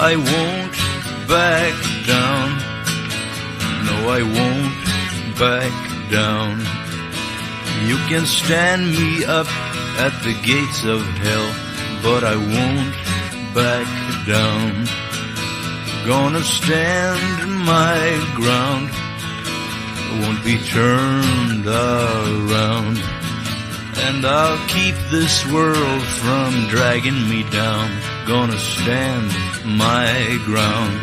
I won't back down. No, I won't back down. You can stand me up at the gates of hell, but I won't back down. Gonna stand my ground, won't be turned around. And I'll keep this world from dragging me down. Gonna stand my ground,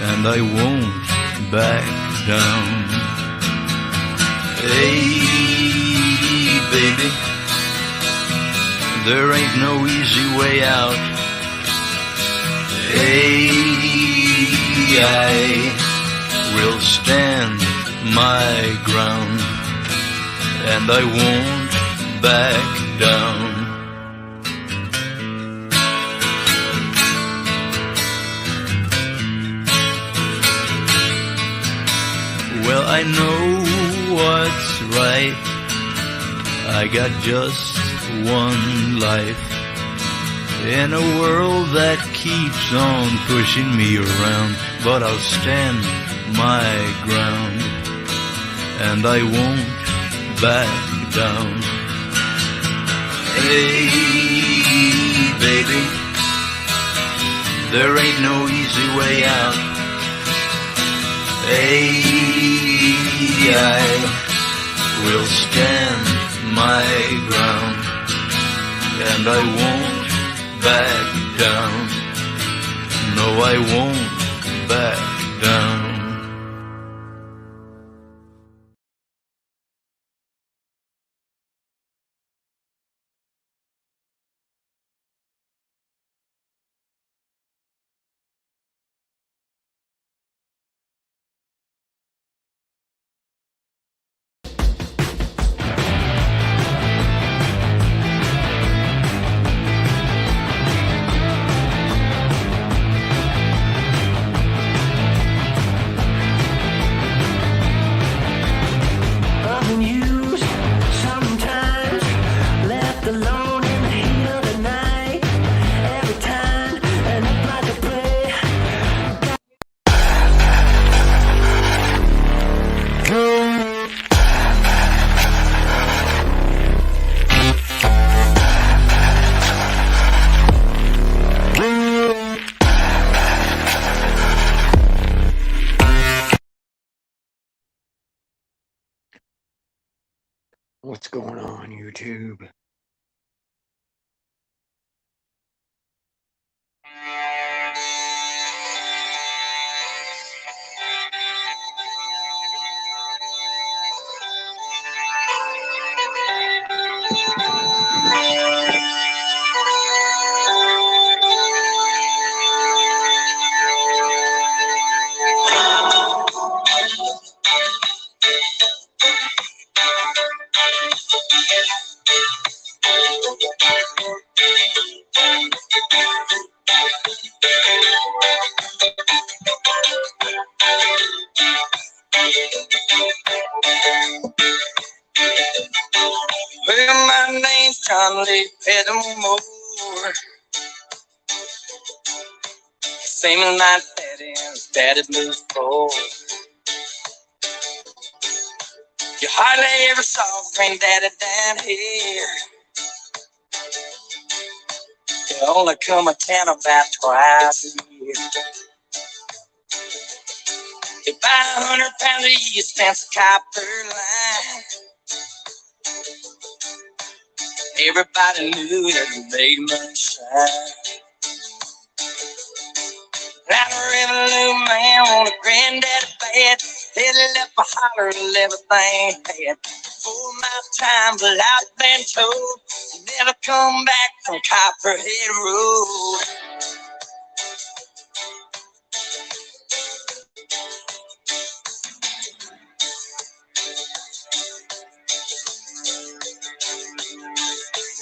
and I won't back down. Hey, baby, there ain't no easy way out. Hey, I will stand my ground, and I won't back down. Well, I know what's right. I got just one life in a world that keeps on pushing me around, but I'll stand my ground, and I won't back down. Hey, baby, there ain't no easy way out. Hey, I will stand my ground, and I won't back down. No, I won't back down. What's going on, YouTube? Well, my name's Conley Pettimore. Same as my daddy and his daddy moved forward. You hardly ever saw granddaddy down here. They only come a town about twice a year. They buy 100 pounds of yeast, fence a copper line. Everybody knew that they made money shine. Like a revenue man on a granddaddy bed, they left a holler and everything had. Before my time, but I've been told you never come back from Copperhead Road.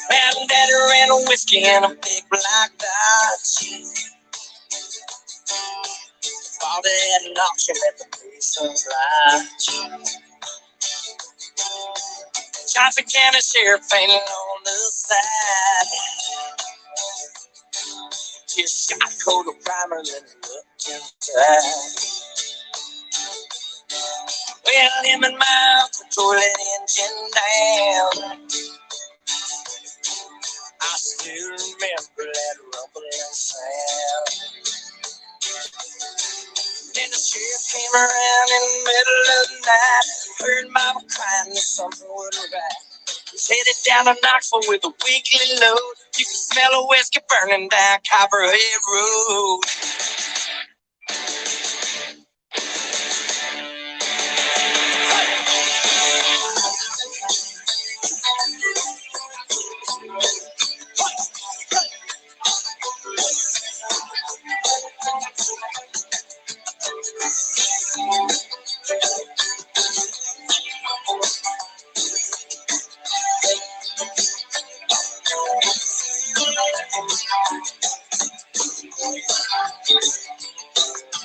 Well, Daddy ran a whiskey and a big black Dodge. Bought it at an auction at the Mason's Lodge. Johnson County Sheriff painted on the side. Just got a coat of primer, then looked inside. Well, him and my toilet engine down. I still remember that rumbling sound. Then the sheriff came around in the middle of the night. Heard mama crying that something wasn't right. He's headed down to Knoxville with a weekly load. You can smell a whiskey burning down Copperhead Road.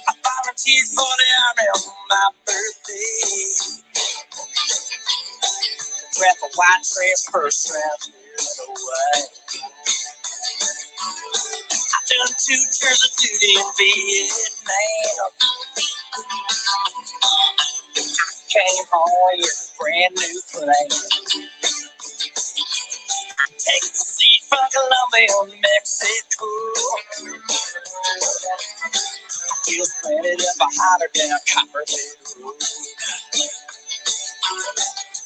I volunteered for the army on my birthday. Grab a white trash first round away. I done 2 tours of duty in Vietnam. Came home with a brand new plane. Take the seat from Colombia, Mexico. Just planted up a hotter down Copperhead Road.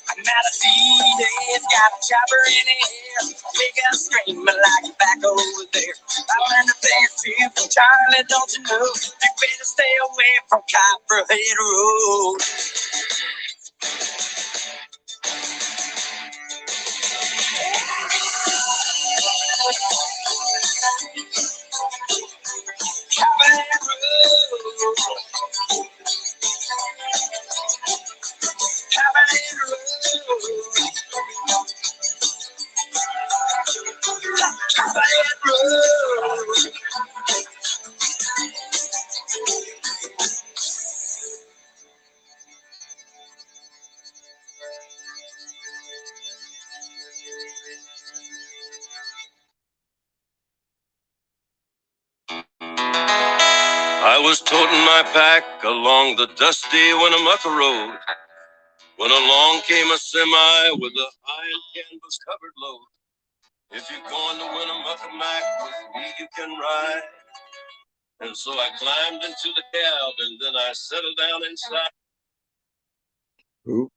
I'm out of D-Day's got a chopper in the air. Big gun screaming like back over there. I learned a thing or two from Charlie, don't you know? You better stay away from Copperhead Road. Copperhead Road. Copperhead Road. Copperhead Road. I was toting my pack along the dusty Winnemucca Road when along came a semi with a high canvas covered load. If you're going to Winnemucca Mac with me, you can ride. And so I climbed into the cab and then I settled down inside. Ooh.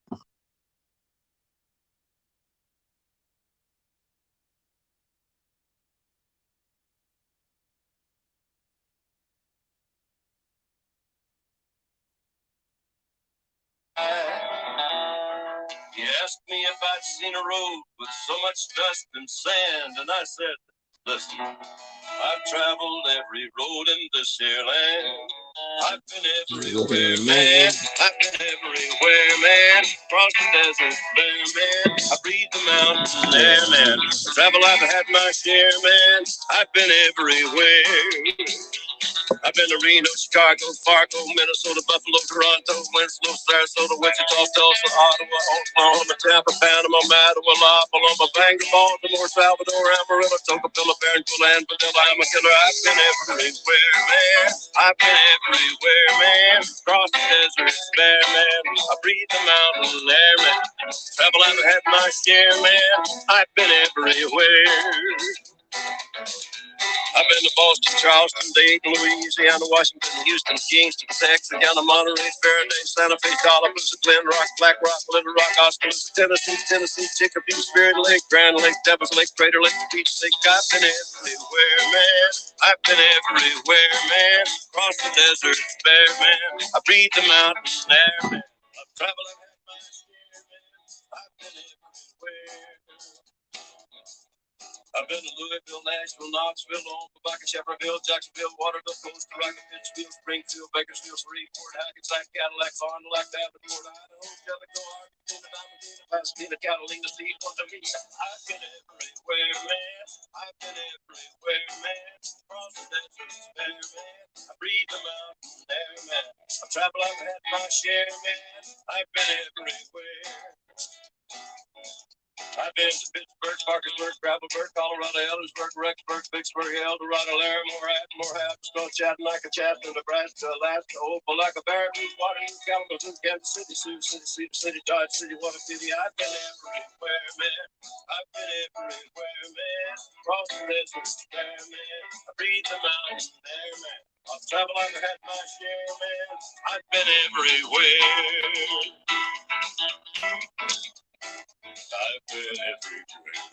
He asked me if I'd seen a road with so much dust and sand, and I said, listen, I've traveled every road in this here land. I've been everywhere, man. I've been everywhere, man. Across the desert, there, man. I breathe the mountains, there, man. Travel, I've had my share, man. I've been everywhere. I've been to Reno, Chicago, Fargo, Minnesota, Buffalo, Toronto, Winslow, Sarasota, Wichita, Tulsa, Ottawa, Oklahoma, Tampa, Panama, Mattawa, La Paloma, Bangor, Baltimore, Salvador, Amarillo, Tocopilla, Barranquilla, and Vanilla. I'm a killer. I've been everywhere, man. I've been everywhere, man. Across the desert, bare, man. I breathe the mountain air, man. Travel, I've had my share, man. I've been everywhere. I've been to Boston, Charleston, Dayton, Louisiana, Washington, Houston, Kingston, Texarkana, Monterey, Faraday, Santa Fe, Tallapoosa, Glen Rock, Black Rock, Little Rock, Oskaloosa, Tennessee, Chicopee, Spirit Lake, Grand Lake, Devils Lake, Crater Lake, Beach Lake. I've been everywhere, man. I've been everywhere, man. Across the desert, bare, man. I breathe the mountains there, man. I've traveled and had my share, man. I've been everywhere. I've been to Louisville, Nashville, Knoxville, Omaha, Shepardville, Jacksonville, Waterville, Costa Rica, Pittsfield, Springfield, Bakersfield, Shreveport, Hackensack, Cadillac, Fond du Lac, Davenport, Idaho, Jellicoe, Argentina, Diamantina, Pasadena, Catalina, Steve, Punta. I've been everywhere, man. I've been everywhere, man. Across the desert, bare, man. I breathe the mountain air, man. I've traveled, I've had my share, man. I've been everywhere. I've been to Pittsburgh, Parkersburg, Gravelburg, Colorado, Ellersburg, Rexburg, Vicksburg, Eldorado, Larimore, Morehouse, Chattanooga, Chattanooga, Nebraska, Alaska, Opelika, Baraboo, Waterloo, Kalamazoo, Kansas City, Sioux City, Cedar City, Dodge City, Water City. I've been everywhere, man. I've been everywhere, man. Cross the desert there, man. I breathe the mountains there, man. I'll travel, I've had my share, man. I've been everywhere. I've been everywhere.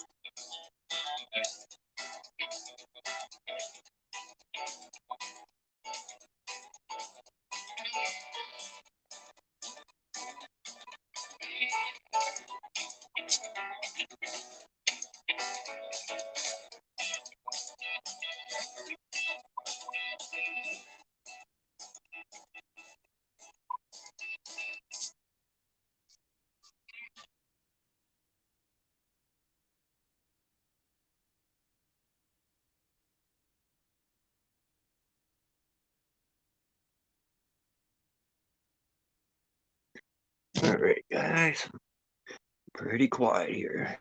All right, guys. Pretty quiet here.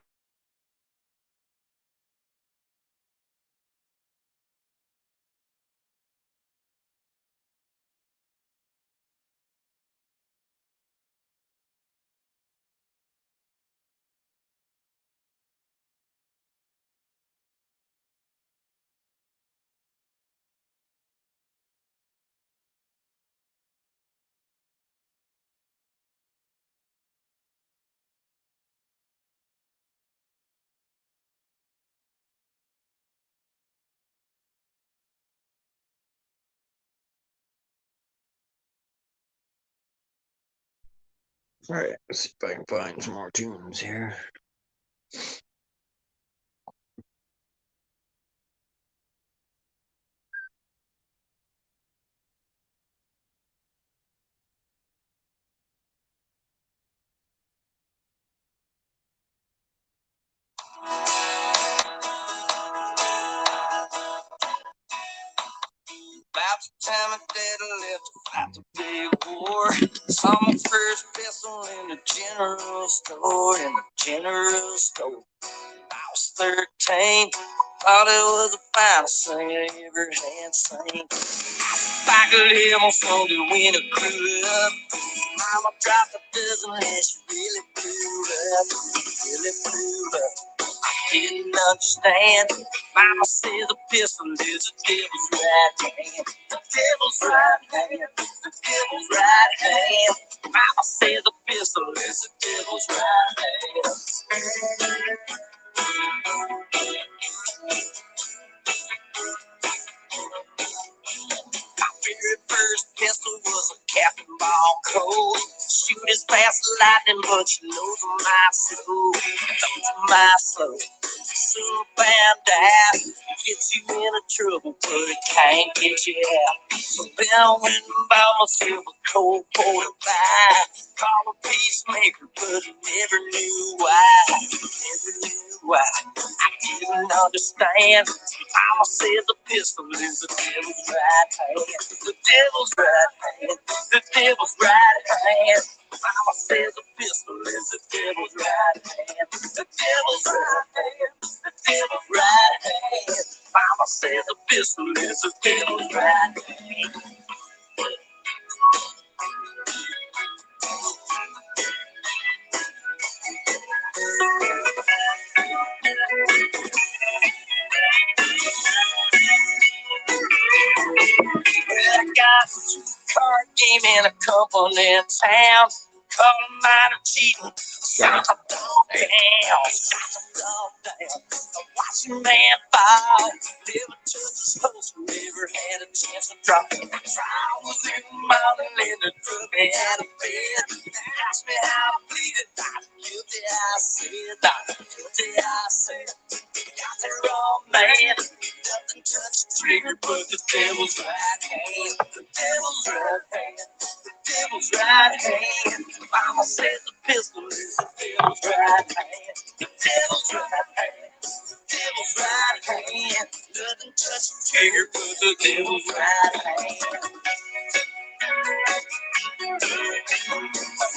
All right, let's see if I can find some more tunes here. About the time my daddy left to fight the big war, saw my first pistol in the general store. I was 13, thought it was the finest thing I ever had seen. I could hear my phone when it grew up. Mama dropped a dozen and she really blew up. Didn't understand. Mama says a pistol is the devil's right hand. The devil's right hand. The devil's right hand. Mama says a pistol is the devil's right hand. My very first pistol was a Captain Ball Colt. Shoot as fast as lightning, but you know my soul. Soon found out, gets you into trouble, but it can't get you out. So then I went and bought myself a Colt 45. Called a peacemaker, but I never knew why. I didn't understand. Mama says a pistol is the devil's right hand. The devil's right hand. The devil's right hand. Mama says a pistol is the devil's right hand. The devil's right hand. The devil's right hand. Mama says a pistol is the devil's right hand. I got a card game in a company in town. Call a minor cheating. Shot a dog down. Watch a man fall. Never touched his post. Never had a chance to drop it. Trial was in mountain and the drug me out of bed. Asked me how I bleeded. Not guilty, I said. Not guilty, I said. Got the wrong man. Nothing touched the trigger but the devil's right hand. The devil's right hand. The devil's right hand. Mama says the pistol is the devil's right hand. The devil's right hand. The devil's right hand. Nothing touched the trigger but the devil's right hand.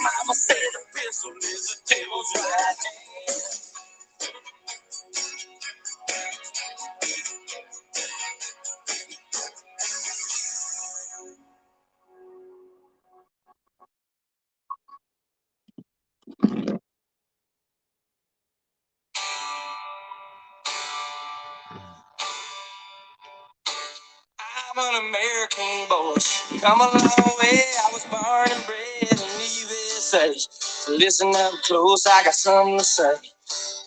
Mama said the pistol is the devil's right hand. I'm an American boy. Come a long way. I was born and bred in the USA. So listen up close, I got something to say.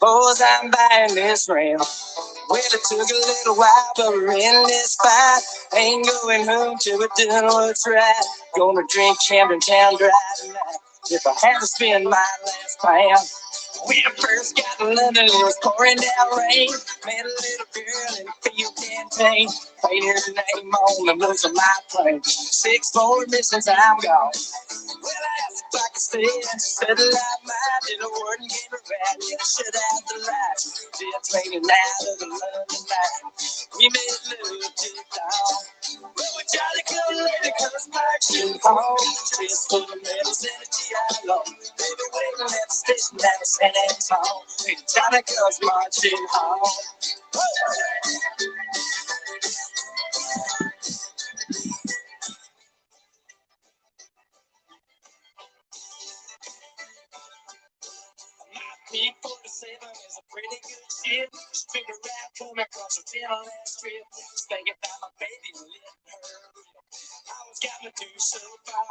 Boys, I'm buying this ram. Well, it took a little while, but we're in this fight. Ain't going home till we're done what's right. Gonna drink Camden Town dry tonight. If I had to spend my last pound. When I first got to London, it was pouring down rain. Met a little girl in a field canteen. Painted her name on the nose of my plane. 6 more missions, I'm gone. Well, I asked if I could stay and she said like mine. Did a word and gave her back. Yeah, shut out the lights. Just making out of the London night. We made love till dawn. Well, we tried to come later cause marching home. Just full of medals and a GI Law. Baby, waiting at the station down in San Antonio. We tried to come marching home. P47 is a pretty good shit. Spin around, coming across a 10 last trip. Thinking about my baby and letting her live. I was got me do so far.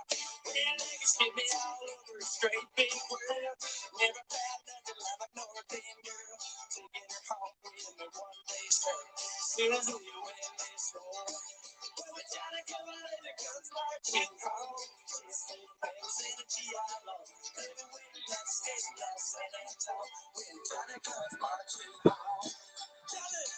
Real niggas hit me all over a straight big world. Never found nothing like a North End girl. Taking her home with me one day straight. Soon as we win this war. Well, we're trying to come later, guns marching home. Just full of bells in a GI Law. Baby, waiting at the station down San Antonio. We're trying to come marching home. Tell it.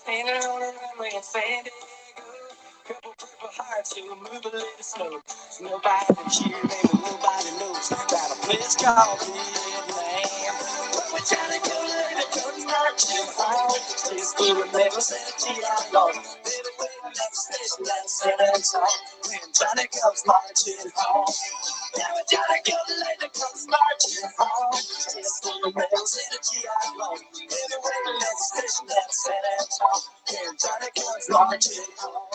Standing on a runway in San Diego. Couple purple hearts, you move a little slow. Nobody can cheer, baby, nobody knows about a place called Vietnam. But we're trying to go later, guns marching home. Just full of medals and a GI Law. Baby, waiting at the station down San Antonio. We're trying to come marching home. Yeah, we're trying to go later, guns marching home. Just full of medals and a GI Law. Baby, waiting at the station down San Antonio. We're trying to come marching home.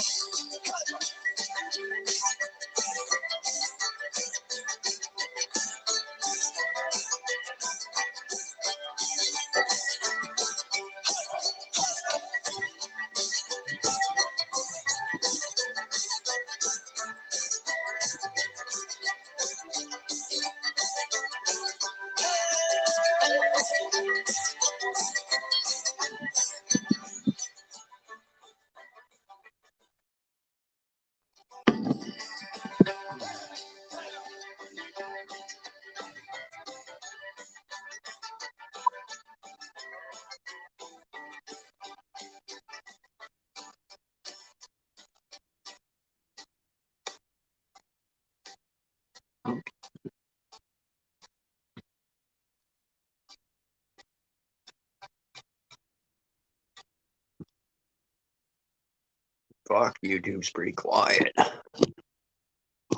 Fuck, YouTube's pretty quiet.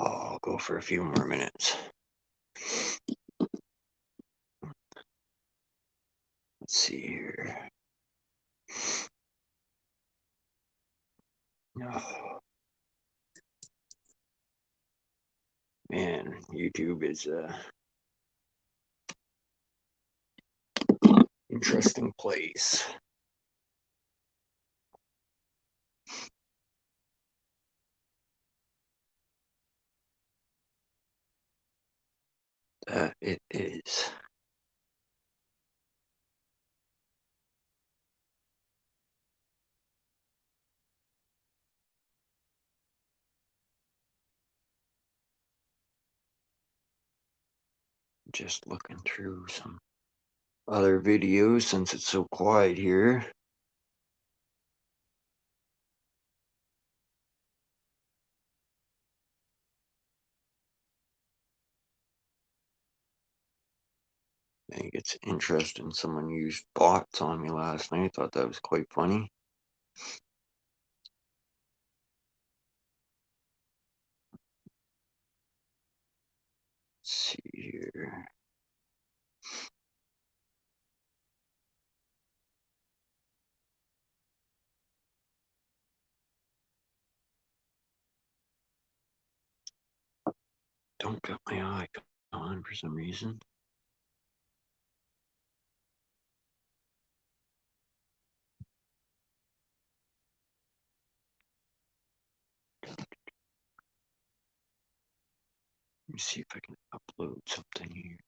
Oh, I'll go for a few more minutes. Let's see here. Oh, man, YouTube is a interesting place. That it is. Just looking through some other videos since it's so quiet here. I think it's interesting. Someone used bots on me last night. I thought that was quite funny. Let's see here. Don't got my icon on for some reason. Let me see if I can upload something here.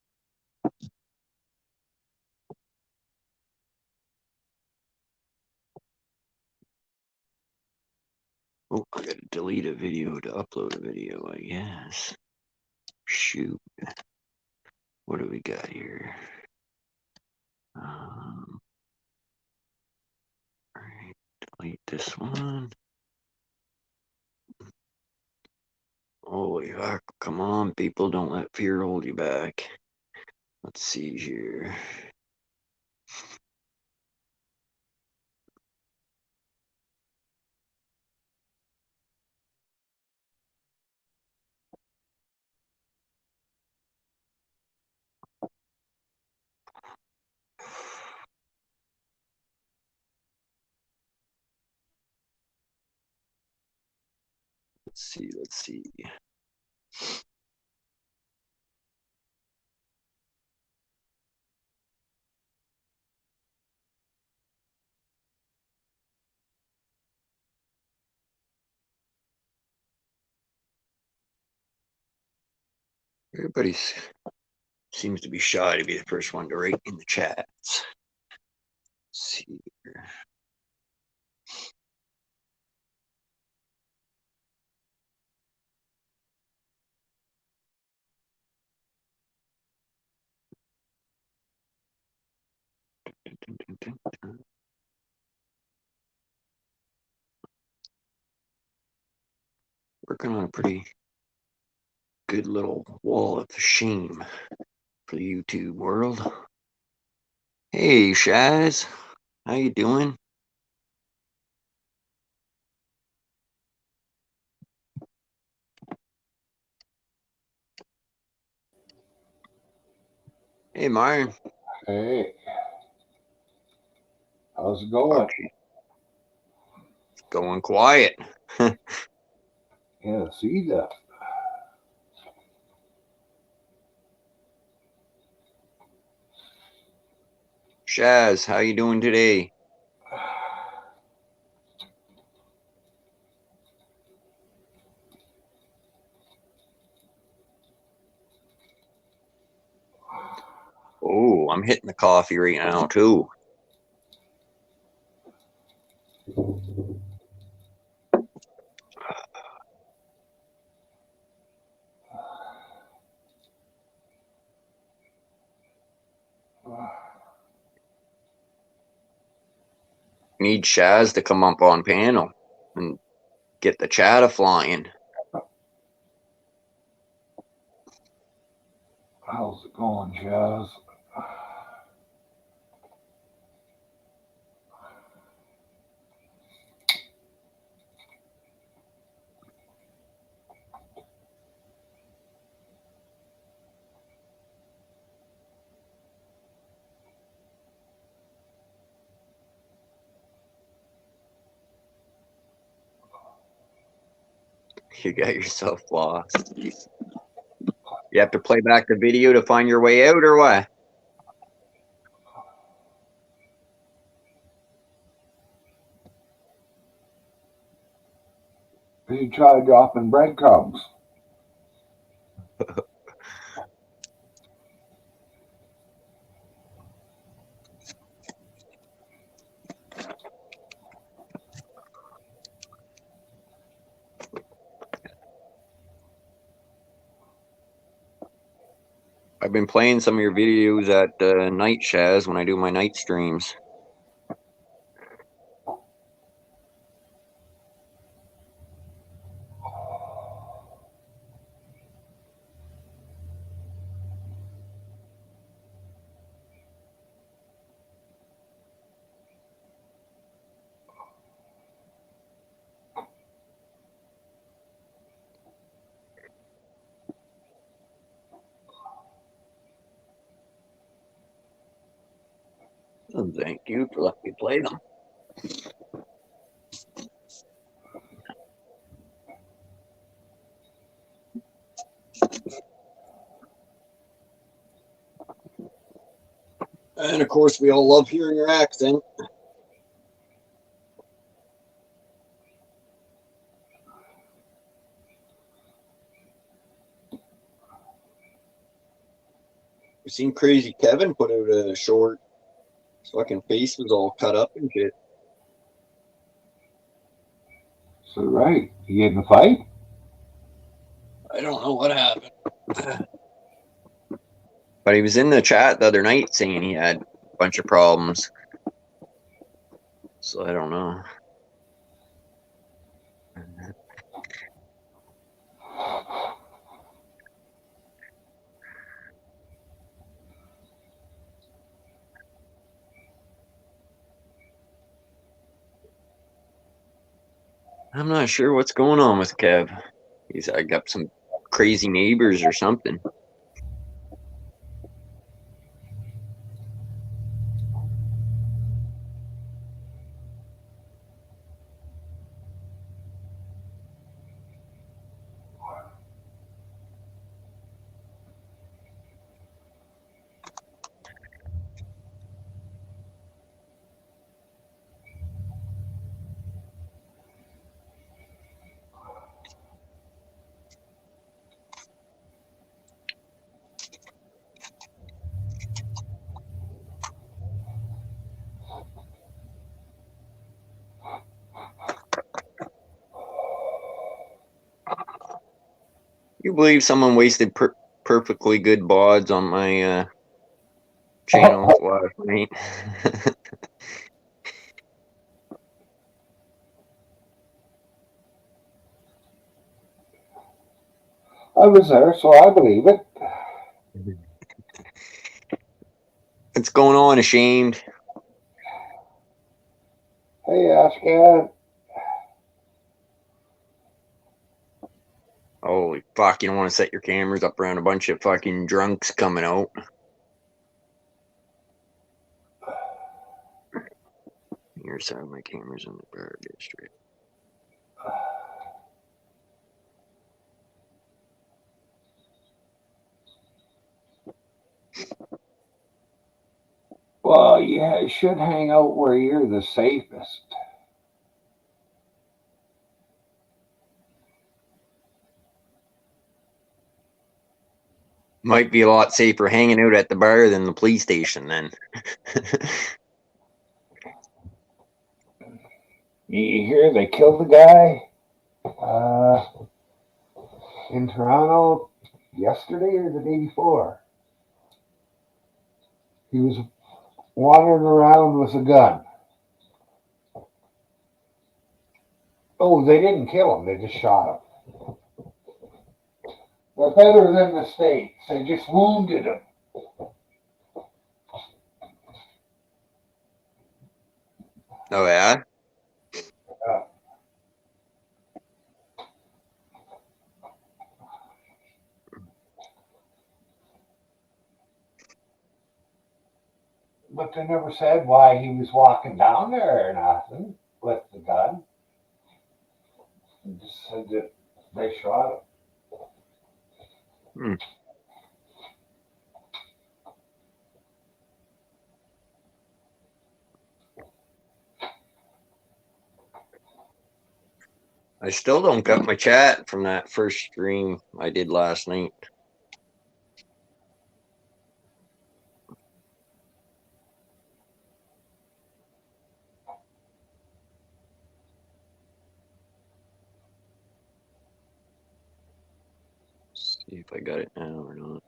Oh, I gotta delete a video to upload a video, I guess. Shoot. What do we got here? All right, delete this one. Holy fuck, come on, people, don't let fear hold you back. Let's see here. Let's see. Everybody seems to be shy to be the first one to write in the chats. Let's see here. Working on a pretty good little wall of shame for the YouTube world. Hey, Shaz, how you doing? Hey, Myron. Hey, how's it going? It's going quiet. Yeah, see that. Shaz, how you doing today? Oh, I'm hitting the coffee right now too. Need Shaz to come up on panel and get the chatter flying. How's it going, Jazz? You got yourself lost. You have to play back the video to find your way out, or what? You try dropping breadcrumbs. I've been playing some of your videos at night, Shaz, when I do my night streams. Oh, thank you for letting me play them. And of course, we all love hearing your accent. You seen Crazy Kevin put out a short. His fucking face was all cut up and shit. So, right. You get in a fight? I don't know what happened. But he was in the chat the other night saying he had a bunch of problems. So I don't know. I'm not sure what's going on with Kev. I got some crazy neighbors or something. You believe someone wasted perfectly good bods on my channel last night? I was there, so I believe it. What's going on, Ashamed? Hey, Ashcan. Holy fuck, you don't want to set your cameras up around a bunch of fucking drunks coming out. Here's how my camera's in the bar district. Well, yeah, you should hang out where you're the safest. Might be a lot safer hanging out at the bar than the police station then. You hear they killed the guy in Toronto yesterday or the day before? He was wandering around with a gun. Oh, they didn't kill him. They just shot him. They're better than the States. They just wounded him. Oh, yeah? But they never said why he was walking down there or nothing with the gun. They just said that they shot him. I still don't got my chat from that first stream I did last night. See if I got it now or not.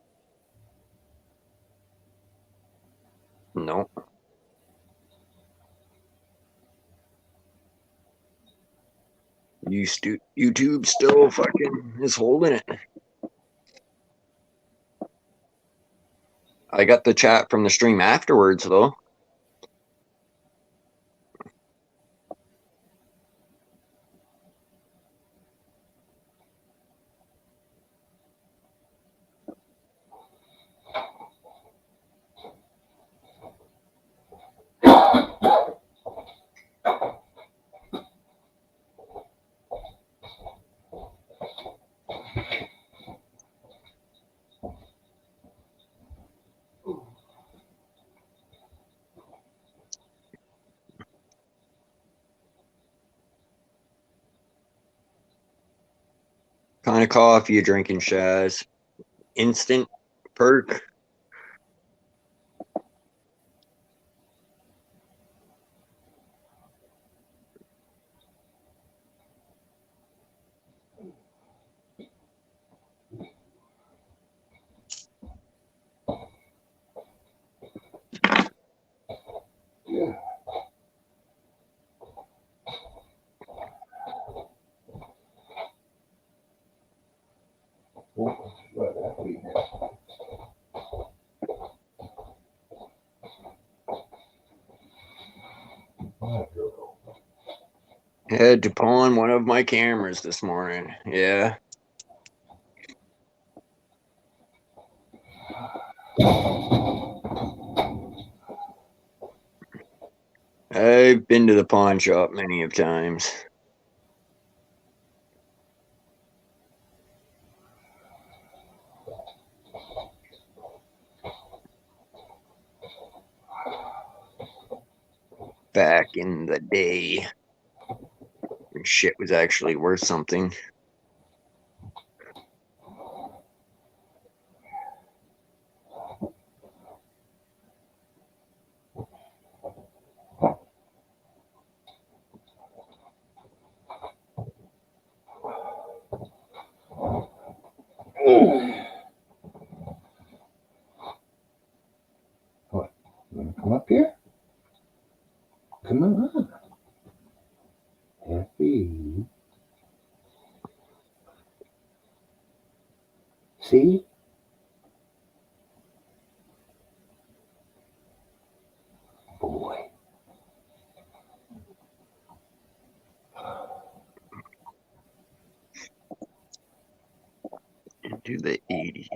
Nope. YouTube still fucking is holding it. I got the chat from the stream afterwards, though. kind of coffee you drinking, Shaz? Instant perk? Yeah. What that be? Had to pawn one of my cameras this morning. Yeah. I've been to the pawn shop many of times. Back in the day, when shit was actually worth something. What? You wanna come up here? Come on. Happy. See? Boy. Into the 80s.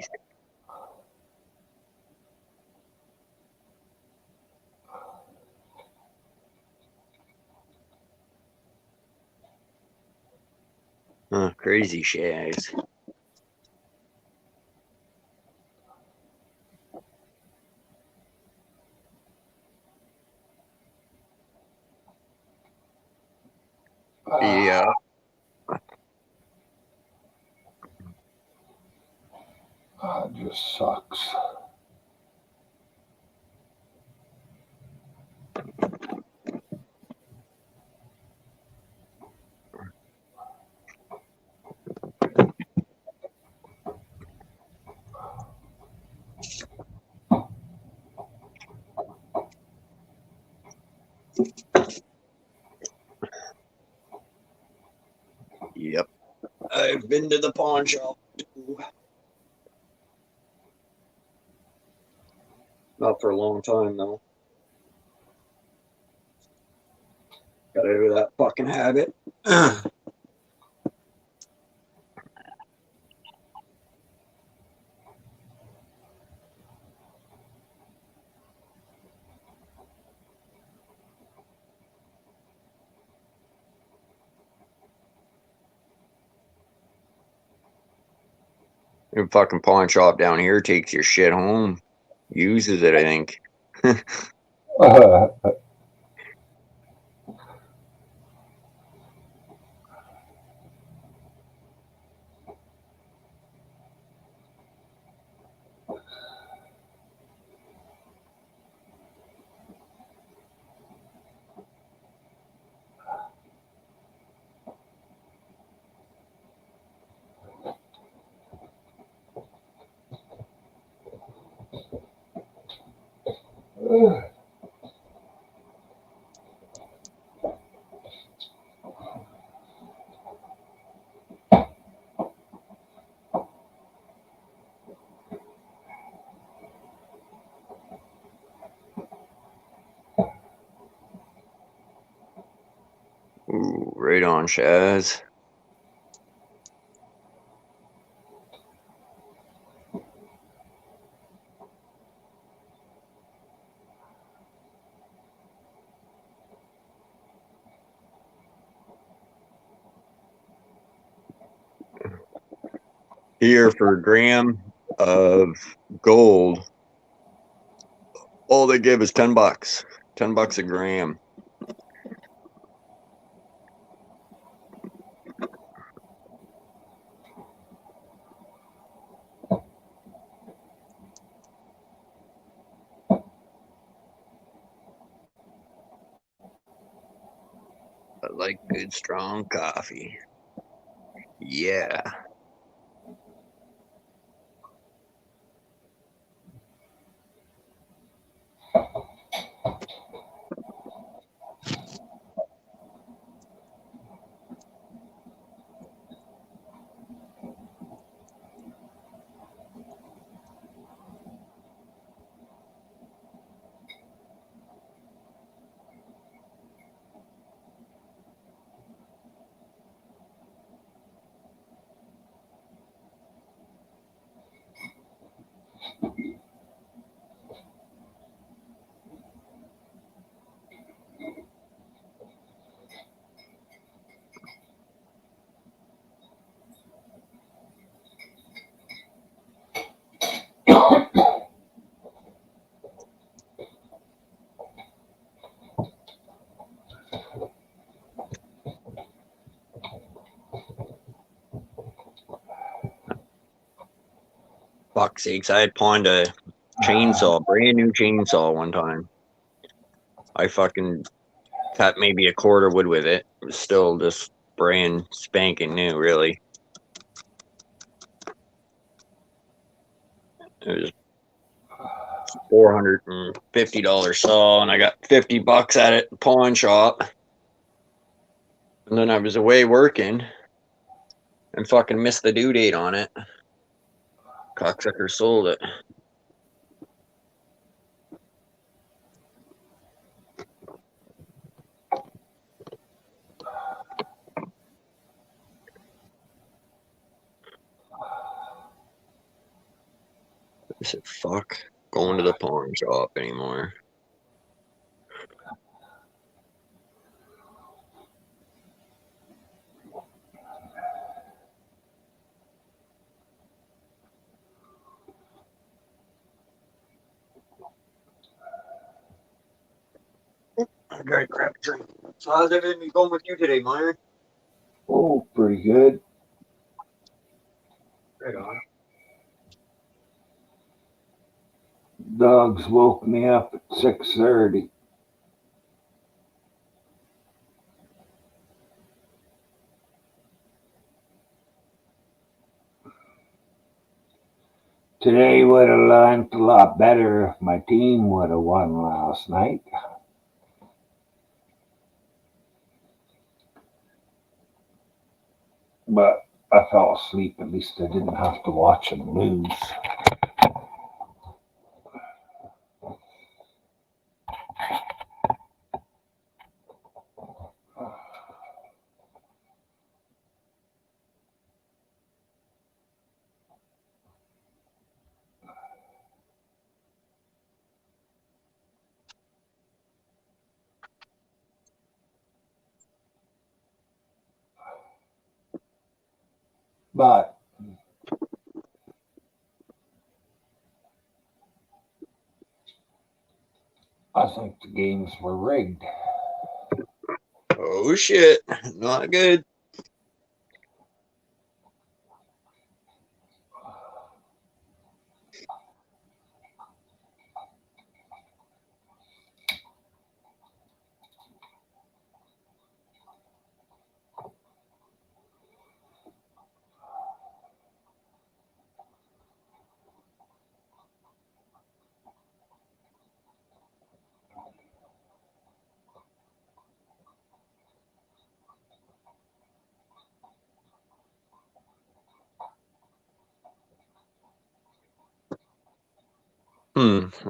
Huh, crazy Shaz. Yeah. It just sucks. Yep. I've been to the pawn shop too. Not for a long time though. Got out of that fucking habit. The fucking pawn shop down here takes your shit home. Uses it, I think. Ooh, right on, Shaz. Here for a gram of gold, all they give is $10. $10 a gram. like good strong coffee. Yeah. Fuck's sakes, I had pawned a chainsaw, brand new chainsaw one time. I fucking cut maybe a quarter wood with it. It was still just brand spanking new, really. It was $450 saw, and I got $50 at it pawn shop. And then I was away working and fucking missed the due date on it. Cocksucker sold it. I said, fuck going to the pawn shop anymore. I gotta grab a drink. So how's everything going with you today, Meyer? Oh, pretty good. Right on. Dogs woke me up at 6:30. Today would have went a lot better if my team would have won last night. But I fell asleep. At least I didn't have to watch them lose. But I think the games were rigged. Oh shit, not good.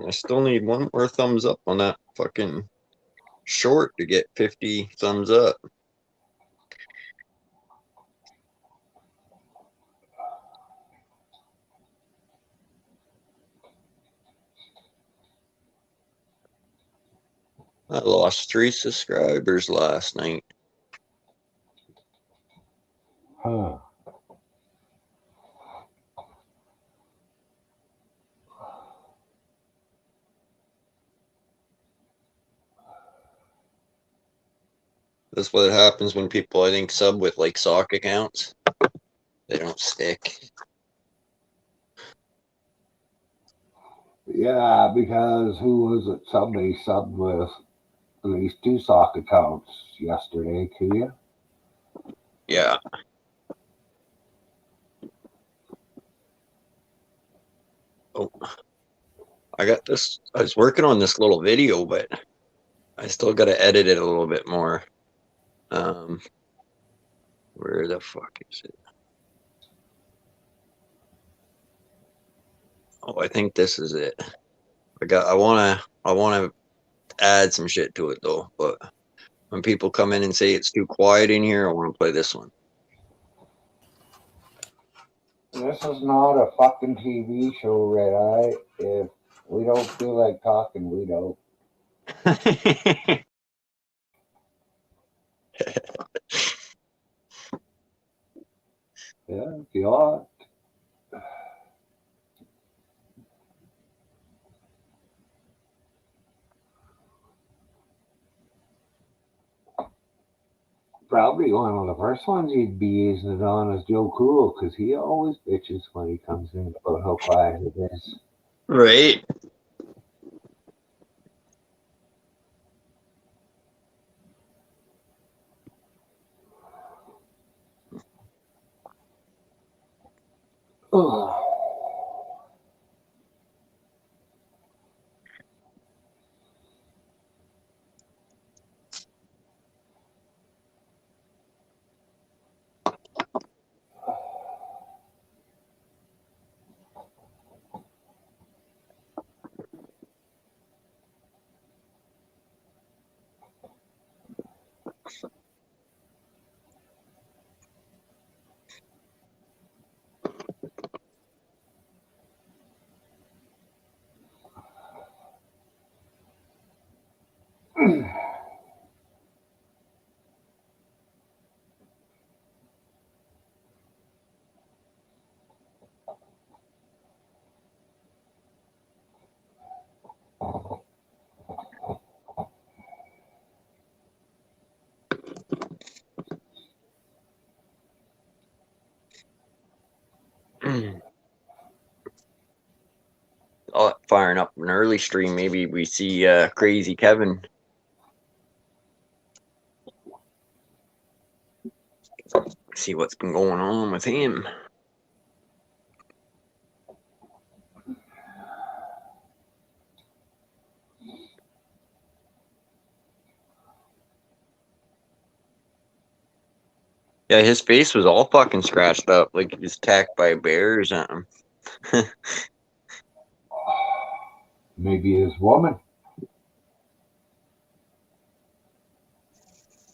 I still need one more thumbs up on that fucking short to get 50 thumbs up. I lost 3 subscribers last night. Huh. That's what happens when people, I think, sub with like sock accounts. They don't stick. Yeah, because who was it? Somebody subbed with at least 2 sock accounts yesterday to you. Yeah. Oh, I got this. I was working on this little video, but I still got to edit it a little bit more. Where the fuck is it? Oh, I think this is it. I wanna add some shit to it though, but when people come in and say it's too quiet in here, I want to play this one. This is not a fucking TV show, Red Eye. If we don't feel like talking, we don't. Yeah, if you want. Probably one of the first ones he'd be using it on is Joe Cool, because he always bitches when he comes in about how quiet it is. Right. Ugh. Firing up an early stream, maybe we see Crazy Kevin. See what's been going on with him. Yeah, his face was all fucking scratched up, like he was attacked by a bear or something. Maybe his woman.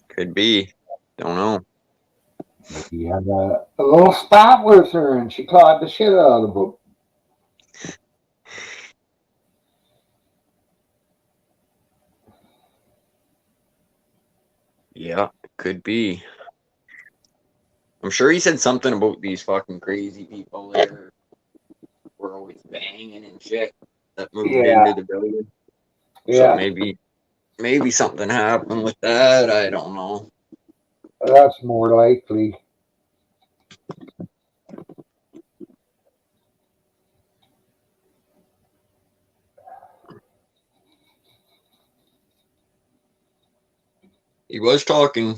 Could be. Don't know. Maybe he had a little spat with her and she clawed the shit out of him. Yeah, could be. I'm sure he said something about these fucking crazy people that were always banging and shit that moved Yeah. into the building. Yeah, So maybe something happened with that. I don't know. that's more likely. He was talking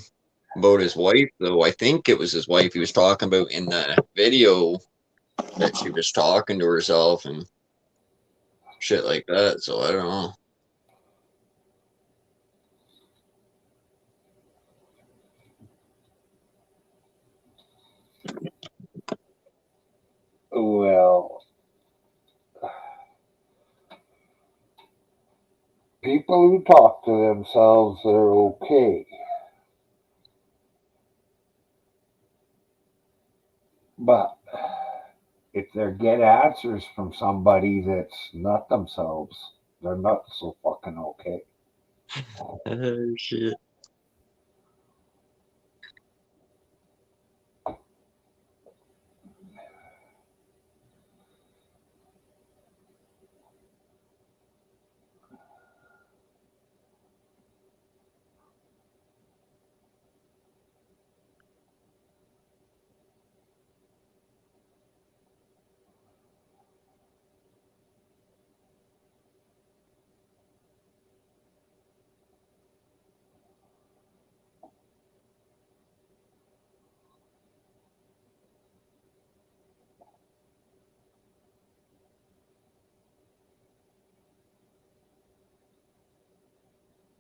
about his wife, though. I think it was his wife he was talking about in the video, that she was talking to herself and shit like that. So I don't know. Well, people who talk to themselves are okay. But if they get answers from somebody that's not themselves, they're not so fucking okay. Oh, shit.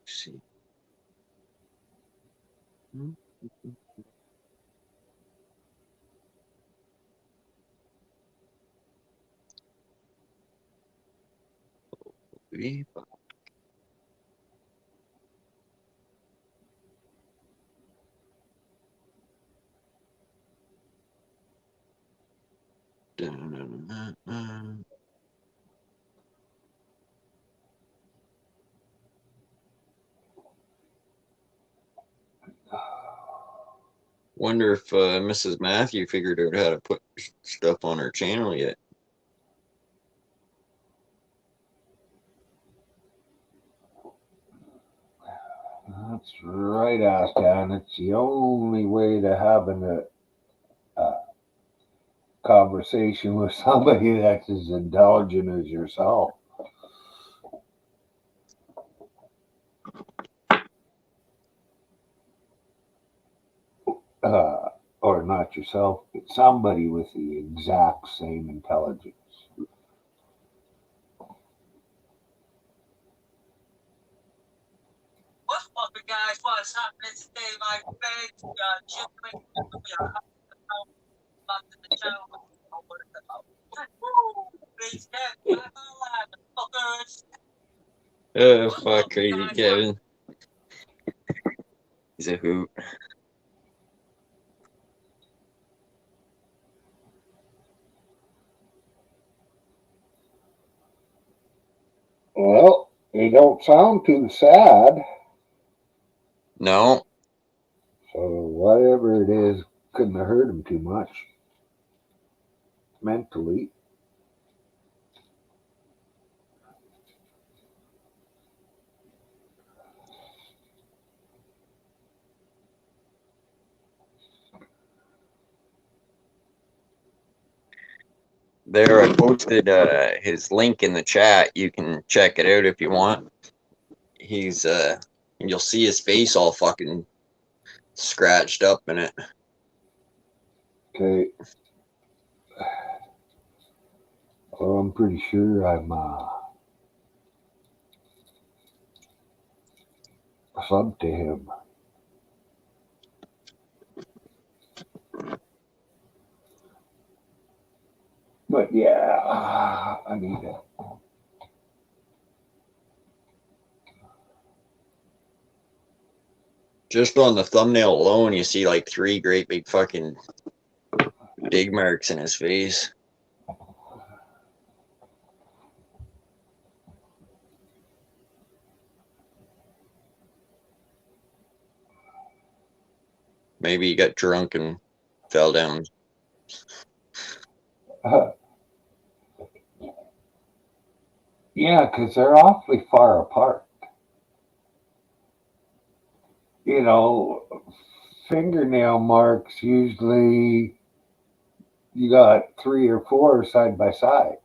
see. Wonder if Mrs. Matthew figured out how to put stuff on her channel yet. That's right, Astan. It's the only way to having a conversation with somebody that's as intelligent as yourself. Or not yourself, but somebody with the exact same intelligence. What's up, guys? What's happening today, my friends? We are chilling. We are back to the channel. Please get fuckers. Fuck, crazy Kevin. He's a hoot. Well, you don't sound too sad. No. So whatever it is couldn't have hurt him too much. Mentally. There, I posted his link in the chat. You can check it out if you want. He's you'll see his face all fucking scratched up in it. Okay. Well, I'm pretty sure I'm sub to him. But yeah, I need it. Just on the thumbnail alone, you see like 3 great big fucking dig marks in his face. Maybe he got drunk and fell down. Yeah, because they're awfully far apart. You know, fingernail marks usually you got 3 or 4 side by side,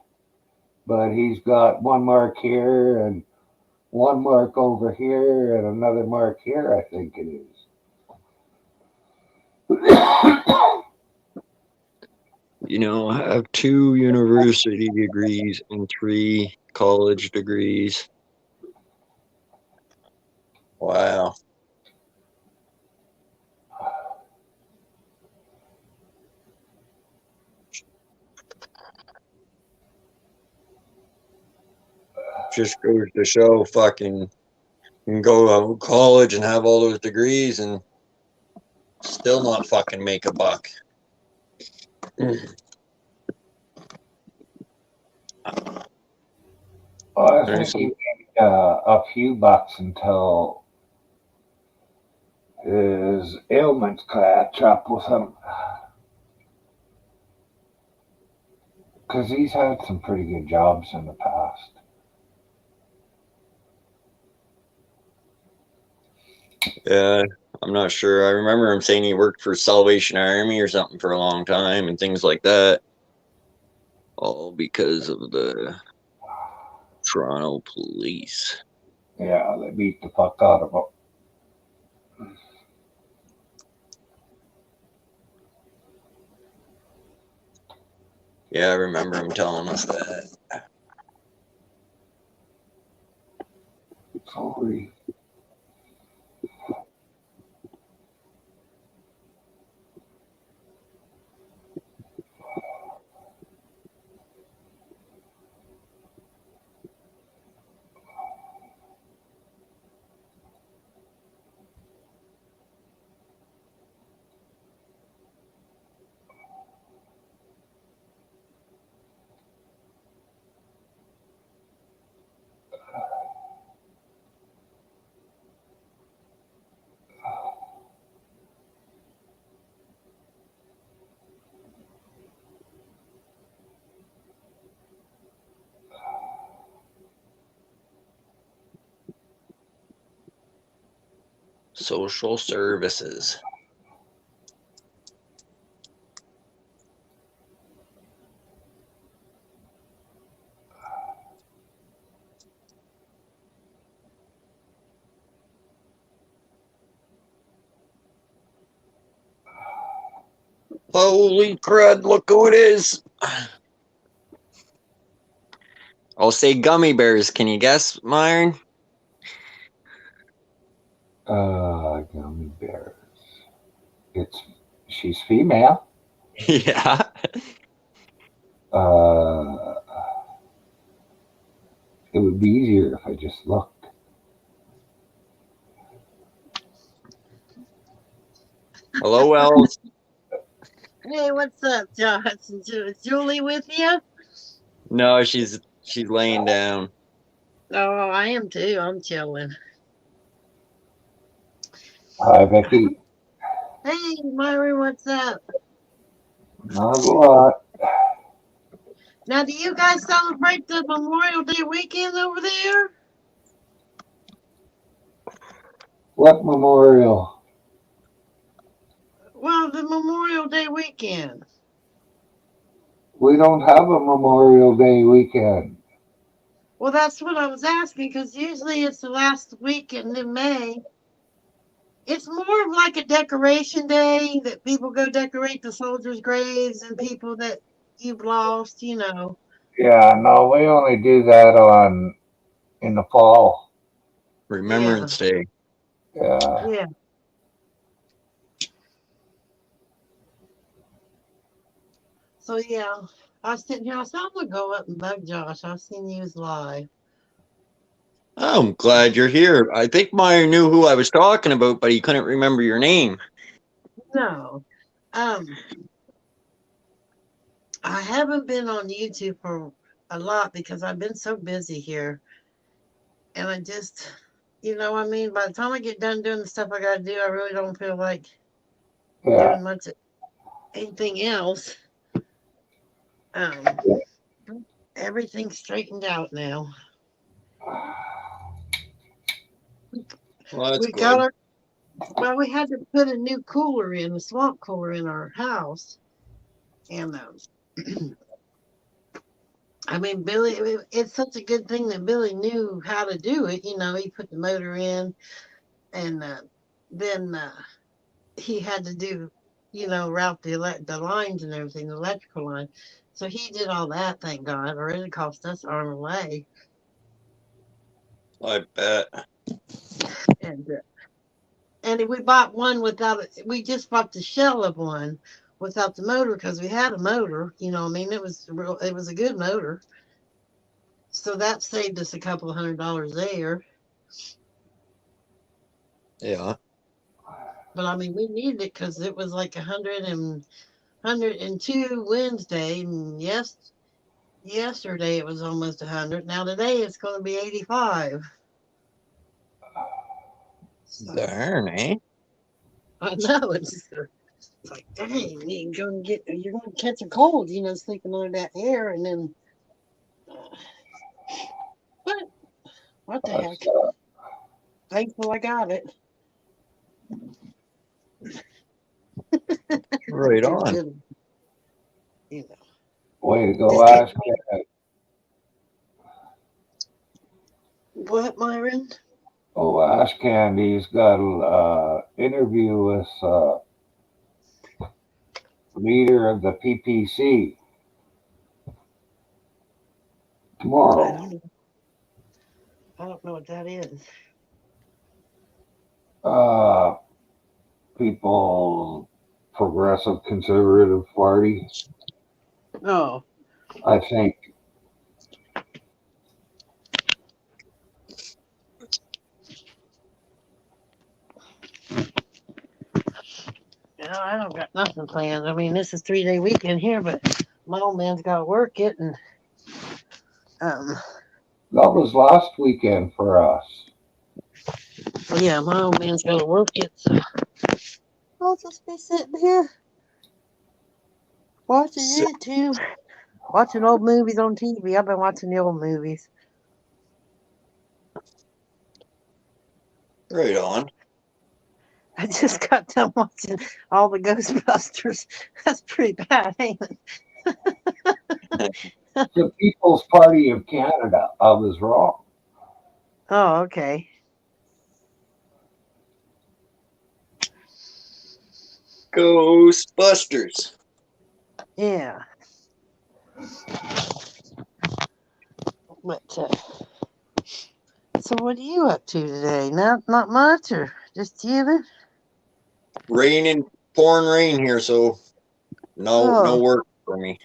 but he's got 1 mark here and 1 mark over here and another mark here, I think it is. You know, I have 2 university degrees and 3 college degrees. Wow. Just goes to show fucking you can go to college and have all those degrees and still not fucking make a buck. I think he made a few bucks until his ailments catch up with him. Because he's had some pretty good jobs in the past. Yeah, I'm not sure. I remember him saying he worked for Salvation Army or something for a long time and things like that. All because of the Toronto police. Yeah, they beat the fuck out of him. Yeah, I remember him telling us that. Sorry. social services. Holy crud, look who it is. I'll say gummy bears. Can you guess, Myron? Gummy bears. She's female. Yeah. It would be easier if I just looked. Hello, Els. Hey, what's up, Josh? Is Julie with you? No, she's laying down. Oh, I am too. I'm chilling. Hi, Becky. Hey, Myron, what's up? Not a lot. Now, do you guys celebrate the Memorial Day weekend over there? What memorial? Well, the Memorial Day weekend. We don't have a Memorial Day weekend. Well, that's what I was asking, because usually it's the last weekend in May. It's more of like a decoration day that people go decorate the soldiers' graves and people that you've lost, you know. Yeah, no, we only do that in the fall. Remembrance Day. Yeah. Yeah. So, yeah, I was sitting here. I said, I'm going to go up and bug Josh. I've seen you live. I'm glad you're here. I think Myron knew who I was talking about, but he couldn't remember your name. No. I haven't been on YouTube for a lot because I've been so busy here. And I just, you know what I mean? By the time I get done doing the stuff I got to do, I really don't feel like doing much anything else. Everything's straightened out now. Well, that's good. Got well, we had to put a new cooler in, a swamp cooler in our house. And I mean, Billy, it's such a good thing that Billy knew how to do it. You know, he put the motor in, and then he had to do, you know, route the lines and everything, the electrical line. So he did all that, thank God, or it cost us arm and leg. I bet. And we bought one without it. We just bought the shell of one without the motor because we had a motor. You know, I mean, it was a good motor. So that saved us a couple of $100 there. Yeah. But I mean, we needed it because it was like 102 Wednesday, and yesterday it was almost 100. Now today it's going to be 85. Darn, eh? I know, it's like, dang, you're going to catch a cold, you know, sleeping under that air, and then what the heck? Thankful I got it. Right on. You know. Way to go, Ash. What, Myron? Oh, Ash Candy's got an interview with leader of the PPC tomorrow. I don't know what that is. People, Progressive Conservative Party. Oh. I think. No, I don't got nothing planned. I mean, this is 3-day weekend here, but my old man's got to work it, and that was last weekend for us. Yeah, my old man's got to work it, so I'll just be sitting here watching YouTube, watching old movies on TV. I've been watching the old movies. Right on. I just got done watching all the Ghostbusters. That's pretty bad, ain't it? The People's Party of Canada. I was wrong. Oh, okay. Ghostbusters. Yeah. But so what are you up to today? Not much, or just chilling? Raining, pouring rain here, so no Oh. work for me.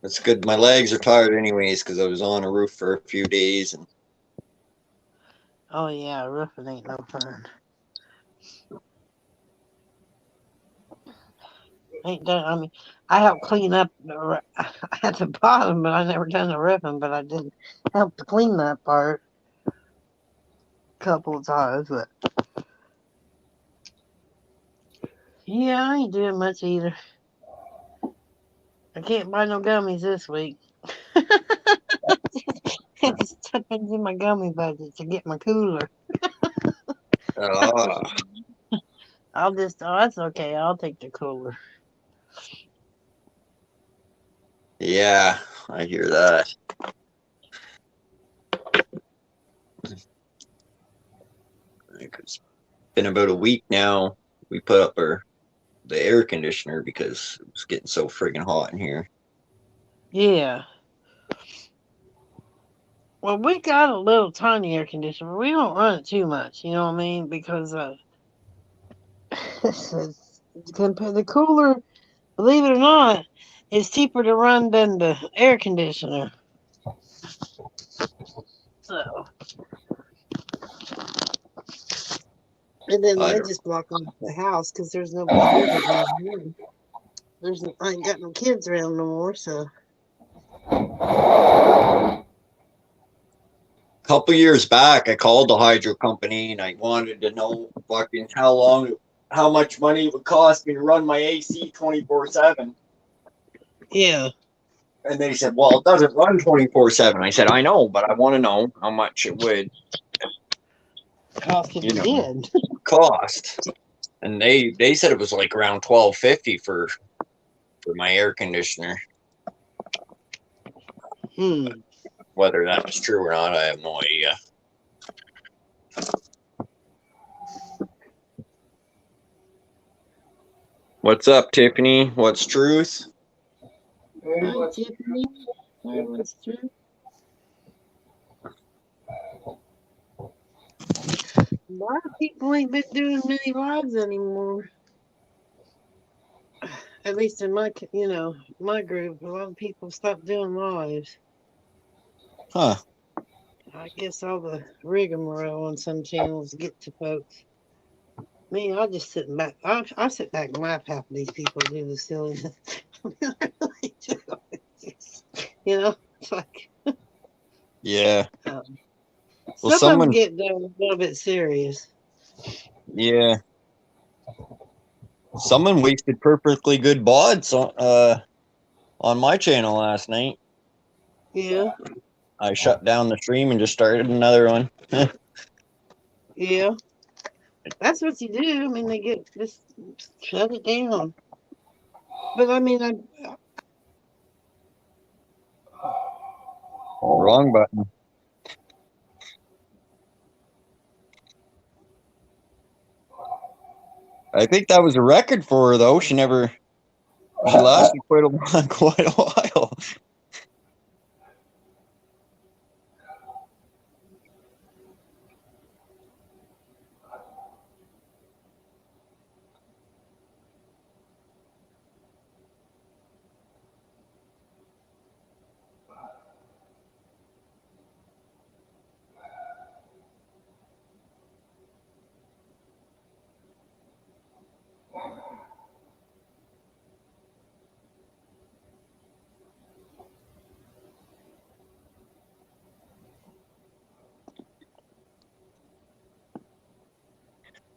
That's good. My legs are tired anyways because I was on a roof for a few days and Oh yeah, roofing ain't no fun. Ain't done. I mean, I helped clean up at the bottom, but I never done the roofing. But I did help to clean that part a couple of times. But yeah, I ain't doing much either. I can't buy no gummies this week. Had to step into my gummy budget to get my cooler. Oh, that's okay. I'll take the cooler. yeah, I hear that. It's been about a week now. We put up the air conditioner because it was getting so friggin' hot in here. Yeah. Well, we got a little tiny air conditioner. We don't run it too much, you know what I mean? Because the cooler, believe it or not, is cheaper to run than the air conditioner. So, and then I just block off the house because there's nobody living around here. I ain't got no kids around no more, so. Couple years back, I called the hydro company and I wanted to know fucking how much money it would cost me to run my AC 24/7. Yeah. And they said, well, it doesn't run 24/7. I said, I know, but I want to know how much it would Cost if you did. cost. And they said it was like around $12.50 for my air conditioner. Whether that was true or not, I have no idea. What's up, Tiffany? What's truth? Hi, Tiffany. Hi, what's truth? A lot of people ain't been doing many lives anymore. At least in my group, a lot of people stopped doing lives. Huh. I guess all the rigmarole on some channels get to folks. Me, I just sit back. I sit back and laugh half of these people do the silliness. You know, it's like. Yeah. Well, some of them get a little bit serious. Yeah. Someone wasted perfectly good bods on my channel last night. Yeah. I shut down the stream and just started another one. Yeah. That's what you do. I mean, they just shut it down. But I mean, Wrong button. I think that was a record for her, though. She lasted quite a while.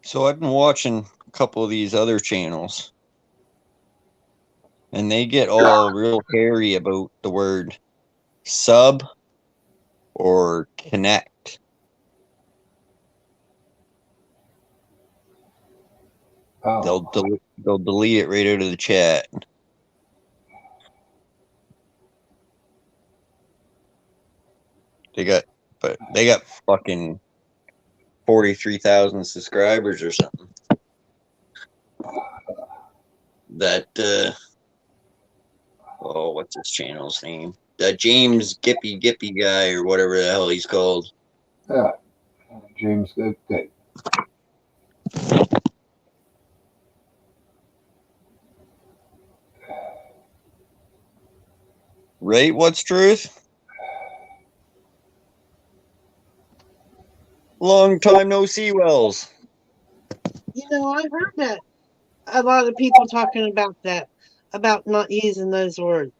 So I've been watching a couple of these other channels, and they get all real hairy about the word sub or connect. Oh, They'll delete it right out of the chat. They got fucking 43,000 subscribers or something. That oh, what's his channel's name? That James Gippy guy or whatever the hell he's called. yeah. James Good. Right? What's truth? Long time no see, Wells. You know, I heard that a lot of people talking about that, about not using those words,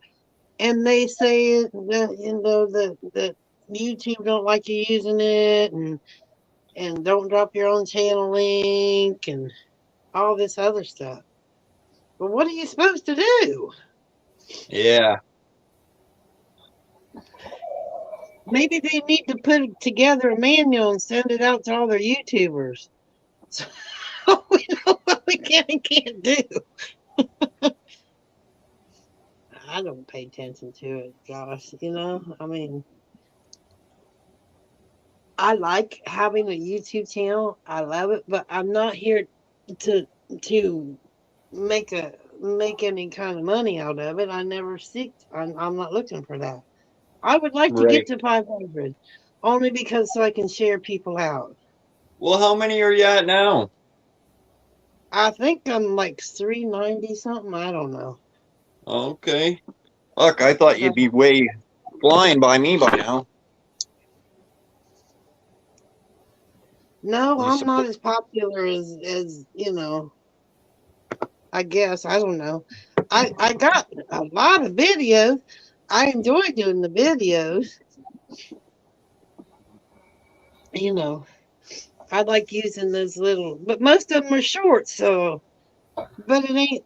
and they say that that YouTube don't like you using it, and don't drop your own channel link and all this other stuff. But what are you supposed to do? Yeah. Maybe they need to put together a manual and send it out to all their YouTubers. So we know what we can and can't do. I don't pay attention to it, Josh. You know, I mean, I like having a YouTube channel. I love it, but I'm not here to to make any kind of money out of it. I never seek. I'm not looking for that. I would like to get Right. to 500, only because so I can share people out. Well, how many are you at now? I think I'm like 390 something. I don't know. Okay. Look, I thought you'd be way flying by me by now. No, You I'm not suppo- as popular as you know. I guess I don't know. I got a lot of videos. I enjoy doing the videos. You know, I like using those little, but most of them are short. So, but it ain't.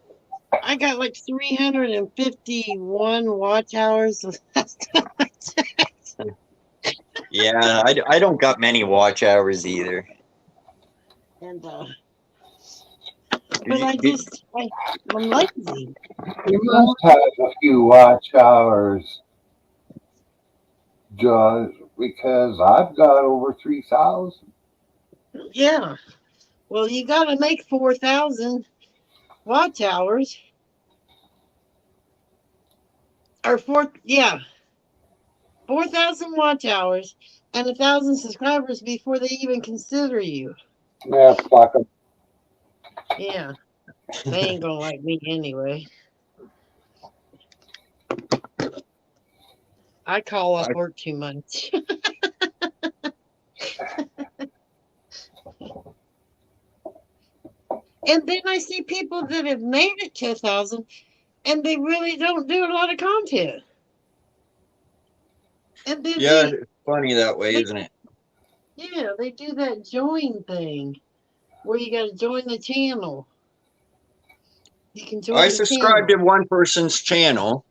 I got like 351 watch hours. Yeah, I don't got many watch hours either. And Do but you- I do- just I'm lazy. You must have a few watch hours, Josh, because I've got over 3,000. Yeah. Well, you got to make 4,000 watch hours or 4,000 watch hours and 1,000 subscribers before they even consider you. Yeah, fuck 'em. Yeah. They ain't gonna like me anyway. I call off work too much. And then I see people that have made it to 1,000 and they really don't do a lot of content. And then yeah, it's funny that way, isn't it? they do that join thing where you got to join the channel. You can join I the subscribed to channel. one person's channel,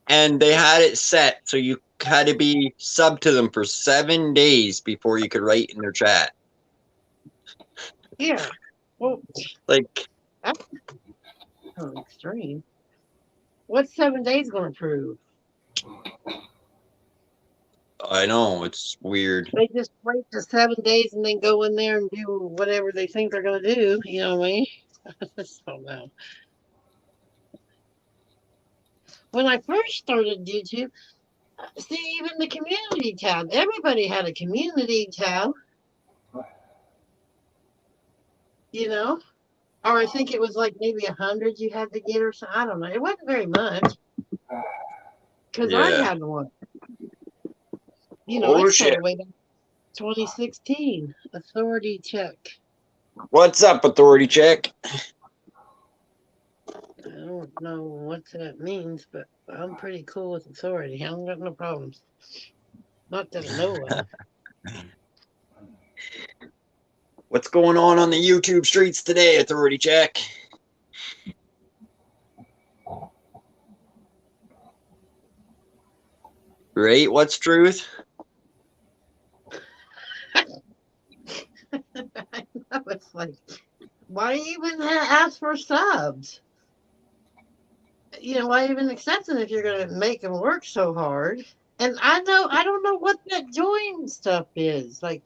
and they had it set so you had to be sub to them for 7 days before you could write in their chat. Yeah. Well, Like, that's extreme. What's 7 days going to prove? I know, it's weird. They just wait for 7 days and then go in there and do whatever they think they're going to do. You know what I mean? I just don't know. When I first started YouTube, see, even the community tab, everybody had a community tab. You know? Or I think it was like maybe 100 you had to get or something. I don't know. It wasn't very much. Because I Yeah. had one. You know, Oh, I started shit. way back 2016. Authority check. What's up, authority check? I don't know what that means, but I'm pretty cool with authority. I don't got no problems. Not that I know of. What's going on the YouTube streets today, authority check? Right, what's truth? I know, it's like, why even ask for subs? You know, why even accept them if you're going to make them work so hard? And I don't know what that join stuff is. Like,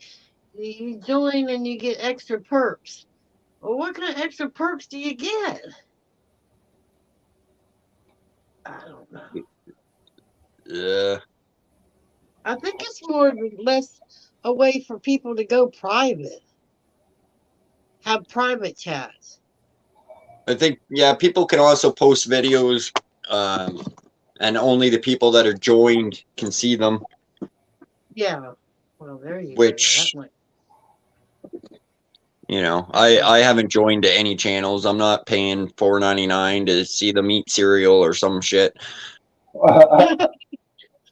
you join and you get extra perks. Well, what kind of extra perks do you get? I don't know. Yeah. I think it's more or less a way for people to go private, have private chats. I think, yeah, people can also post videos, and only the people that are joined can see them, Yeah. Well, there you go. which, That might. you know, I haven't joined to any channels. I'm not paying $4.99 to see them eat cereal or some shit.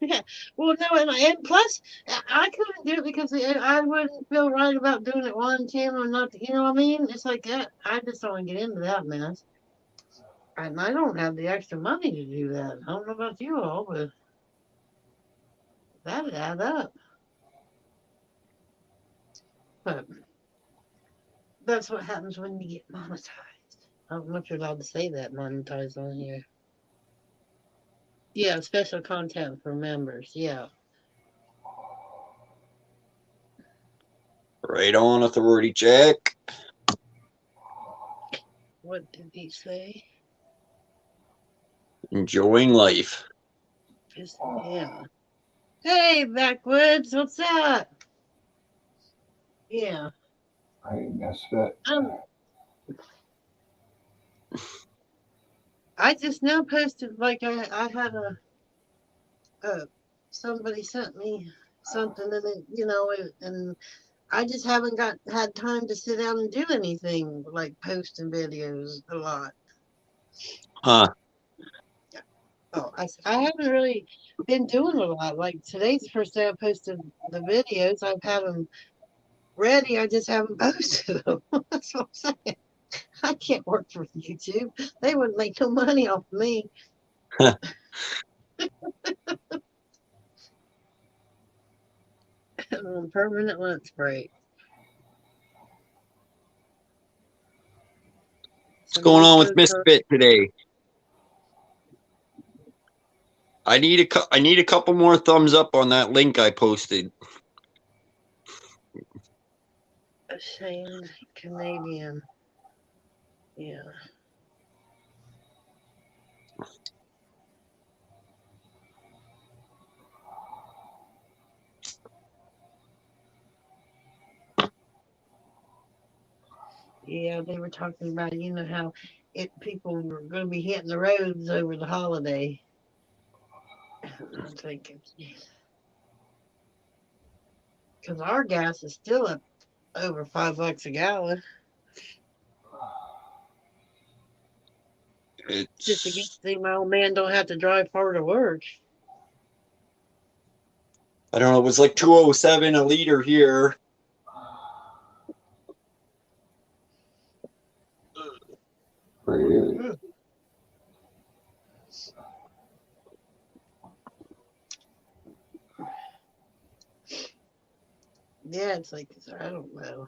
Yeah. Well, no, and plus, I couldn't do it because I wouldn't feel right about doing it one channel and not, you know what I mean? It's like that. I just don't want to get into that mess. And I don't have the extra money to do that. I don't know about you all, but that'd add up. But that's what happens when you get monetized. I don't know if you're allowed to say that monetized on here. Yeah, special content for members. Yeah. Right on, authority check. What did he say? Enjoying life. Yeah. Hey, Backwoods, what's up? Yeah. I missed it. I just now posted, like, I had somebody sent me something, and it, you know, and I just haven't had time to sit down and do anything like posting videos a lot. Huh. Oh, I haven't really been doing a lot. Like, today's the first day I posted the videos. I've had them ready. I just haven't posted them. That's what I'm saying. I can't work for YouTube. They wouldn't make no money off of me. Permanent lunch break. What's going on with Misfit today? I need a couple more thumbs up on that link I posted. Shane Canadian. Yeah. Yeah, they were talking about, you know, how people were going to be hitting the roads over the holiday. I'm thinking, because our gas is still up over $5 a gallon. Just to see my old man don't have to drive far to work. I don't know. It was like $2.07 a liter here. Really? Yeah, it's like, I don't know.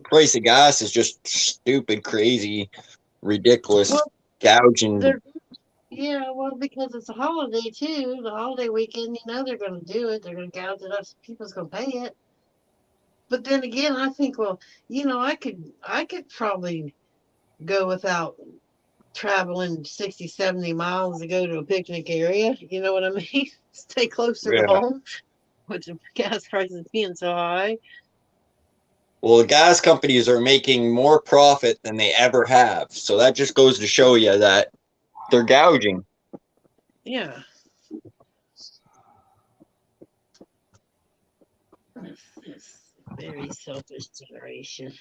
Price of gas is just stupid, crazy, ridiculous, Well, gouging. Yeah, well, because it's a holiday too, the holiday weekend, you know they're going to do it. They're going to gouge it up so people's going to pay it. But then again, I think, well, you know, I could probably go without traveling 60, 70 miles to go to a picnic area. You know what I mean? Stay closer to home, with the gas prices being so high. Well, the gas companies are making more profit than they ever have. So that just goes to show you that they're gouging. Yeah. It's very selfish generation.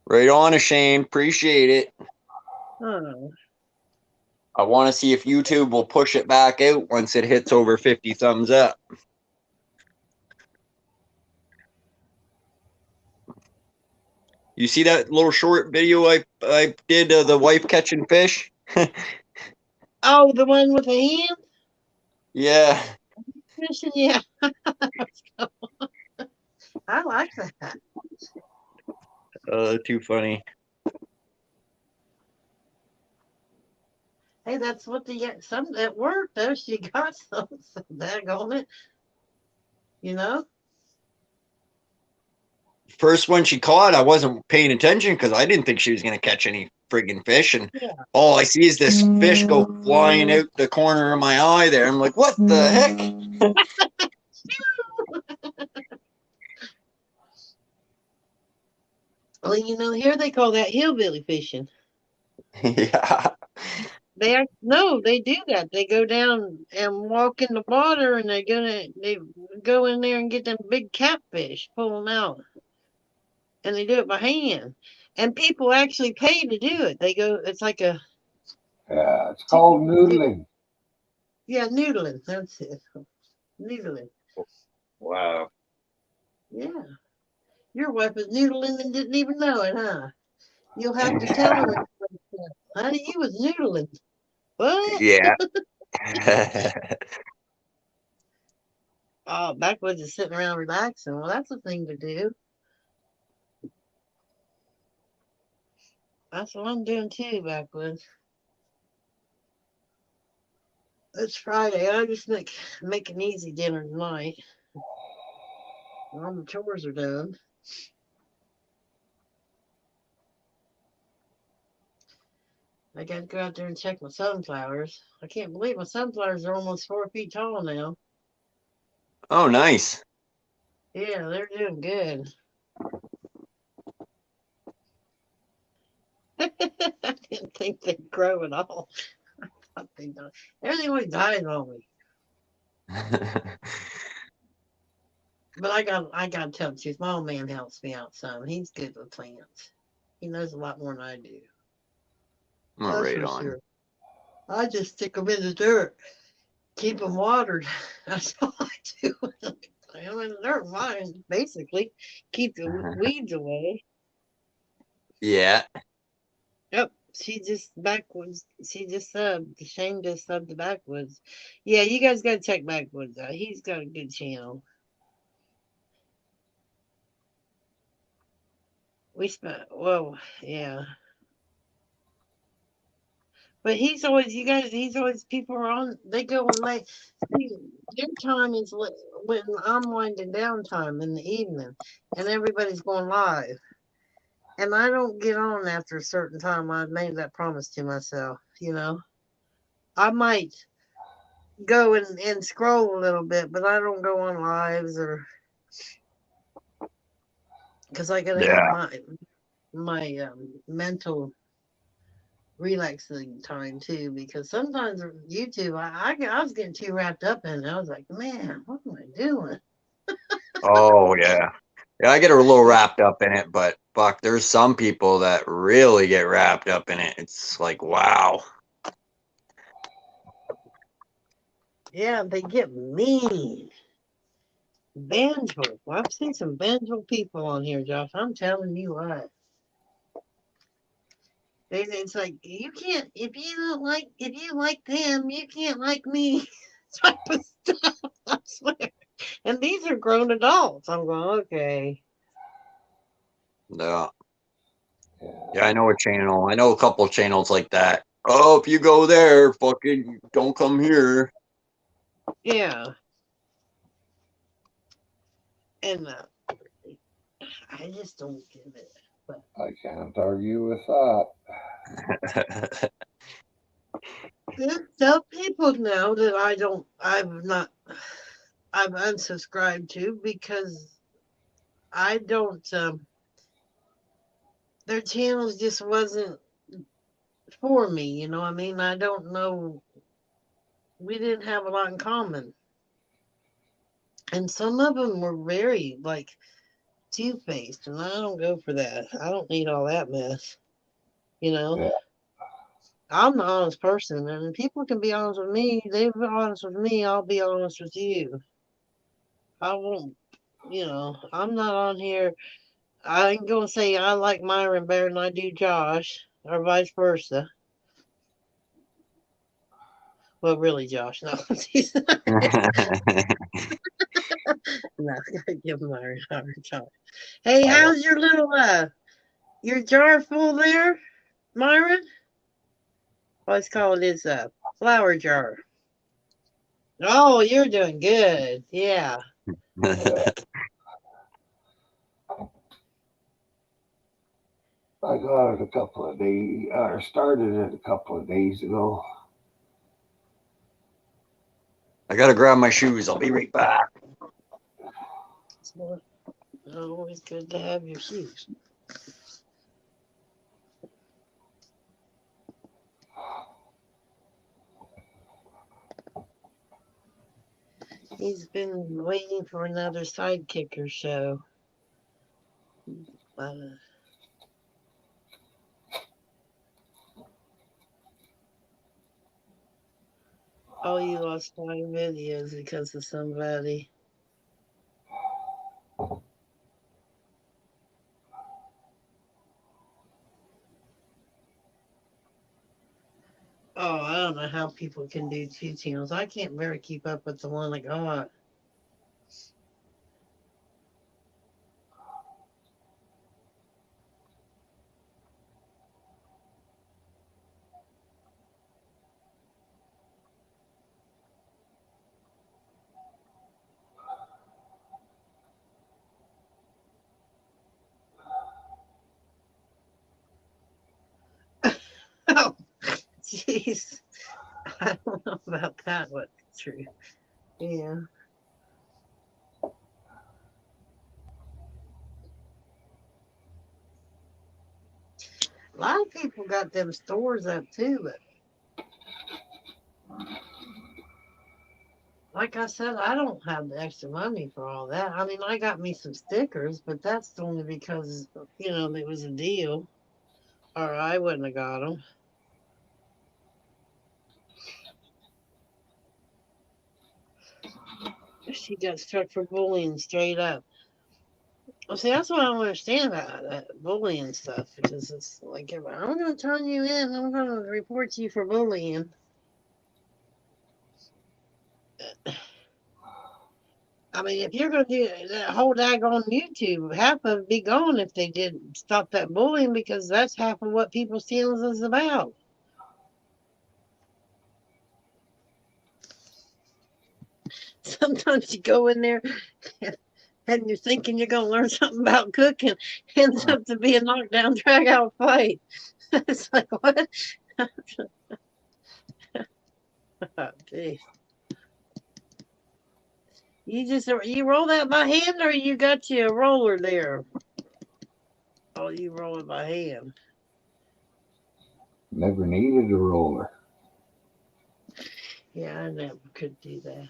Right on, Shane. Appreciate it. Oh. I want to see if YouTube will push it back out once it hits over 50 thumbs up. You see that little short video I did of the wife catching fish? Oh, the one with the hand? Yeah. Fishing, yeah. I like that. Too funny. Hey, that's what some at work though. She got some daggone it. You know? First one she caught, I wasn't paying attention because I didn't think she was going to catch any friggin' fish. And Yeah. all I see is this fish go flying out the corner of my eye there. I'm like, what the heck? Well, you know, here they call that hillbilly fishing. Yeah. They do that. They go down and walk in the water, and they go in there and get them big catfish, pull them out, and they do it by hand. And people actually pay to do it. They go. It's like a Yeah, it's called noodling. yeah, noodling. That's it. Noodling. Wow. Yeah, your wife was noodling and didn't even know it, huh? You'll have to tell her, honey, you was noodling. What? Yeah. Oh, backwoods is sitting around relaxing. Well, that's a thing to do. That's what I'm doing too, backwoods. It's Friday. I just make an easy dinner tonight. All the chores are done. I got to go out there and check my sunflowers. I can't believe my sunflowers are almost 4 feet tall now. Oh, nice. Yeah, they're doing good. I didn't think they'd grow at all. I thought they'd die. Everything always dies on me. But I got to tell the truth. My old man helps me out some. He's good with plants. He knows a lot more than I do. Oh, That's right for on. sure. I just stick them in the dirt, keep them watered. That's all I do. I'm in the dirt, fine, basically. Keep the weeds away. Yeah. Yep. She just backwoods. She just subbed. Shane just subbed the backwoods. Yeah, you guys got to check backwoods out. He's got a good channel. We spent. Whoa, yeah. But he's always, people are on, they go on late. See, their time is when I'm winding down time in the evening and everybody's going live. And I don't get on after a certain time. I've made that promise to myself, you know. I might go and scroll a little bit, but I don't go on lives or because I gotta have Yeah. my mental relaxing time too, because sometimes YouTube, I was getting too wrapped up in it. I was like, man, what am I doing? Oh, yeah. Yeah, I get a little wrapped up in it, but fuck, there's some people that really get wrapped up in it. It's like, wow. Yeah, they get mean. Vengeful. Well, I've seen some vengeful people on here, Josh. I'm telling you what. It's like you can't if you like them, you can't like me. Type of stuff. I swear. And these are grown adults. I'm going, okay. Yeah. Yeah, I know a channel. I know a couple of channels like that. Oh, if you go there, fucking don't come here. Yeah. And I just don't get it. But I can't argue with that. there's some people now that I've unsubscribed to because I don't, their channels just wasn't for me, you know what I mean? I don't know. We didn't have a lot in common. And some of them were very, like, two-faced, and I don't go for that. I don't need all that mess, you know? Yeah. I'm the honest person, and people can be honest with me. They're honest with me, I'll be honest with you. I won't, you know, I'm not on here. I ain't gonna say I like Myron better than I do Josh, or vice versa. Well, really, Josh. No, no, I gotta give him a hard time. Hey, how's your little your jar full there, Myron? Let's call it his flower jar. Oh, you're doing good. Yeah. I got it a couple of days, or started it a couple of days ago. I gotta grab my shoes. I'll be right back. It's always good to have your shoes. He's been waiting for another Sidekicker show. Oh, you lost 5 videos because of somebody. Oh, I don't know how people can do 2 channels. I can't very keep up with the one I got. Oh, jeez. I don't know about that, what's true. Yeah. A lot of people got them stores up too, but like I said, I don't have the extra money for all that. I mean, I got me some stickers, but that's only because, it was a deal, or I wouldn't have got them. She got struck for bullying straight up. Well, see, that's what I don't understand about that bullying stuff, because it's like, if I'm going to turn you in, I'm going to report you for bullying. I mean, if you're going to do that whole dag on YouTube, half of it be gone if they didn't stop that bullying, because that's half of what people's channels is about. Sometimes you go in there and you're thinking you're going to learn something about cooking, ends up to be a knockdown, drag out fight. It's like, what? Oh, geez. You roll that by hand, or you got you a roller there? Oh, you roll it by hand. Never needed a roller. Yeah, I never could do that.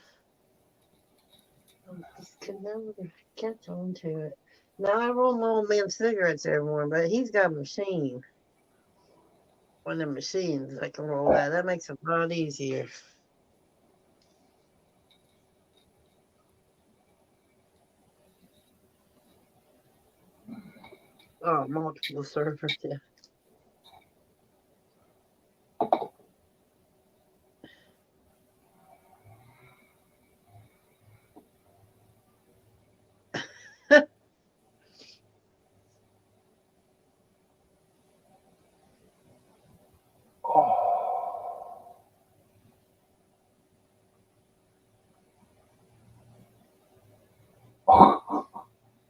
I just could never catch on to it. Now I roll my old man cigarettes every morning, but he's got a machine. One of the machines I can roll that. That makes it a lot easier. Oh, multiple servers, yeah.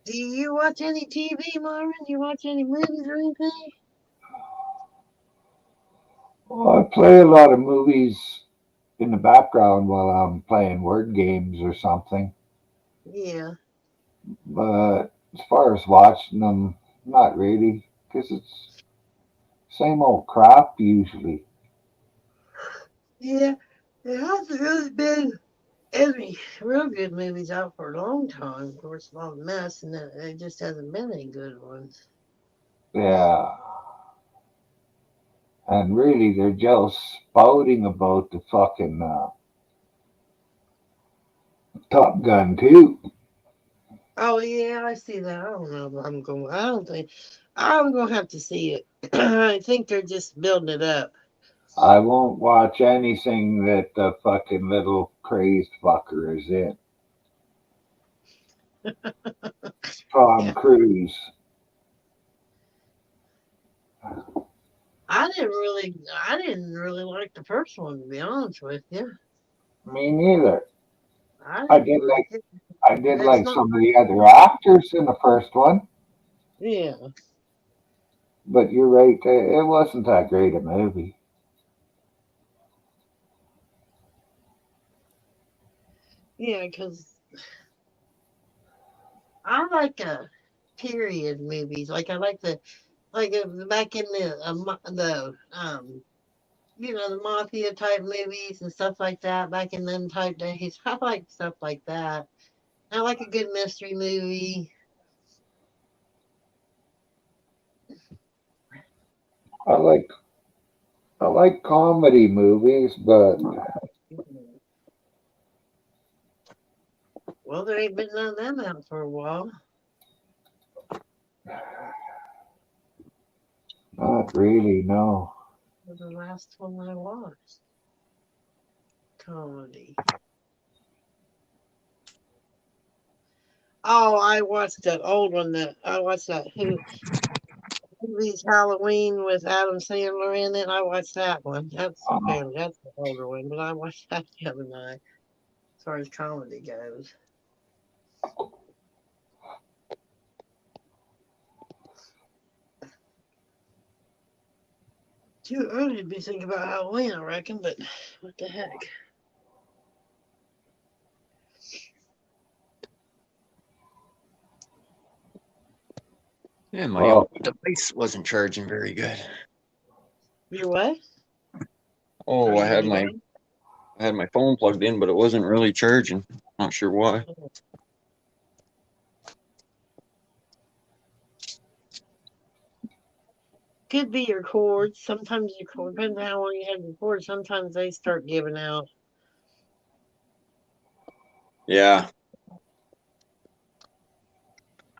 Do you watch any TV, Marvin? You watch any movies or anything? Well, I play a lot of movies in the background while I'm playing word games or something. Yeah. But as far as watching them, not really, because it's same old crap usually. Yeah. There hasn't really been any real good movies out for a long time. Of course, a lot of mess, and there just hasn't been any good ones. Yeah. And really, they're just spouting about the fucking Top Gun too. Oh yeah, I see that. I don't know if I'm going. I don't think I'm gonna have to see it. I think they're just building it up. I won't watch anything that the fucking little crazed fucker is in. Tom Yeah. Cruise. I didn't really like the first one, to be honest with you. Me neither. I I didn't did like like it. I did It's like not. some of the other actors in the first one, Yeah. but you're right. It wasn't that great a movie. Yeah, because I like period movies. Like I like back in the the mafia type movies and stuff like that back in them type days. I like stuff like that. I like a good mystery movie. I like I like comedy movies, but Well, there ain't been none of them out for a while. not really. No. Was the last one I watched. Comedy. Oh, I watched that old one. That I watched that movie's Halloween with Adam Sandler in it. I watched that one. Uh, That's the older one, but I watched that the other night. As far as comedy goes. Too early to be thinking about Halloween, I reckon, but what the heck? Yeah, my well, device wasn't charging very good. Your what? Oh, Are you gonna go? I had my phone plugged in, but it wasn't really charging. Not sure why. Could be your cords. Sometimes your cord, depending on how long you have your cord, sometimes they start giving out. Yeah,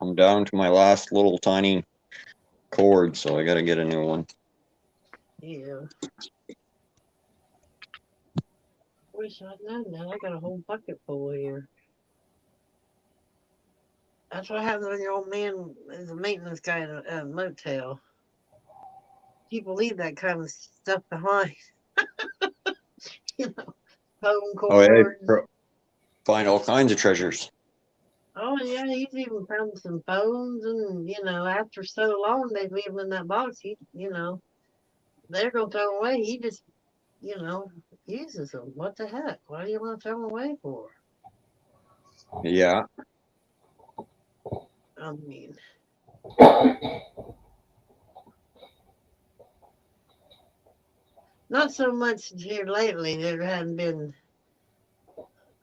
I'm down to my last little tiny cord, so I gotta get a new one. Yeah. Wish I'd known that. I got a whole bucket full here. That's what happens when your old man is a maintenance guy in a motel. People leave that kind of stuff behind. you know, phone Oh yeah, cords. find all kinds of treasures. Oh yeah, he's even found some phones, and after so long they leave them in that box. They're gonna throw them away. He just, uses them. What the heck? Why do you want to throw them away for? Yeah, I mean, not so much here lately. There hadn't been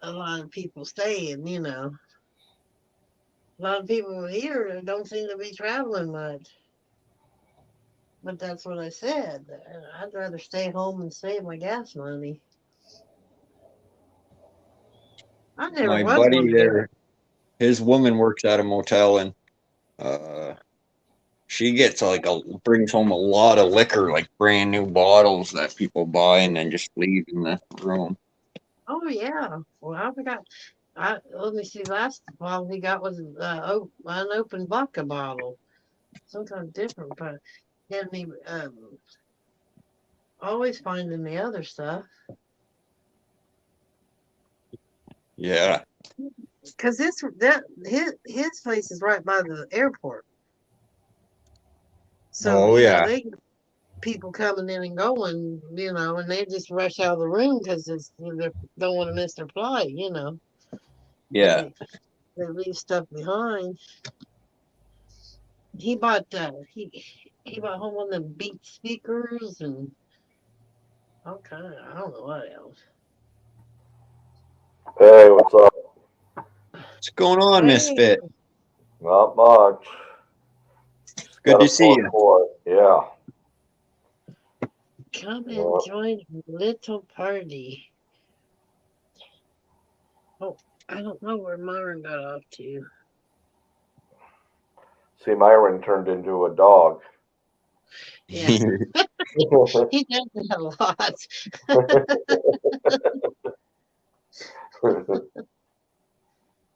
a lot of people staying. A lot of people here don't seem to be traveling much. But that's what I said. I'd rather stay home and save my gas money. I never my was one buddy to go. there, his woman works at a motel, and uh, she gets brings home a lot of liquor, like brand new bottles that people buy and then just leave in the room. Oh yeah. Well, I forgot. Let me see. Last bottle he got was an open vodka bottle, sometimes different, but had me always finding the other stuff Yeah. because his place is right by the airport, so Oh yeah. they get people coming in and going, and they just rush out of the room because they don't want to miss their flight, and Yeah. they leave stuff behind. He bought he bought home one of them Beat speakers and all kind of, I don't know what else. Hey, what's up? What's going on, Hey, Misfit? Not much. Good Got to a see you. for it. Yeah. come and Well, join the little party. Oh, I don't know where Myron got off to. see, Myron turned into a dog. Yeah, he does it a lot.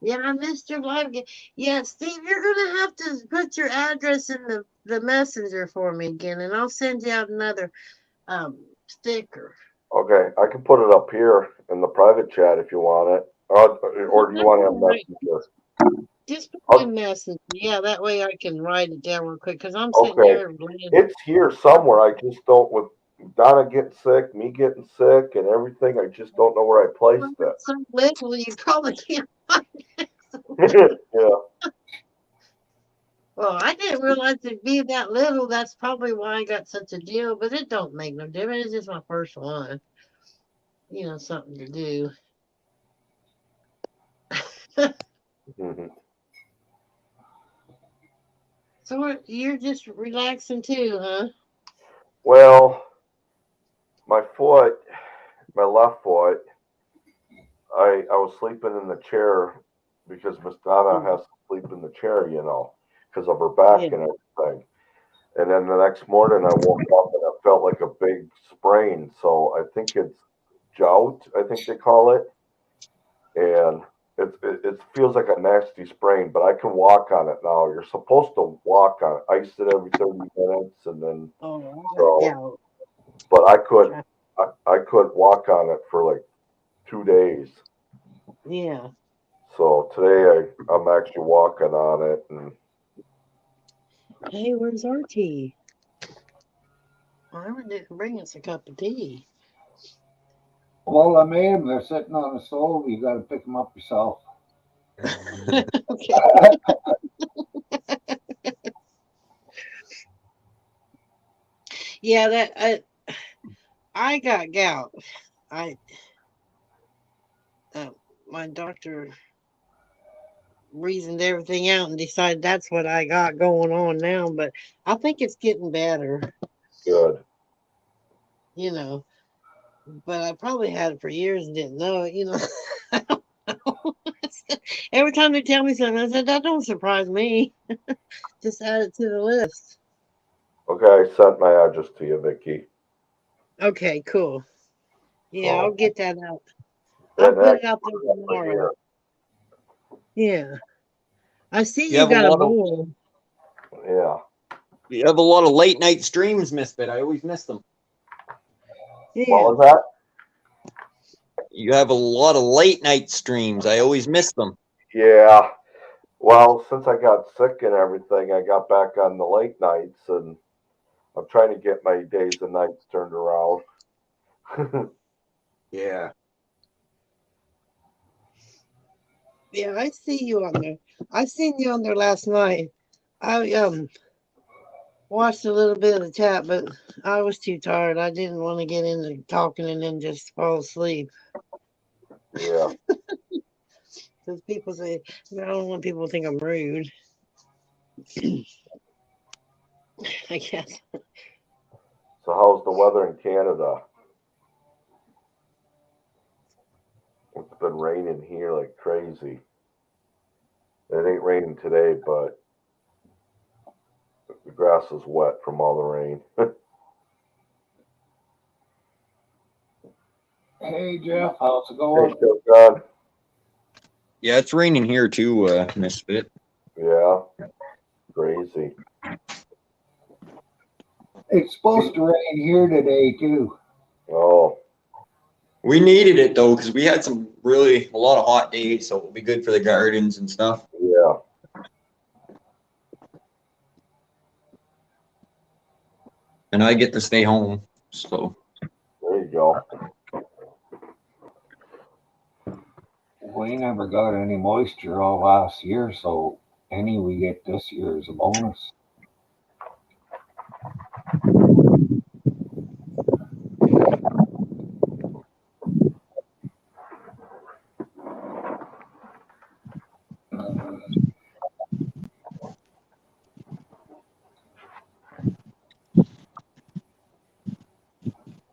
Yeah, I missed your live game. Yeah, Steve, you're gonna have to put your address in the messenger for me again, and I'll send you out another sticker. Okay, I can put it up here in the private chat if you want it. Or do you want to have messenger? Just put I'll- in message. Yeah, that way I can write it down real quick because I'm sitting Okay, here laying. it's here somewhere. I just don't, with Donna getting sick, me getting sick, and everything. I just don't know where I placed it. So little, you probably can't find it. Yeah. Well, I didn't realize it'd be that little. That's probably why I got such a deal, but it don't make no difference. It's just my first one. You know, something to do. Mhm. So you're just relaxing too, huh? Well, my foot, my left foot, I was sleeping in the chair because Miss Donna has to sleep in the chair, because of her back Yeah. and everything. And then the next morning I woke up and it felt like a big sprain. So I think it's gout, I think they call it. And it feels like a nasty sprain, but I can walk on it now. You're supposed to walk on it, ice it every 30 minutes, and then Oh, so. yeah. But I could walk on it for like 2 days. Yeah. So today I'm actually walking on it, and Hey, where's our tea? Myron didn't bring us a cup of tea. Well, I made them. They're sitting on the stove. You got to pick them up yourself. Okay. Yeah, that I got gout. My doctor reasoned everything out and decided that's what I got going on now, but I think it's getting better, good. you know. But I probably had it for years and didn't know it, you know. I don't know. Every time they tell me something, I said, that don't surprise me. Just add it to the list. Okay, I sent my address to you, Vicky. Okay, cool. Yeah, So, I'll get that out. I'll and put it out there actually, tomorrow. Yeah. I see You you have a got a lot of bowl. yeah. you have a lot of late night streams, Misfit. I always miss them. Yeah. What was that? You have a lot of late night streams. I always miss them. Yeah. Well, since I got sick and everything, I got back on the late nights, and I'm trying to get my days and nights turned around. Yeah. Yeah, I see you on there. I seen you on there last night. I watched a little bit of the chat, but I was too tired. I didn't want to get into talking and then just fall asleep. Yeah. Because people say, I don't want people to think I'm rude. I guess. So how's the weather in Canada? It's been raining here like crazy. It ain't raining today, but the grass is wet from all the rain. Hey, Jeff, how's it Hey, going? still God. Yeah, it's raining here too, Misfit. Yeah. Crazy. It's supposed to rain here today, too. Oh. We needed it though, because we had a lot of hot days, so it'll be good for the gardens and stuff. Yeah. And I get to stay home, so. There you go. We never got any moisture all last year, so any we get this year is a bonus.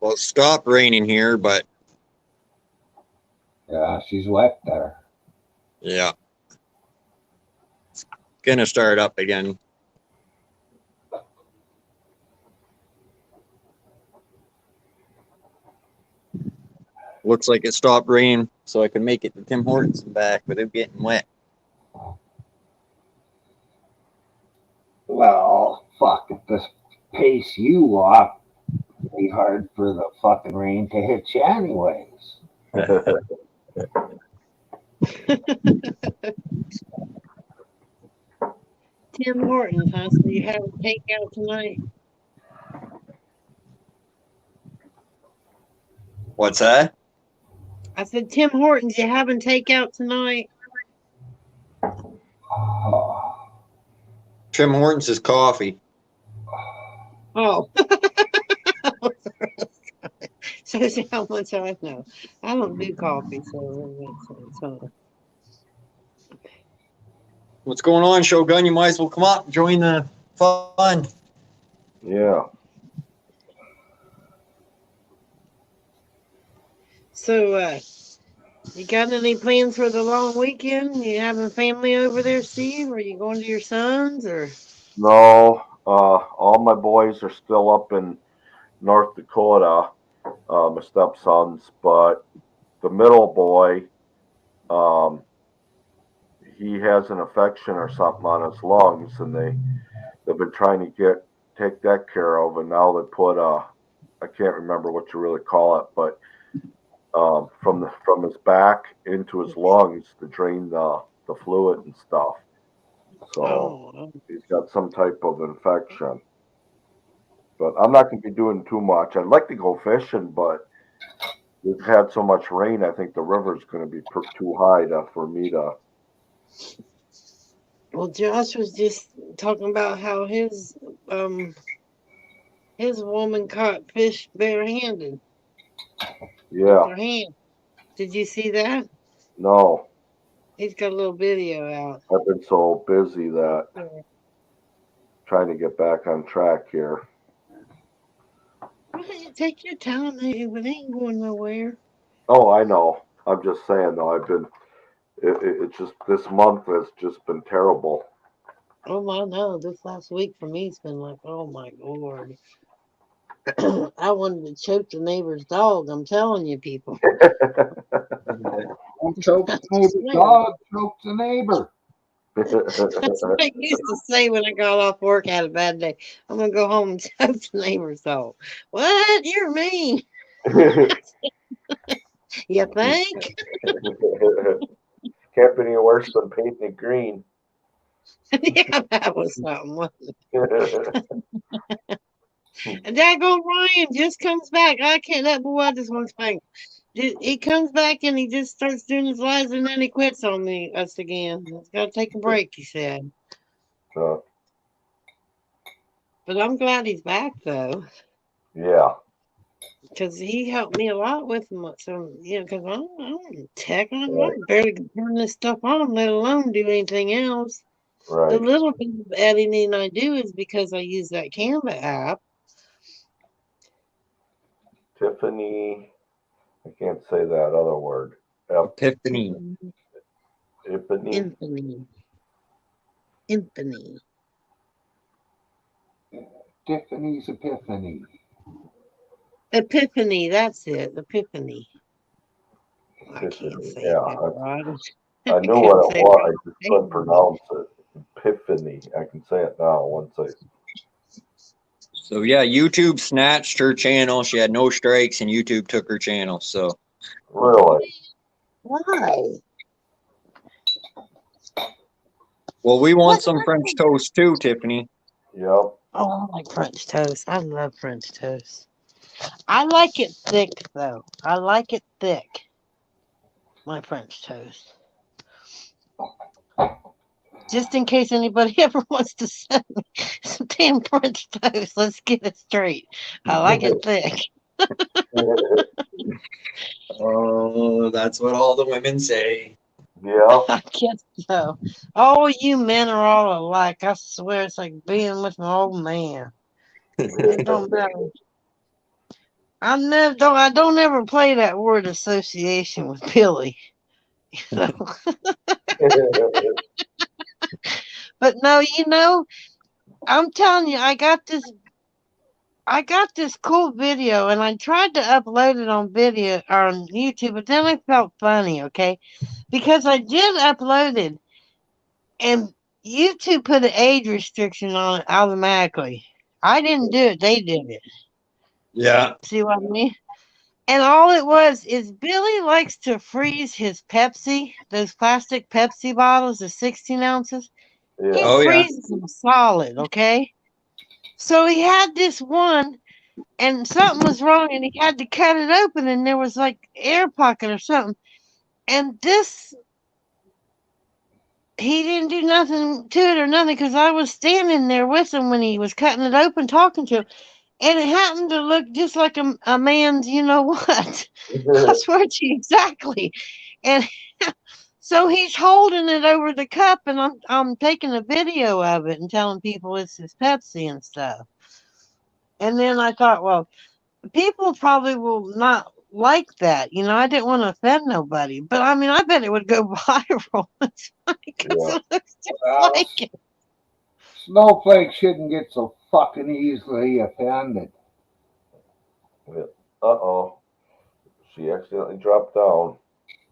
Well, it stopped raining here, but Yeah, she's wet there. yeah. It's gonna start up again. Looks like it stopped raining, so I could make it to Tim Hortons and back without getting wet. Well, fuck, at this pace you walk, it'd be hard for the fucking rain to hit you anyways. Tim Hortons, huh? So you have a takeout tonight? What's that? I said, Tim Hortons, you having takeout tonight? Tim Hortons is coffee. Oh. So that's how much I know. I don't do coffee, so that makes sense. Huh? What's going on, Shogun? You might as well come up and join the fun. Yeah. So, you got any plans for the long weekend? You having family over there, Steve? Or you going to your son's? Or No, all my boys are still up in North Dakota, my stepsons, but the middle boy, he has an infection or something on his lungs, and they've been trying to take that care of, and now they put I can't remember what you really call it, but from his back into his lungs to drain the fluid and stuff. So he's got some type of infection. But I'm not going to be doing too much. I'd like to go fishing, but we've had so much rain. I think the river's going to be too high for me to. well, Josh was just talking about how his woman caught fish barehanded. Yeah. With her hand. Did you see that? No. He's got a little video out. I've been so busy that trying to get back on track here. Well, you take your time. It ain't going nowhere. Oh, I know. I'm just saying though. It's just this month has just been terrible. Oh, I know. This last week for me has been like, oh my Lord. I wanted to choke the neighbor's dog. I'm telling you, people. Don't choke the neighbor's dog, choke the neighbor. That's what I used to say when I got off work, had a bad day. I'm going to go home and choke the neighbor's dog. What? You're mean. You think? Can't be any worse than painting it green. Yeah, that was something, wasn't it? And daggone Ryan just comes back. I can't, that boy, I just want to spank. He comes back and he just starts doing his lies and then he quits on us again. He's got to take a break, he said. But I'm glad he's back, though. Yeah. Because he helped me a lot with some, because I don't tech on. I barely can turn this stuff on, let alone do anything else. Right. The little bit of editing I do is because I use that Canva app. Tiffany, I can't say that other word. Epiphany. Infinity. Tiffany's Epiphany. Epiphany, that's it. Epiphany. I can't say that right. I knew what it was. I just couldn't pronounce it. Epiphany. I can say it now once I. So yeah, YouTube snatched her channel. She had no strikes, and YouTube took her channel. So really, why? Well, we want some French toast too, Tiffany. Yep. Oh, I like French toast. I love French toast. I like it thick, though. I like it thick. My French toast. Just in case anybody ever wants to send me some damn French toast, let's get it straight. I like it thick. Oh, that's what all the women say. Yeah. I guess so. All you men are all alike. I swear it's like being with an old man. It don't matter. I don't ever play that word association with Billy. But no, I'm telling you, I got this I got this cool video and I tried to upload it on video or on YouTube, but then I felt funny, okay? Because I did upload it and YouTube put an age restriction on it automatically. I didn't do it, they did it. Yeah. See what I mean? And all it was is Billy likes to freeze his Pepsi, those plastic Pepsi bottles, the 16 ounces. He Yeah. Oh, yeah. freezes them solid, okay? So he had this one, and something was wrong, and he had to cut it open, and there was like air pocket or something. And this, he didn't do nothing to it or nothing because I was standing there with him when he was cutting it open, talking to him. And it happened to look just like a man's, you know what? I swear to you, exactly. And so he's holding it over the cup, and I'm taking a video of it and telling people it's his Pepsi and stuff. And then I thought, well, people probably will not like that. You know, I didn't want to offend nobody, but I mean, I bet it would go viral. It's funny because Yeah. it looks just Well, like it. Snowflake shouldn't get so fucking easily offended. Uh-oh. She accidentally dropped down.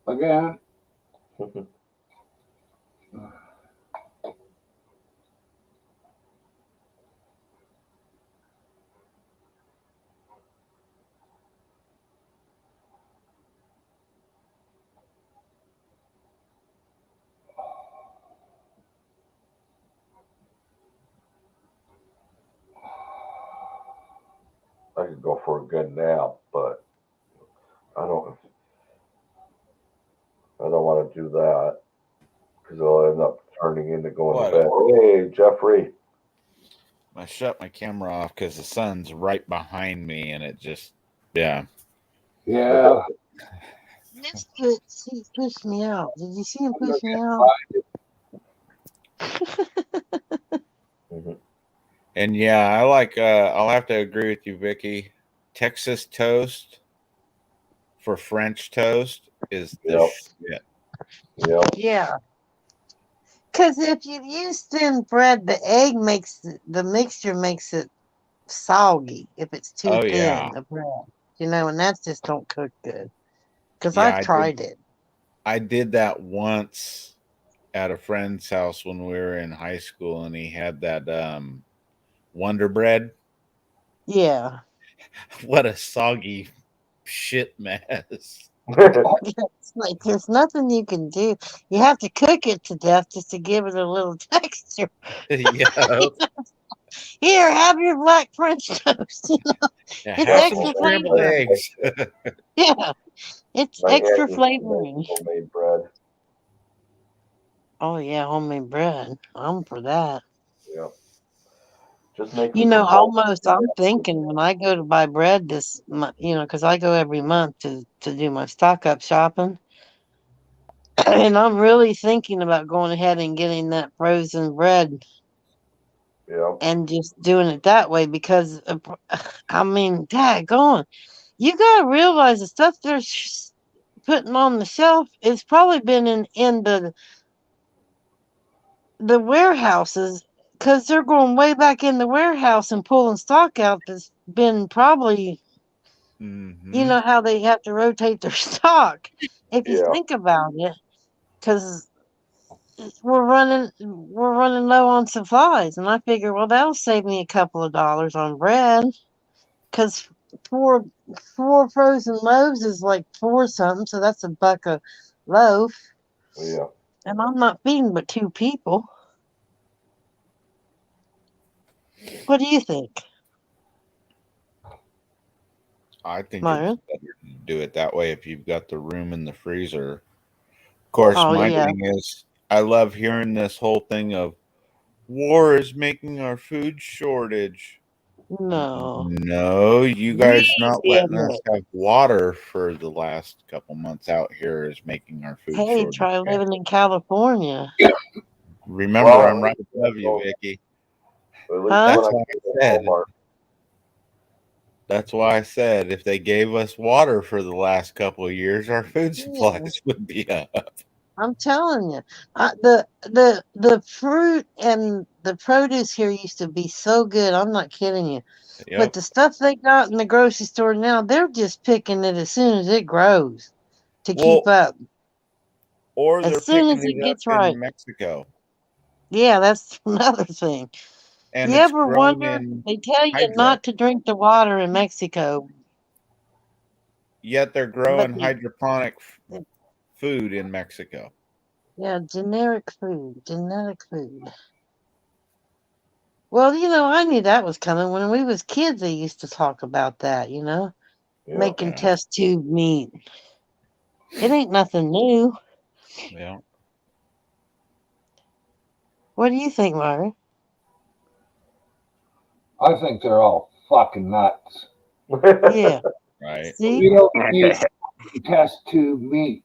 Again, I could go for a good nap, but I don't want to do that because it'll end up turning into going What? to bed. Hey, Jeffrey. I shut my camera off because the sun's right behind me, and it just, yeah. yeah. He pushed me out. Did you see him push me out? Mhm. And yeah, I like, I'll have to agree with you, Vicky. Texas toast for French toast is the Yep. shit. Yep. Yeah. Because if you use thin bread, the egg makes the mixture makes it soggy if it's too Oh, thin, yeah. the bread. You know, and that just don't cook good. Because Yeah, I've tried it. I did that once at a friend's house when we were in high school, and he had that Wonder Bread. Yeah. What a soggy shit mess. It's like there's nothing you can do. You have to cook it to death just to give it a little texture. Yeah. Here, have your black French toast. You know, Yeah, it's have some extra scrambled flavor. eggs. Yeah, it's My extra aunt used to make flavoring. homemade bread. Oh yeah, homemade bread. I'm for that. Yep. Just make You me know, some almost I'm thinking when I go to buy bread this month, you know, because I go every month to do my stock up shopping. And I'm really thinking about going ahead and getting that frozen bread Yep. and just doing it that way because, I mean, daggone, you got to realize the stuff they're putting on the shelf has probably been in the warehouses because they're going way back in the warehouse and pulling stock out that's been probably, you know, how they have to rotate their stock. If you Yeah. think about it, because we're running low on supplies, and I figure, well, that'll save me a couple of dollars on bread, because four frozen loaves is like four something, so that's $1 a loaf, Yeah. and I'm not feeding but 2 people. What do you think, I think Myron? it's better to do it that way if you've got the room in the freezer. Of course, Oh my yeah, thing is, I love hearing this whole thing of war is making our food shortage. no, No, you guys we not did letting us it. have water for the last couple months out here is making our food Hey, shortage. try living in California. Remember, Well, I'm right above you, Vicky. At least Huh? That's when why I I said. Walmart. That's why I said if they gave us water for the last couple of years, our food Yeah. supplies would be up. I'm telling you, the fruit and the produce here used to be so good. I'm not kidding you. But Yep. the stuff they got in the grocery store now, they're just picking it as soon as it grows to keep Well, up. or they're As soon picking as it it up gets in right. Mexico, Yeah, that's another thing. and You it's ever grown wonder? in They tell you hydro. not to drink the water in Mexico, Yet they're but growing hydroponic food in Mexico. yeah, genetic food. Well, I knew that was coming. When we was kids, they used to talk about that, Yeah. making Yeah. test tube meat. It ain't nothing new. Yeah. What do you think, Myra? I think they're all fucking nuts. Yeah. Right. See? We don't need test tube meat.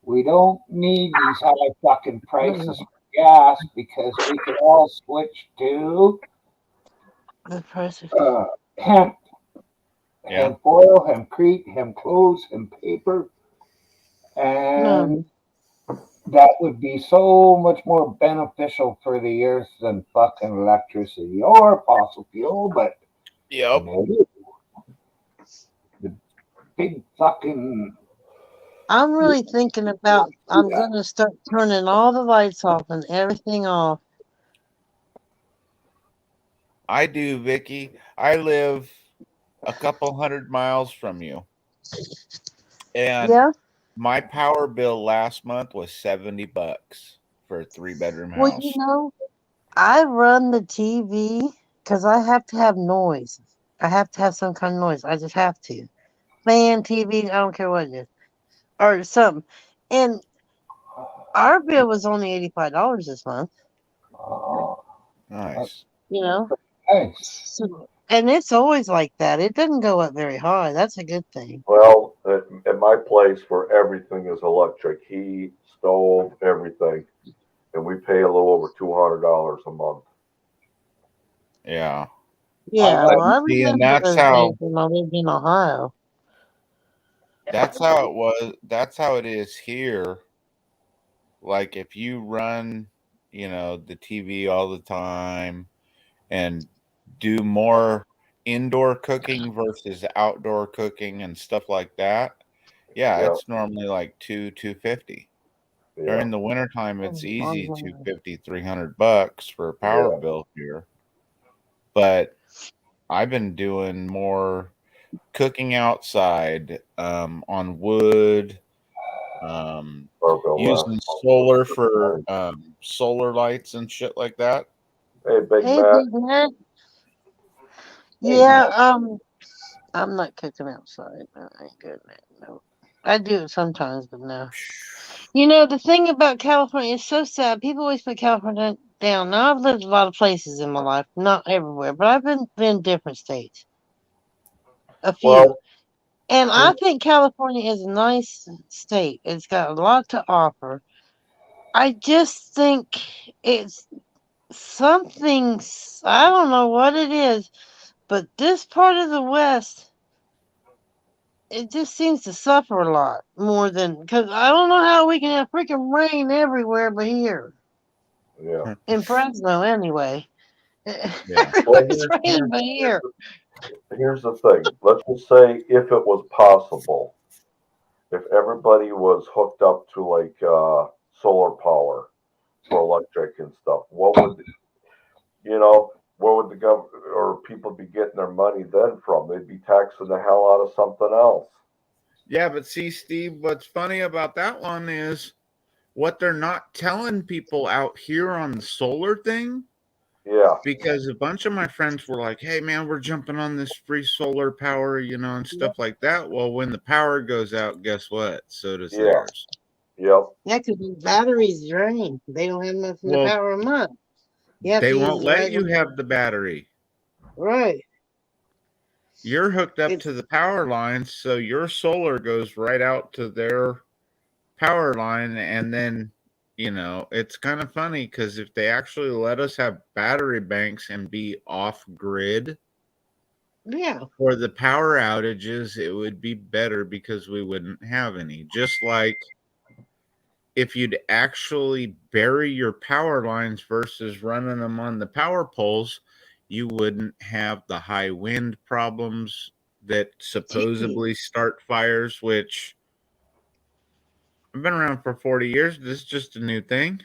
We don't need these high fucking prices for gas because we can all switch to The price of hemp, Yeah. hemp oil, hempcrete, hemp clothes, hemp paper, no. and that would be so much more beneficial for the earth than fucking electricity or fossil fuel. But Yep. the big fucking I'm really thinking about. I'm gonna start turning all the lights off and everything off. I do, Vicky. I live a couple 100 miles from you, and Yeah. my power bill last month was $70 for a 3-bedroom Well, house. I run the TV because I have to have noise. I have to have some kind of noise. I just have to. Fan, TV, I don't care what it is. Or something. And our bill was only $85 this month. Nice. Nice. So, and it's always like that. It doesn't go up very high. That's a good thing. Well, at my place where everything is electric, heat, stove, everything, and we pay a little over $200 a month. Yeah. Yeah, well, I See, and remember those days when I lived in Ohio. that's how it was. That's how it is here. Like if you run, the TV all the time and do more indoor cooking versus outdoor cooking and stuff like that. Yeah, Yeah. it's normally like $250. Yeah. During the wintertime, it's Oh, easy wow. $250, $300 for a power Yeah. bill here. But I've been doing more cooking outside, on wood, using solar for solar lights and shit like that. Hey, Big Hey, Matt. Big Matt. Hey, Yeah, Matt. I'm not cooking outside. I ain't good at that. No. I do it sometimes, but no. The thing about California is so sad. People always put California down. Now, I've lived a lot of places in my life, not everywhere, but I've been different states. A few. Well, And I think California is a nice state. It's got a lot to offer. I just think it's something, I don't know what it is, but this part of the West, it just seems to suffer a lot more than, because I don't know how we can have freaking rain everywhere but here. yeah. In Fresno, anyway. Yeah. Everywhere's raining but here. Here's the thing. Let's just say if it was possible, if everybody was hooked up to like solar power for electric and stuff, where would the government or people be getting their money then from? They'd be taxing the hell out of something else. Yeah, but see, Steve, what's funny about that one is what they're not telling people out here on the solar thing. Yeah. Because a bunch of my friends were like, hey, man, we're jumping on this free solar power, and stuff like that. Well, when the power goes out, guess what? So does theirs. Yep. Yeah, because the batteries drain. They don't have enough Well, power a month. They won't let you have the battery. Right. You're hooked up to the power lines, so your solar goes right out to their power line, and then it's kind of funny because if they actually let us have battery banks and be off grid, yeah, for the power outages, it would be better because we wouldn't have any. Just like if you'd actually bury your power lines versus running them on the power poles, you wouldn't have the high wind problems that supposedly start fires, which I've been around for 40 years. This is just a new thing.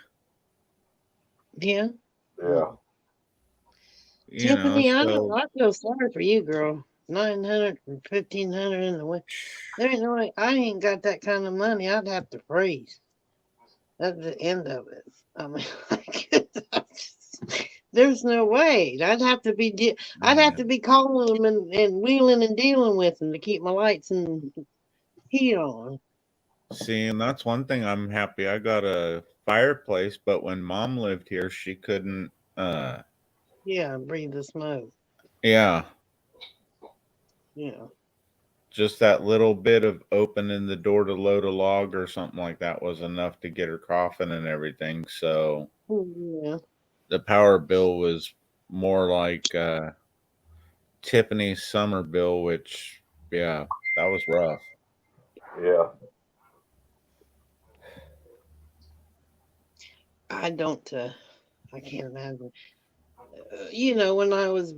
Yeah. Yeah. You know, Tiffany, I so feel sorry for you, girl. 900 and 1,500 in the winter. There ain't no way. I ain't got that kind of money. I'd have to freeze. That's the end of it. I mean, there's no way. I'd have to be. I'd have to be calling them and wheeling and dealing with them to keep my lights and heat on. see, and that's one thing I'm happy. I got a fireplace, but when Mom lived here, she couldn't. Yeah, breathe the smoke. Yeah, Yeah. just that little bit of opening the door to load a log or something like that was enough to get her coughing and everything. So Yeah. the power bill was more like Tiffany's summer bill, which, yeah, that was rough. Yeah. I don't. I can't imagine. When I was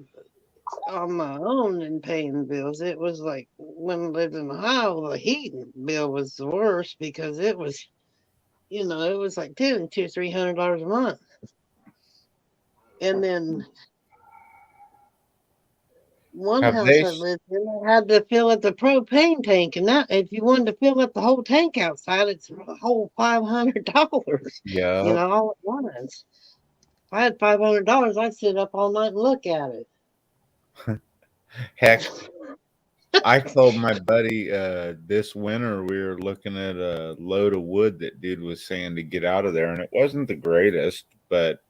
on my own and paying bills, it was like when I lived in Ohio, the heating bill was the worst because it was, it was like $200-$300 a month, and then one Have house they? I lived in, I had to fill up the propane tank, and that if you wanted to fill up the whole tank outside, it's a whole $500. Yeah. All at once. If I had $500, I'd sit up all night and look at it. Heck, I told my buddy this winter we were looking at a load of wood that dude was saying to get out of there, and it wasn't the greatest, but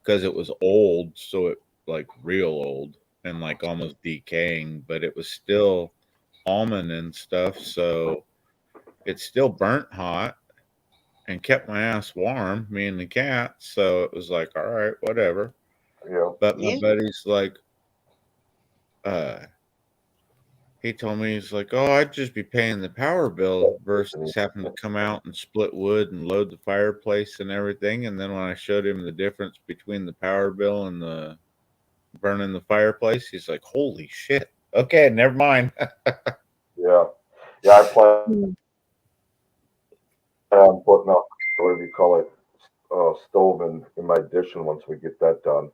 because it was old, so it like real old and like almost decaying, but it was still almond and stuff, so it still burnt hot and kept my ass warm, me and the cat. So it was like, all right, whatever. Yeah. But my Yeah. buddy's like, he told me, he's like, oh, I'd just be paying the power bill versus having to come out and split wood and load the fireplace and everything. And then when I showed him the difference between the power bill and the burning the fireplace, he's like, holy shit. Okay, never mind. Yeah. Yeah. I plan on putting up, what do you call it, stove in my addition once we get that done.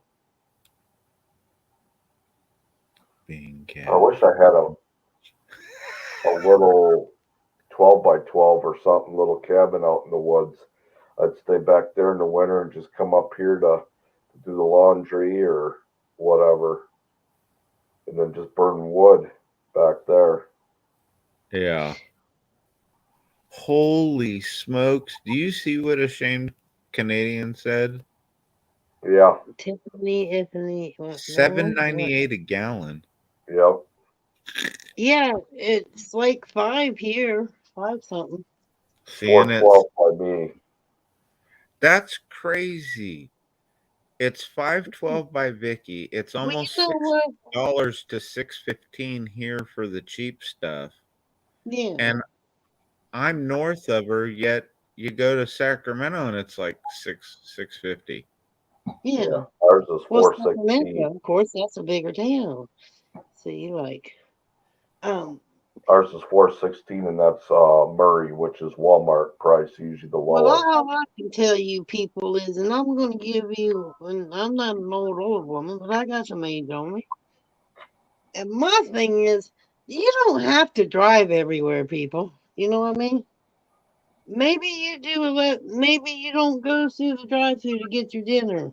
Being I cat. wish I had a little 12 by 12 or something, little cabin out in the woods. I'd stay back there in the winter and just come up here to do the laundry or whatever, and then just burn wood back there. Yeah. Holy smokes. Do you see what Ashamed Canadian said? Yeah. Tiffany, $7.98 a gallon. Yep. Yeah, it's like 5 here, 5 something. Seeing it, 412 by me. that's crazy. It's $5.12 by Vicky. It's almost $6 to $6.15 here for the cheap stuff. Yeah. And I'm north of her, yet you go to Sacramento and it's like $6.50. Yeah. Ours is Sacramento, 416. of course, that's a bigger town. See, like, Ours is 416, and that's Murray, which is Walmart price, usually the well, lowest. all I can tell you people is, and I'm going to give you, and I'm not an old woman, but I got some age on me. And my thing is, you don't have to drive everywhere, people. You know what I mean? Maybe you do maybe you don't go through the drive-thru to get your dinner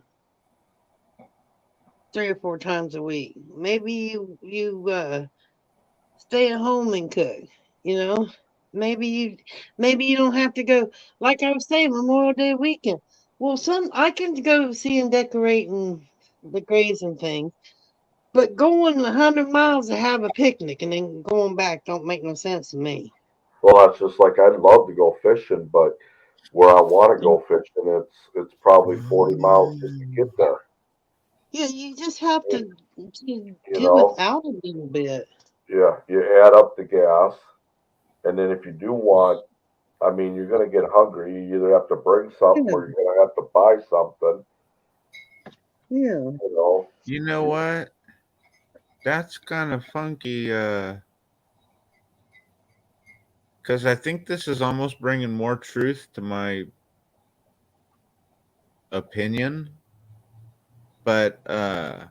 3 or 4 times a week. Maybe you stay at home and cook. Maybe you don't have to go, like I was saying, Memorial Day weekend. Well, I can go see and decorating the graves and things, but going 100 miles to have a picnic and then going back don't make no sense to me. Well, that's just like I'd love to go fishing, but where I want to go fishing, it's probably 40 miles just to get there. Yeah, you just have to do know? without a little bit. Yeah, you add up the gas, and then if you do want I mean, you're gonna get hungry. You either have to bring something Yeah. or you're gonna have to buy something. Yeah. You know. You know what? That's kind of funky. Because I think this is almost bringing more truth to my opinion. But a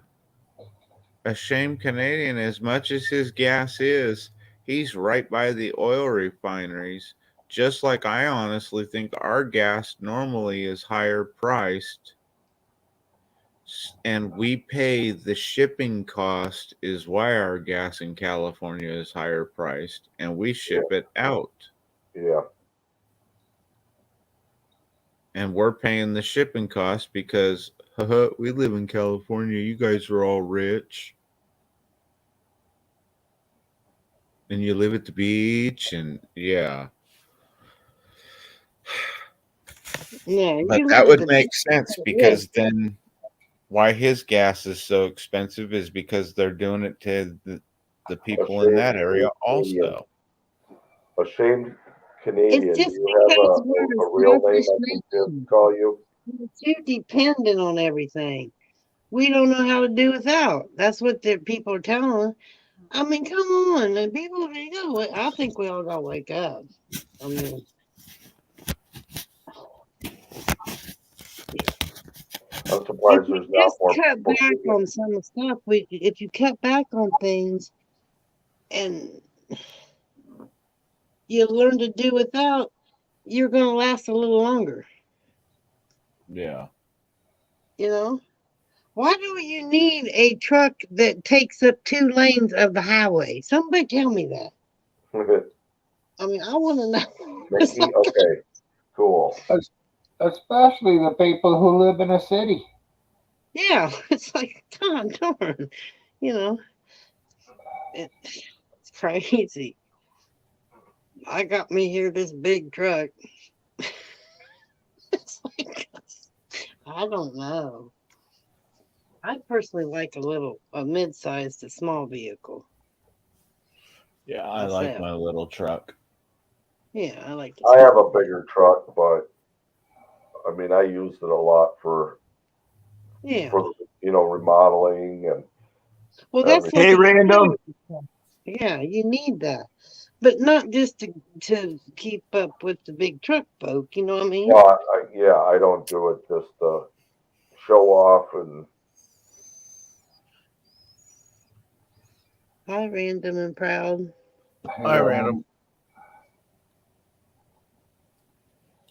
shame Canadian, as much as his gas is, he's right by the oil refineries. Just like I honestly think our gas normally is higher priced, and we pay the shipping cost is why our gas in California is higher priced, and we ship it out. Yeah. And we're paying the shipping cost because we live in California. You guys are all rich. And you live at the beach, and yeah. Yeah. But You that live at would the make beach. sense Yeah. because then why his gas is so expensive is because they're doing it to the people in that area also. Ashamed It's Canadian. Do just you have because we're a a real name selfish I can nation. call you? We're too dependent on everything. We don't know how to do without. That's what the people are telling us. I mean, come on, and people. I think we all gotta wake up. I mean, I'm if surprised you there's not just more cut people back doing on some stuff, if you cut back on things and you learn to do without, you're gonna last a little longer. Yeah. You know. Why do you need a truck that takes up 2 lanes of the highway? Somebody tell me that. it. I mean, I want to know. It's Mickey, like, okay, cool. Especially the people who live in a city. yeah, it's like, darn, you know, it's crazy. I got me here this big truck. It's like, I don't know. I personally like a mid-sized to small vehicle. Yeah, I like Myself. my little truck. Yeah, I like I have a small bigger truck, but I mean, I used it a lot for Yeah. remodeling and Well, that's everything. like Hey, a random. utility. Yeah, you need that, but not just to keep up with the big truck folk. You know what I mean? Well, I don't do it just to show off and Hi, random and proud. Hi, random.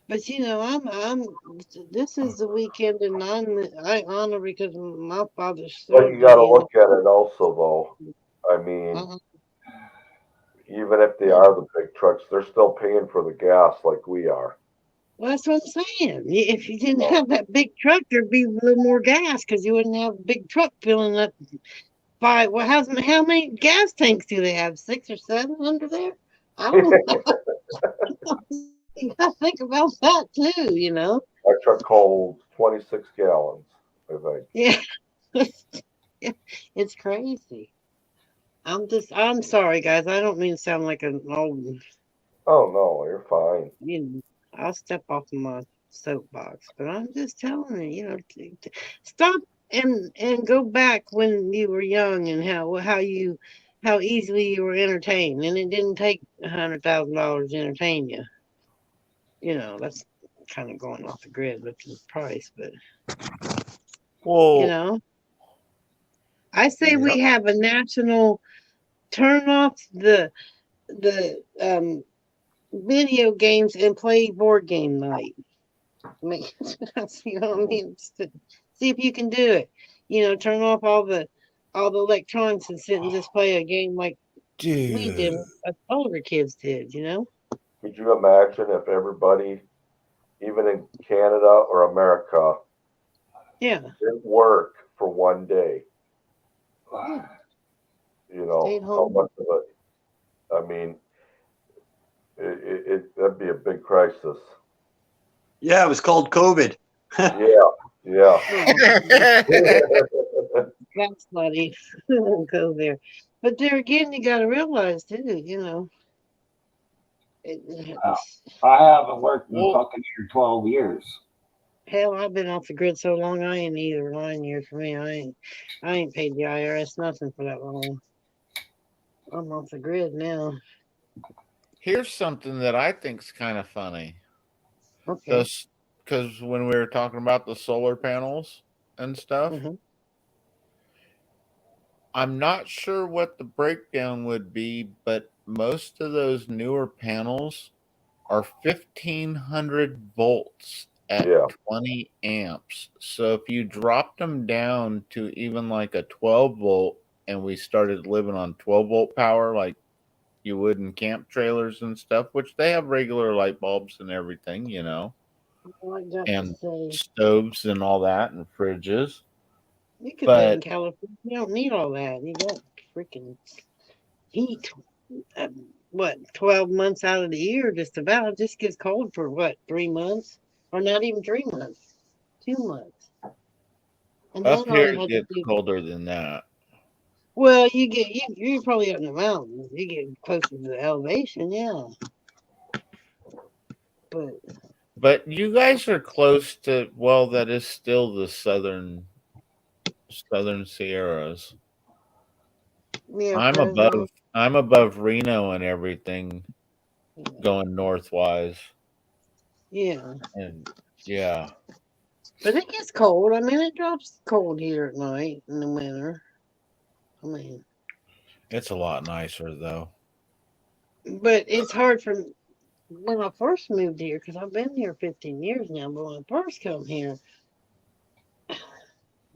But you know, I'm. This is the weekend, and I honor because my father but served. you got to me. look at it also, though. I mean, Uh-huh. even if they are the big trucks, they're still paying for the gas like we are. Well, that's what I'm saying. If you didn't have that big truck, there'd be a little more gas because you wouldn't have a big truck filling up. Well, how many gas tanks do they have? 6 or 7 under there? I don't know. You gotta think about that too, you know. My truck holds 26 gallons, I think. Yeah, it's crazy. I'm sorry, guys. I don't mean to sound like an old. Oh no, you're fine. You know, I'll step off of my soapbox, but I'm just telling you, you know, stop and go back when you were young and how easily you were entertained, and it didn't take $100,000 to entertain you. You know, that's kind of going off the grid with the price, but Well, you know, I say we have a national turn off the video games and play board game night. I mean, you know what I mean? See if you can do it. You know, turn off all the electronics and sit and just play a game like we did, dude. as older kids did. You know? Could you imagine if everybody, even in Canada or America, Yeah. didn't work for one day? Yeah. You know, Stayed how home. much of it? I mean, that'd be a big crisis. Yeah, it was called COVID. Yeah. That's funny. Won't go there. But there again, you got to realize too. You know, I haven't worked in Well- fucking here 12 years. Hell, I've been off the grid so long, I ain't either 9 years for me. I ain't paid the IRS nothing for that long. I'm off the grid now. Here's something that I think's kind of funny. Okay. Because when we were talking about the solar panels and stuff, Mhm. I'm not sure what the breakdown would be, but most of those newer panels are 1500 volts at Yeah. 20 amps. So if you dropped them down to even like a 12 volt and we started living on 12 volt power like you would in camp trailers and stuff, which they have regular light bulbs and everything, you know, All I got to and say, stoves and all that and fridges. you could live in But California. You don't need all that. You got freaking heat. What, 12 months out of the year, just about. It just gets cold for what, 3 months? Or not even 3 months, 2 months. And up then all here you it had to gets do. colder than that. Well, you're probably up in the mountains. You get closer to the elevation, yeah. But You guys are close to, well, that is still the southern Sierras. yeah, I'm above Reno and everything going northwise. Yeah. And yeah. But it gets cold. I mean, it drops cold here at night in the winter. I mean, It's a lot nicer though. but it's hard for when I first moved here, because I've been here 15 years now, but when I first come here,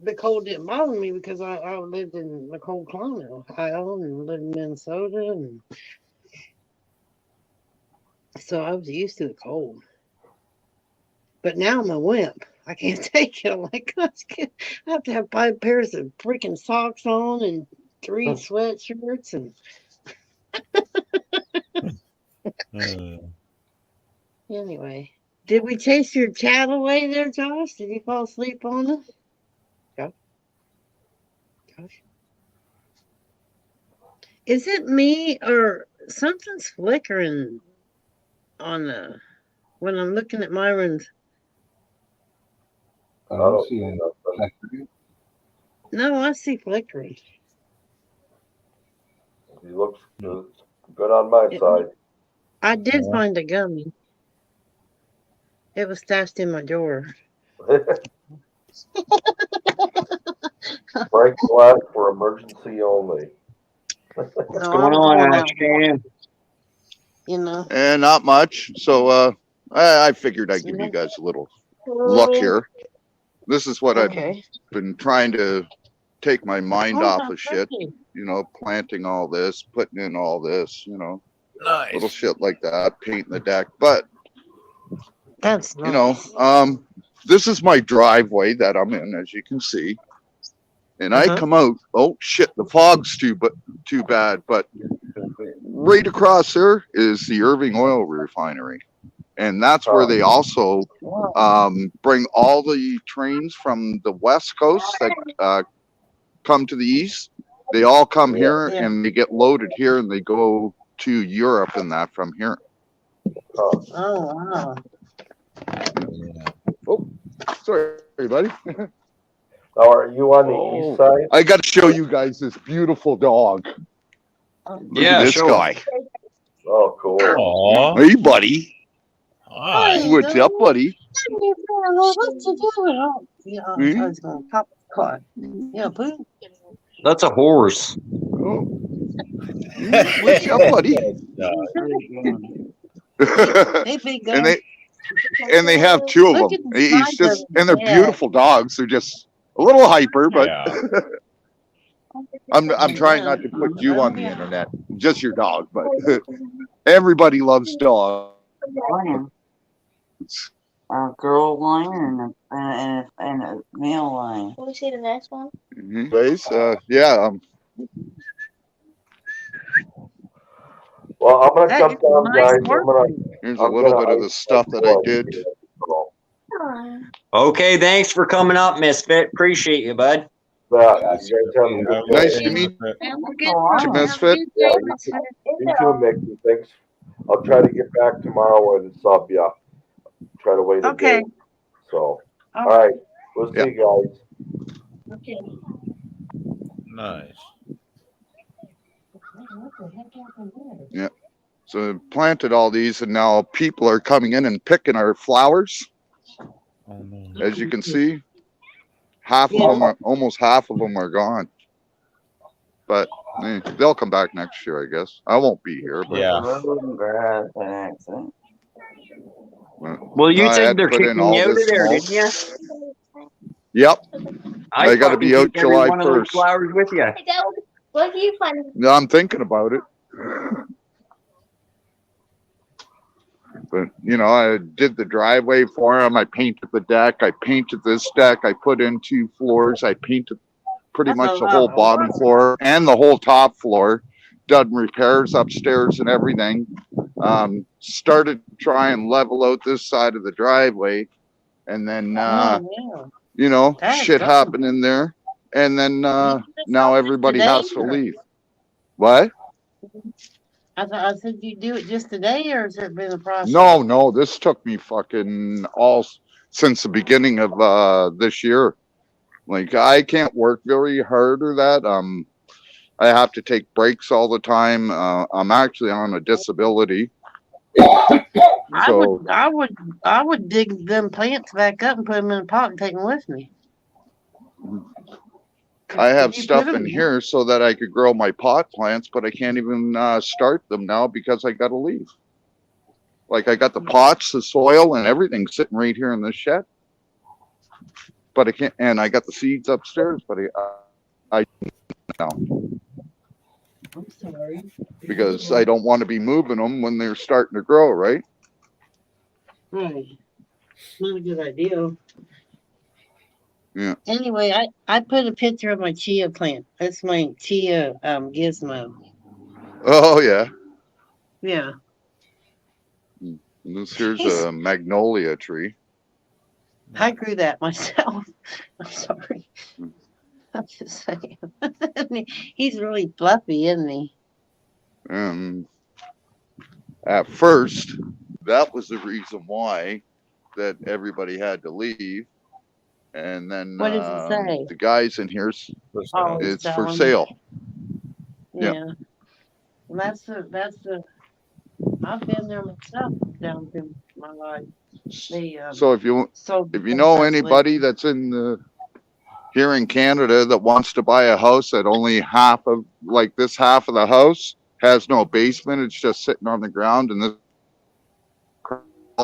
the cold didn't bother me because I lived in the cold climate, Ohio, and lived in Minnesota, and so I was used to the cold. But now I'm a wimp. I can't take it. I'm like, I have to have 5 pairs of freaking socks on and 3 sweatshirts and anyway. Did we chase your chat away there, Josh? Did you fall asleep on us? Josh? Is it me or something's flickering on the when I'm looking at Myron's? I don't see any flickering. No, I see flickering. He looks good on my side. I did find a gummy. It was stashed in my drawer. Break glass for emergency only. What's going on, Ashcan? You know. And not much. So I figured I'd give you guys a little look here. This is what I've been trying to take my mind off of shit. You know, planting all this, putting in all this, you know, little shit like that, painting the deck. But that's you know, this is my driveway that I'm in, as you can see. And I come out, oh shit, the fog's too bad, but right across there is the Irving Oil Refinery. And that's where they also bring all the trains from the West Coast that come to the east. They all come here and they get loaded here and they go to Europe and that from here. Oh, wow. Oh, sorry, buddy. Now, are you on the east side? I got to show you guys this beautiful dog. Look at this guy. Oh, cool. Aww. Hey, buddy. Hi. What's up, buddy? What you doing? Yeah, I was going to pop the car. Yeah, please. That's a horse. Oh. What's up, buddy? Hey, big guy. and they have 2 of them. He's just, and they're beautiful dogs. They're just a little hyper, but I'm trying not to put you on the internet. Just your dog, but everybody loves dogs. A girl lion and a male lion. Can we see the next one? Anyways, yeah. Well, I'm gonna come down, guys. Here's a little bit of the stuff that I did. Okay, thanks for coming up, Misfit. Appreciate you, bud. Nice to meet you, Misfit. You too, Mickey. Thanks. I'll try to get back tomorrow and sub ya. Try to wait a Okay. day. So, All all right. We'll Yeah. see you guys. Okay. Nice. What the heck happened there? Yeah. So planted all these, and now people are coming in and picking our flowers. Oh no. As you can see, half Yeah. of them are almost half of them are gone. But they'll come back next year, I guess. I won't be here, but Yeah. Road and grass by accident. Well, you I said had they're put in kicking all you out of this there, mulch. didn't you? Yep. I gotta fucking be out take every July one of those 1st. flowers with you. What are you finding? Yeah, I'm thinking about it. But, you know, I did the driveway for him. I painted the deck. I painted this deck. I put in 2 floors. I painted pretty That's much a the lot whole of bottom work. floor and the whole top floor. Done repairs upstairs and everything. Started to try and level out this side of the driveway. And then, Oh, yeah. you know, That's shit good. happened in there. And then You did this now all just everybody today, has to or? leave. What? I said you do it just today, or has it been a process? No, this took me fucking since the beginning of this year. Like, I can't work very hard or that. I have to take breaks all the time. I'm actually on a disability. So I would dig them plants back up and put them in a pot and take them with me. I have If you stuff put 'em in in- here so that I could grow my pot plants, but I can't even start them now because I gotta leave. Like, I got the pots, the soil, and everything sitting right here in this shed. But I can't, and I got the seeds upstairs, but I now I'm sorry. because I don't want to be moving them when they're starting to grow, right? Right. Not a good idea. Yeah. Anyway, I put a picture of my chia plant. That's my chia gizmo. Oh yeah. Yeah. And here's He's- a magnolia tree. I grew that myself. I'm sorry. I'm just saying. He's really fluffy, isn't he? At first, that was the reason why that everybody had to leave. And then What does it say? the guys in here, Oh, it's it's for selling. sale. Yeah. Yeah. Well, that's the. I've been there myself down through my life. They So if you sold. if you know anybody that's here in Canada that wants to buy a house that only half of like this half of the house has no basement, it's just sitting on the ground, and this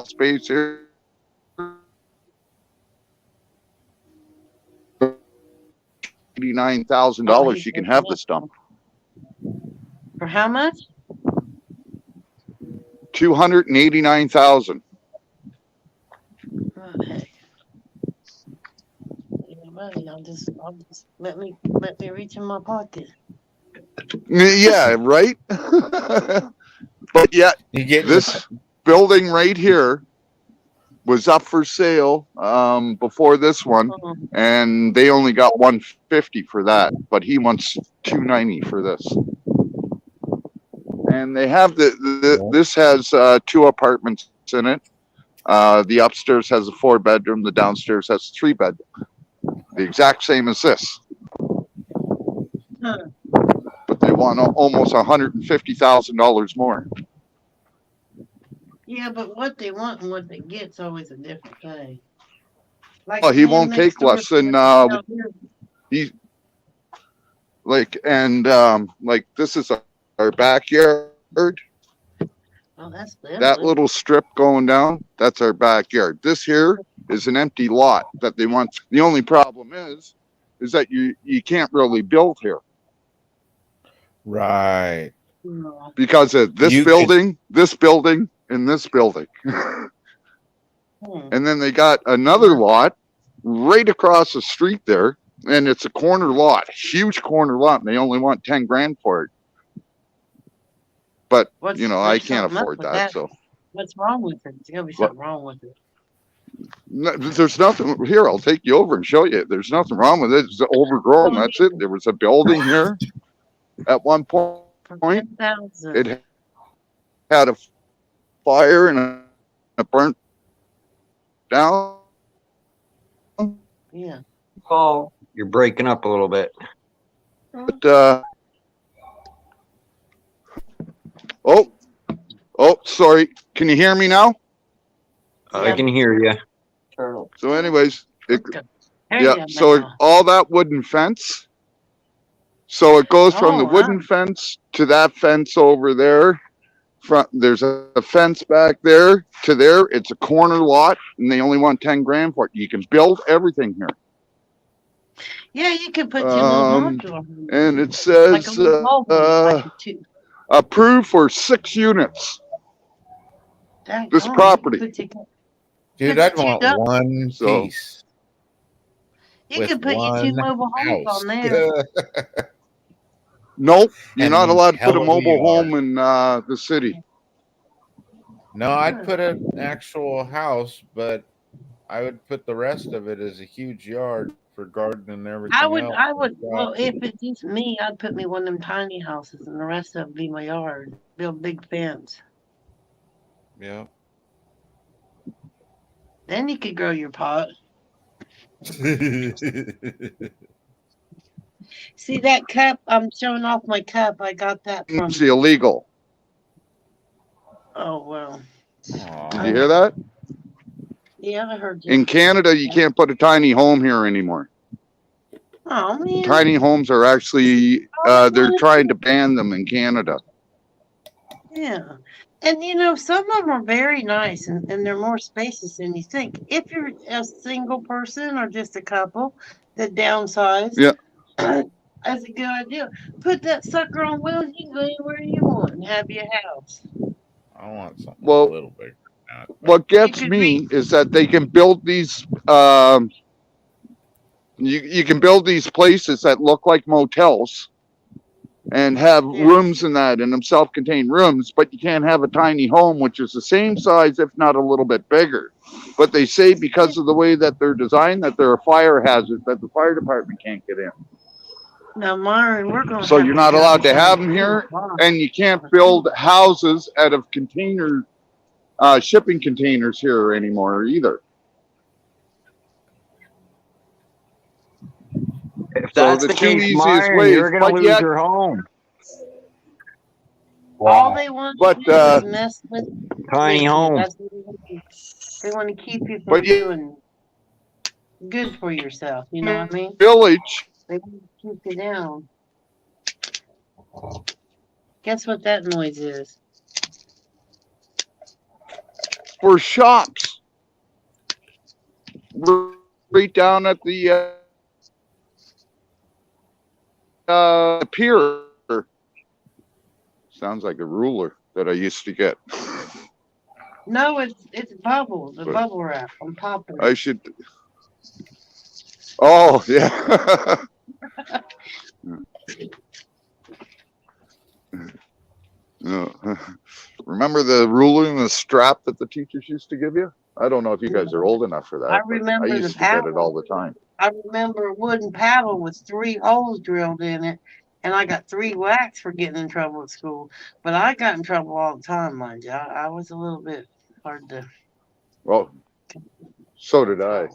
space here. $89,000, you can have this dump. For how much? 289,000. Oh, heck. Yeah, money. I'll just let me reach in my pocket. Yeah, right. But yet, You get this building right here was up for sale before this one, and they only got $150 for that, but he wants $290 for this. And they have this has 2 apartments in it. The upstairs has a 4-bedroom, the downstairs has a 3-bedroom, the exact same as this. Huh. But they want almost $150,000 more. Yeah, but what they want and what they get's always a different thing. Like Well, he him won't next take door less than down here. he's like, and like this is our backyard. Oh, that's them. That little strip going down, that's our backyard. This here is an empty lot that they want. The only problem is that you can't really build here right. No. because of this You building, this building, and this building. And then they got another lot right across the street there, and it's a corner lot, huge corner lot, and they only want 10 grand for it. But you know, I What's can't something up afford with that. So what's wrong with it? There's gotta be something wrong with it. no, there's nothing here. I'll take you over and show you. There's nothing wrong with it. It's overgrown. That's it. There was a building here at one point. For 10,000. It had a fire and it burnt down. Yeah. Oh, you're breaking up a little bit. But sorry. Can you hear me now? I can hear you. So, anyways, Okay. yeah. So all that wooden fence. So it goes from the wooden fence to that fence over there. There's a fence back there to there. It's a corner lot, and they only want 10 grand for it. You can build everything here. Yeah, you could put your little modular home. And it Like a says little mobile, like two. approved for 6 units. Dang, This oh, property. Dude, I'd want one So- piece. You with could put your 2 one mobile homes house. on there. Nope, you're And not allowed to put a hell of a mobile yard. home in the city. No, I'd put an actual house, but I would put the rest of it as a huge yard for gardening and everything else. Well, if it's just me, I'd put me one of them tiny houses and the rest of it be my yard. Build a big fence. Yeah. Then you could grow your pot. See that cup? I'm showing off my cup. I got that from. It's illegal. Oh, well. Did you hear that? Yeah, I heard you. In Canada, you can't put a tiny home here anymore. Oh, man. Tiny homes are actually, they're trying to ban them in Canada. Yeah. And you know, some of them are very nice and they're more spacious than you think. If you're a single person or just a couple that downsize, Yeah. that's a good idea. Put that sucker on wheels, you can go anywhere you want and have your house. I want something Well, a little bigger. What gets me is that they can build these, you can build these places that look like motels and have rooms in that and them self-contained rooms, but you can't have a tiny home, which is the same size, if not a little bit bigger. But they say because of the way that they're designed, that they're a fire hazard, that the fire department can't get in. Now, Myron, we're going to So you're not allowed to have them here, and you can't build houses out of container, shipping containers here anymore either. If that's the case, Myron, you're going to lose your home. All they want to do is mess with tiny you. home. That's what they want to keep you from doing good for yourself. You know what I mean? Village. They want to keep you down. Guess what that noise is? For shops. Right down at the pier. Sounds like a ruler that I used to get. No, it's bubble. The bubble wrap. I'm popping. I should. Oh yeah. Remember the ruler and the strap that the teachers used to give you? I don't know if you guys are old enough for that. I remember I the used to get it paddle. all the time. I remember a wooden paddle with 3 holes drilled in it, and I got 3 whacks for getting in trouble at school. But I got in trouble all the time, mind you. I was a little bit hard to. Well, so did I.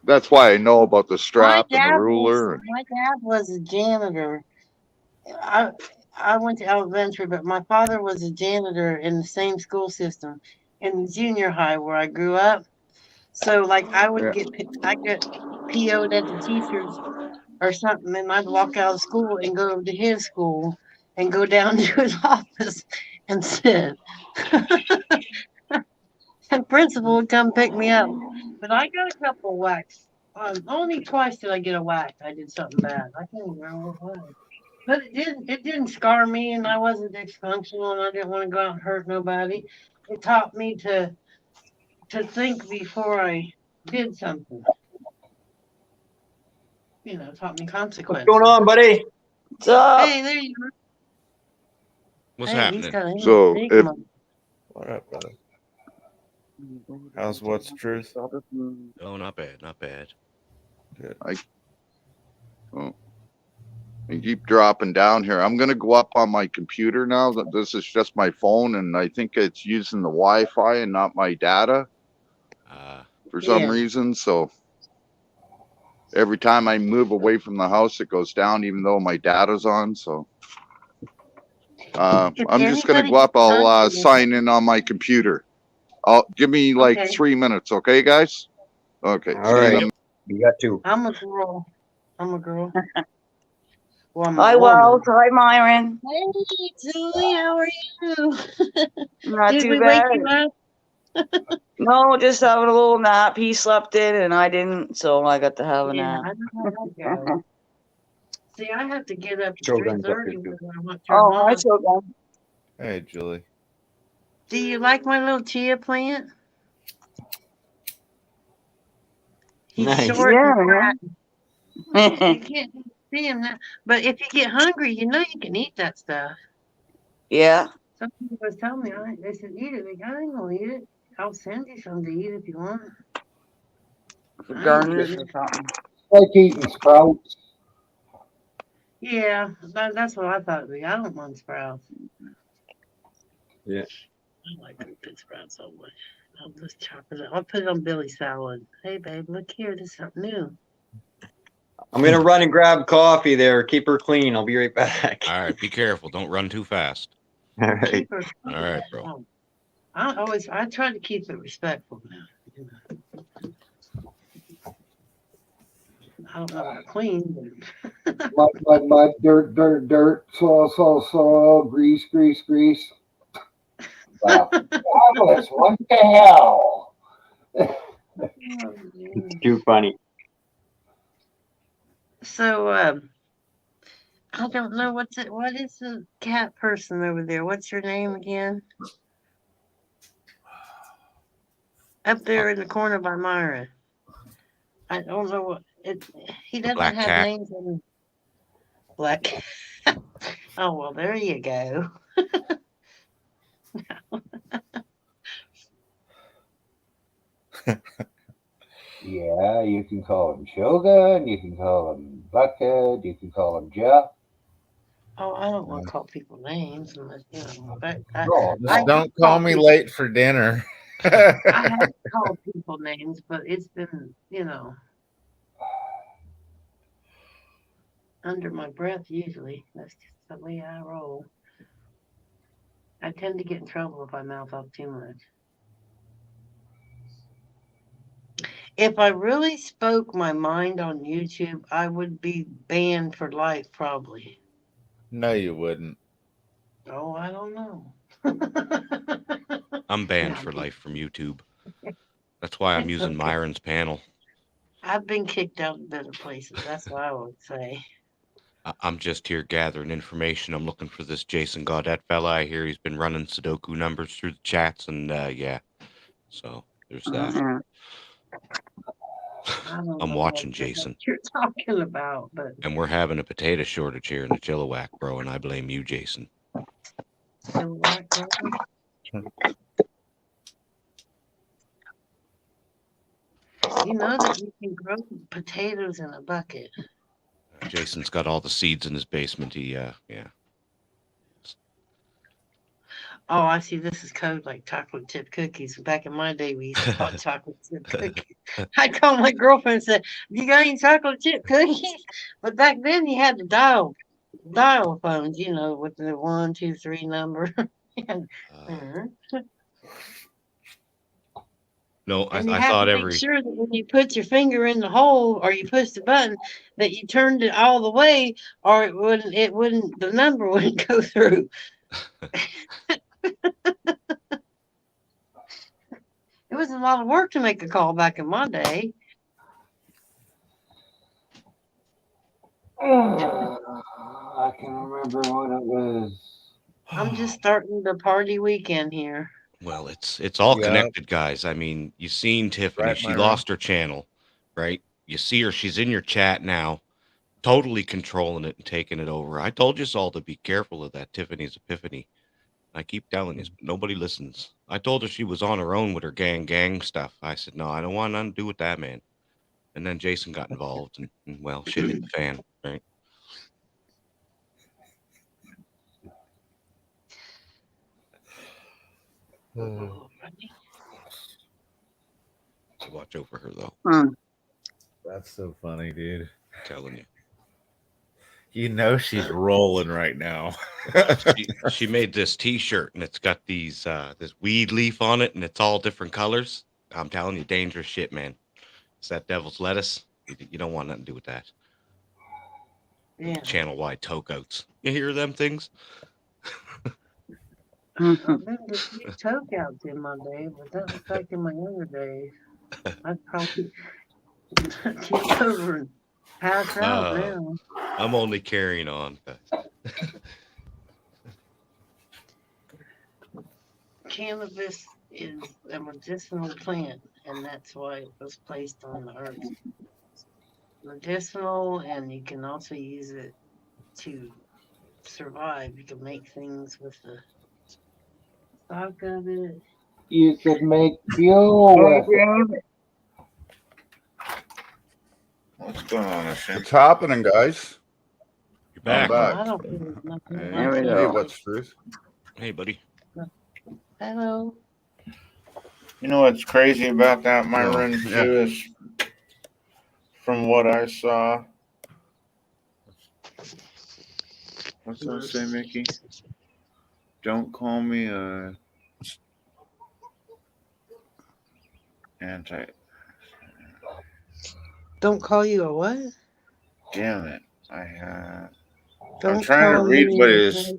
That's why I know about the strap and the ruler. My dad was a janitor. I went to elementary, but my father was a janitor in the same school system in the junior high where I grew up. So, like, I get PO'd at the teachers or something, and I'd walk out of school and go over to his school and go down to his office and sit. And principal would come pick me up. But I got a couple of whacks. Only twice did I get a whack. I did something bad. I can't remember what it was. But it didn't scar me, and I wasn't dysfunctional, and I didn't want to go out and hurt nobody. It taught me to think before I did something. You know, taught me consequences. What's going on, buddy? What's up? Hey, there you are. What's He's happening? So if What up, brother? How's what's the truth? Oh, not bad, not bad. Good. You keep dropping down here. I'm gonna go up on my computer now. This is just my phone, and I think it's using the Wi-Fi and not my data for some Yeah. reason. So every time I move away from the house, it goes down, even though my data's on. So If I'm just gonna anybody go up. I'll contacts me- sign in on my computer. I'll give me like Okay. 3 minutes, okay, guys? Okay. All see you in a right. minute. You got 2. I'm a girl. I'm a girl. Well, I'm Hi, a woman. Wells. Hi, Myron. Hey, Julie, how are you? Not Did too we bad. wake you up? No, just having a little nap. He slept in and I didn't, so I got to have a Yeah, nap. I know how that goes. See, I have to get up at Shogun's up here 3:30 too. when I want to turn Oh, hi, on. Shogun. Hey, Julie. Do you like my little chia plant? He's Nice. short and Yeah, fat. yeah. You can't see him now. But if you get hungry, you know you can eat that stuff. Yeah. Some people was telling me, they said, eat it. Like, I ain't gonna eat it. I'll send you some to eat if you want. For I ain't gardeners eating or it. something. Like eating sprouts. Yeah, that's what I thought it'd be. I don't want sprouts. Yeah. I like good sprouts so much. I'll just chop it up. I'll put it on Billy's salad. Hey, babe, look here. This is something new. I'm going to run and grab coffee there. Keep her clean. I'll be right back. All right, be careful. Don't run too fast. All right. Keep her All right, bro. I try to keep it respectful now. You know. I don't know about clean, but Mud, dirt, soil, grease. Well, Alice, what the hell? It's too funny. So I don't know what is the cat person over there? What's your name again? Up there in the corner by Myra. I don't know what it. He doesn't Black have cat. names in black. Oh well, there you go. Yeah, you can call him Shogun, you can call him Buckhead, you can call him Jeff. Oh, I don't want to call people names unless you know. But No, Just don't call me late for dinner. I have called people names, but it's been, under my breath usually. That's just the way I roll. I tend to get in trouble if I mouth off too much. If I really spoke my mind on YouTube, I would be banned for life, probably. No, you wouldn't. Oh, I don't know. I'm banned for life from YouTube. That's why I'm It's using okay. Myron's panel. I've been kicked out of better places. That's what I would say. I'm just here gathering information. I'm looking for this Jason Gaudette fella. I hear he's been running Sudoku numbers through the chats, and yeah. So there's that. Yeah. I don't I'm know watching what Jason. you're talking about, but And we're having a potato shortage here in the Chilliwack, bro, and I blame you, Jason. so what? You know that you can grow potatoes in a bucket. Jason's got all the seeds in his basement. He, yeah. Oh, I see. This is code like chocolate chip cookies. Back in my day, we used to call it chocolate chip cookies. I'd call my girlfriend and say, "You got any chocolate chip cookies?" But back then, you had the dial phones, with the 1, 2, 3 number. No, And you I have thought to make sure that when you put your finger in the hole or you push the button, that you turned it all the way, or the number wouldn't go through. It was a lot of work to make a call back in my day. I can remember when it was. I'm just starting the party weekend here. Well, it's all Yeah. connected, guys. I mean, you seen Tiffany. Right, She Myra? lost her channel, right? You see her. She's in your chat now, totally controlling it and taking it over. I told you all to be careful of that Tiffany's epiphany. I keep telling you, but nobody listens. I told her she was on her own with her gang stuff. I said, no, I don't want nothing to do with that, man. And then Jason got involved, and well, shit hit the fan, right? Watch over her though. That's so funny, dude. I'm telling you. You know she's rolling right now. She made this T-shirt and it's got these this weed leaf on it and it's all different colors. I'm telling you, dangerous shit, man. It's that devil's lettuce. You don't want nothing to do with that. Yeah. Channel-wide toe goats. You hear them things? I remember seeing toe outs in my day, but that was back in my younger days. I'd probably get over and pass out now. I'm only carrying on. Cannabis is a medicinal plant, and that's why it was placed on the earth. Medicinal, and you can also use it to survive. You can make things with the stock of it. You could make fuel with it. What's going on, What's happening, guys? You're back. I don't feel there's nothing Hey, like it. Hey, what's truth? Hey, buddy. Hello. You know what's crazy about that, Myron, yeah. too, is from what I saw. What's that say, Mickey? Don't call me a anti. Don't call you a what? Damn it! I'm Don't trying to call read me what a his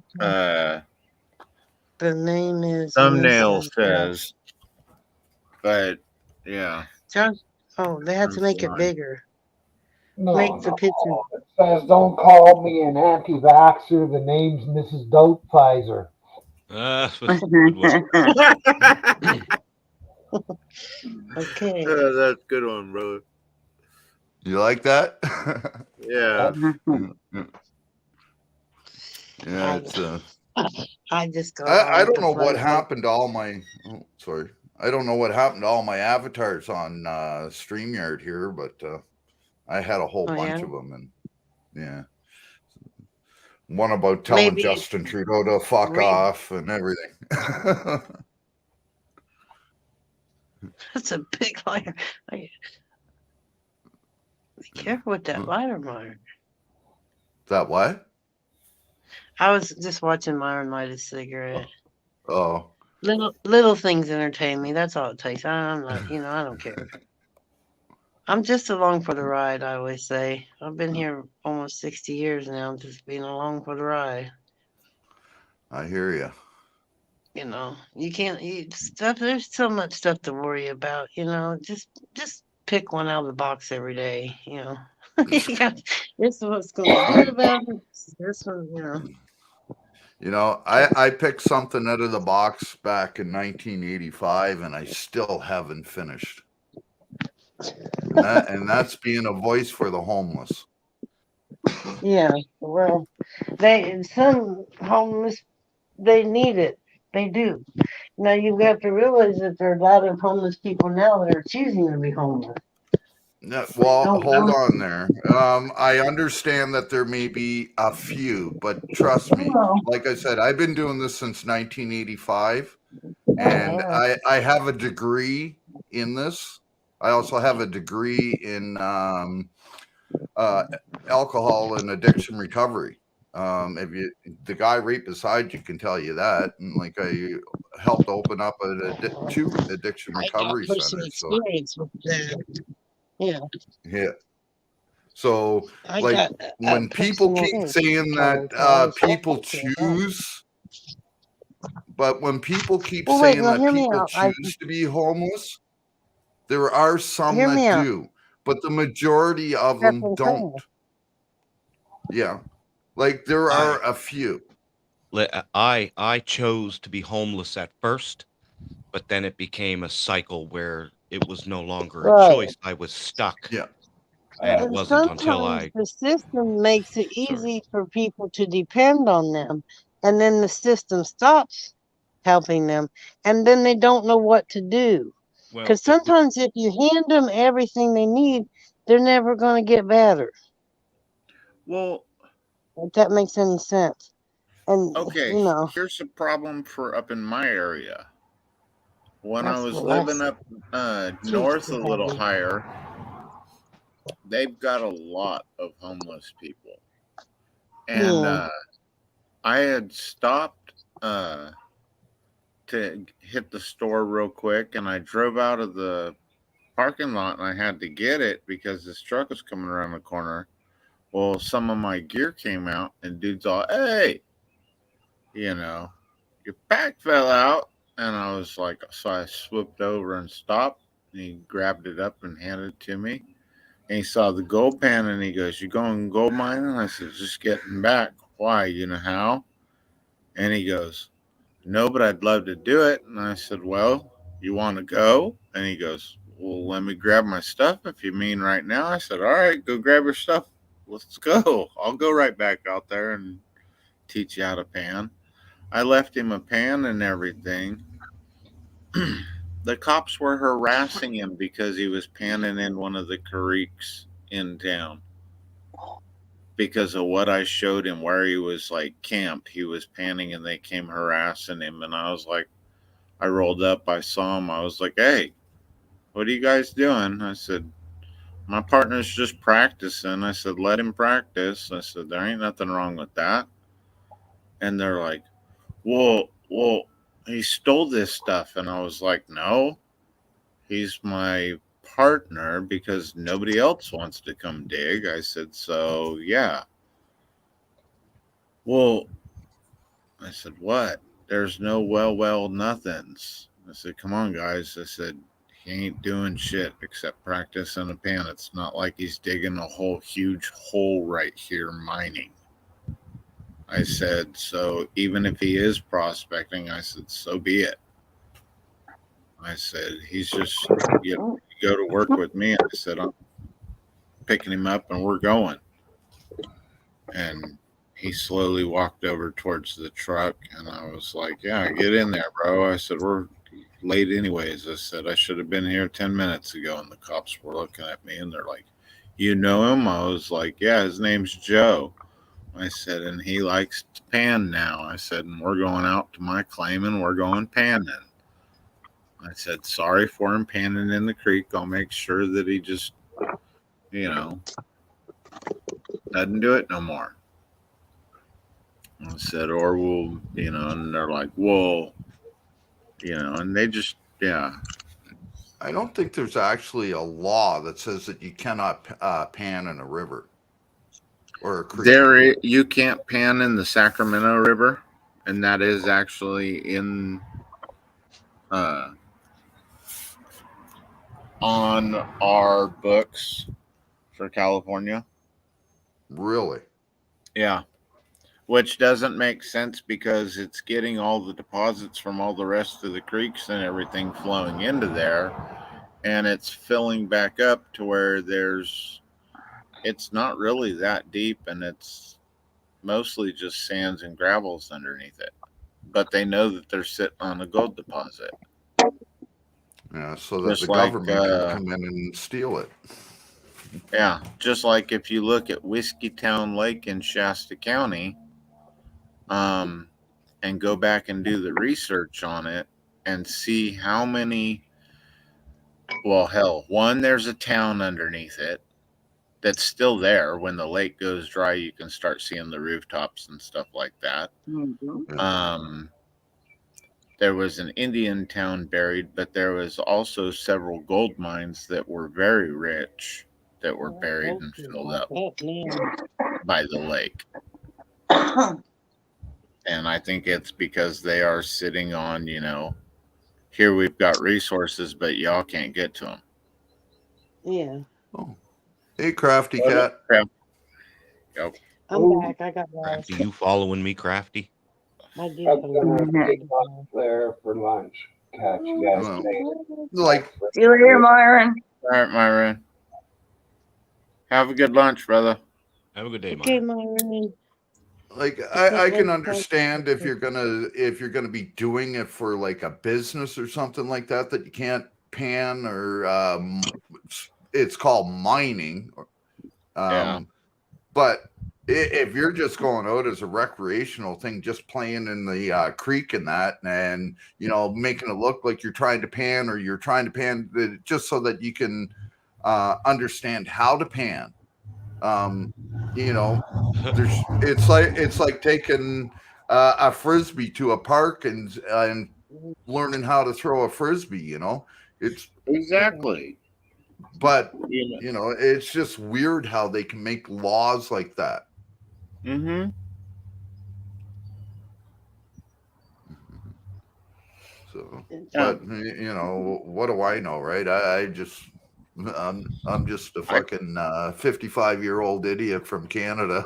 The name is thumbnail Mrs. says, but yeah. Josh. Oh, they had to I'm make it sorry. bigger. No, Make the no. picture. It says, don't call me an anti-vaxxer. The name's Mrs. Dope Pfizer. Good one. Okay. That's a good one, brother. You like that? Yeah. Yeah, it's I just go. I don't know what happened to all my sorry. I don't know what happened to all my avatars on StreamYard here, but I had a whole bunch of them, and yeah. One about telling Maybe Justin Trudeau to fuck off and everything. That's a big lighter. Be careful with that lighter, Myron. That what? I was just watching Myron light a cigarette. Oh. Little things entertain me. That's all it takes. I'm not, I don't care. I'm just along for the ride, I always say. I've been here almost 60 years now. I'm just being along for the ride. I hear you. You can't eat stuff. There's so much stuff to worry about. Just pick one out of the box every day. This is what's going to be good about it. This one, I picked something out of the box back in 1985, and I still haven't finished. And that's being a voice for the homeless. Yeah, well, some homeless, they need it. They do. Now you've got to realize that there are a lot of homeless people now that are choosing to be homeless. No, well, hold on there. I understand that there may be a few, but trust me, like I said, I've been doing this since 1985, and I have a degree in this. I also have a degree in alcohol and addiction recovery. The guy right beside you can tell you that, and like I helped open up two addiction recovery centers. So. Experience with that. Yeah. Yeah. So, like, when people keep saying that people choose, but when people keep saying that people choose to be homeless, there are some that do, but the majority of them don't. Yeah. Like, there are a few. I chose to be homeless at first, but then it became a cycle where it was no longer a choice. I was stuck. Yeah. And it wasn't until the system makes it easy for people to depend on them, and then the system stops helping them, and then they don't know what to do. Because sometimes if you hand them everything they need, they're never going to get better. Well, if that makes any sense. And okay, here's a problem for up in my area. when I That's was the living last up cheese north a we little had. higher, they've got a lot of homeless people. And Yeah. I had stopped to hit the store real quick, and I drove out of the parking lot, and I had to get it because this truck was coming around the corner. Well, some of my gear came out, and dude's all, "Hey, you know, your pack fell out." And I was like, so I swooped over and stopped, and he grabbed it up and handed it to me. And he saw the gold pan, and he goes, "You going gold mining?" I said, "Just getting back." "Why? You know how?" And he goes, "No, but I'd love to do it." And I said, "Well, you want to go?" And he goes, "Well, let me grab my stuff if you mean right now." I said, "All right, go grab your stuff. Let's go. I'll go right back out there and teach you how to pan." I left him a pan and everything. The cops were harassing him because he was panning in one of the creeks in town. Because of what I showed him where he was like camped, he was panning and they came harassing him. And I was like, I rolled up, I saw him, I was like, "Hey, what are you guys doing?" I said, "My partner's just practicing." I said, "Let him practice." I said, "There ain't nothing wrong with that." And they're like, well, he stole this stuff. And I was like, "No, he's my partner because nobody else wants to come dig." I said, "So, yeah." "Well," I said, "what?" "There's no well, nothings." I said, "Come on, guys." I said, "He ain't doing shit except practice in a pan. It's not like he's digging a whole huge hole right here mining." I said, "So even if he is prospecting," I said, "so be it." I said, "He's just, you go to work with me." I said, "I'm picking him up and we're going." And he slowly walked over towards the truck, and I was like, "Yeah, get in there, bro." I said, "We're late anyways." I said, "I should have been here 10 minutes ago." And the cops were looking at me and they're like, "You know him?" I was like, "Yeah, his name's Joe." I said, "And he likes to pan now." I said, "And we're going out to my claim and we're going panning." I said, "Sorry for him panning in the creek. I'll make sure that he just, you know, doesn't do it no more." I said, "Or we'll, you know," and they're like, "Well, you know," and they just, yeah. I don't think there's actually a law that says that you cannot pan in a river or a creek. You can't pan in the Sacramento River, and that is actually in on our books for California. Really? Yeah. Which doesn't make sense because it's getting all the deposits from all the rest of the creeks and everything flowing into there, and it's filling back up to where it's not really that deep, and it's mostly just sands and gravels underneath it. But they know that they're sitting on a gold deposit. Yeah, so that Just the like, government can come in and steal it. yeah, just like if you look at Whiskeytown Lake in Shasta County, and go back and do the research on it and see how many, well, hell, one, there's a town underneath it that's still there. When the lake goes dry, you can start seeing the rooftops and stuff like that. Mm-hmm. There was an Indian town buried, but there was also several gold mines that were very rich that were buried and filled up by the lake. And I think it's because they are sitting on, you know, here we've got resources, but y'all can't get to them. Yeah. Oh, hey, Crafty Cat. Yep. I'm back. I got lost. Crafty, you following me, Crafty? I did I'm go gonna lost. take off there for lunch. Catch you guys Well, later. like, See you later, Myron. All right, Myron. Have a good lunch, brother. Have a good day, Okay, Myron. Myron. like I can understand if you're gonna be doing it for like a business or something like that you can't pan or it's called mining. Yeah. But if you're just going out as a recreational thing, just playing in the creek and that, and making it look like you're trying to pan, or you're trying to pan just so that you can understand how to pan. It's like taking a frisbee to a park and learning how to throw a frisbee. It's Exactly. But it's just weird how they can make laws like that. Mm-hmm. So, but what do I know, right? I'm just a fucking 55-year-old idiot from Canada.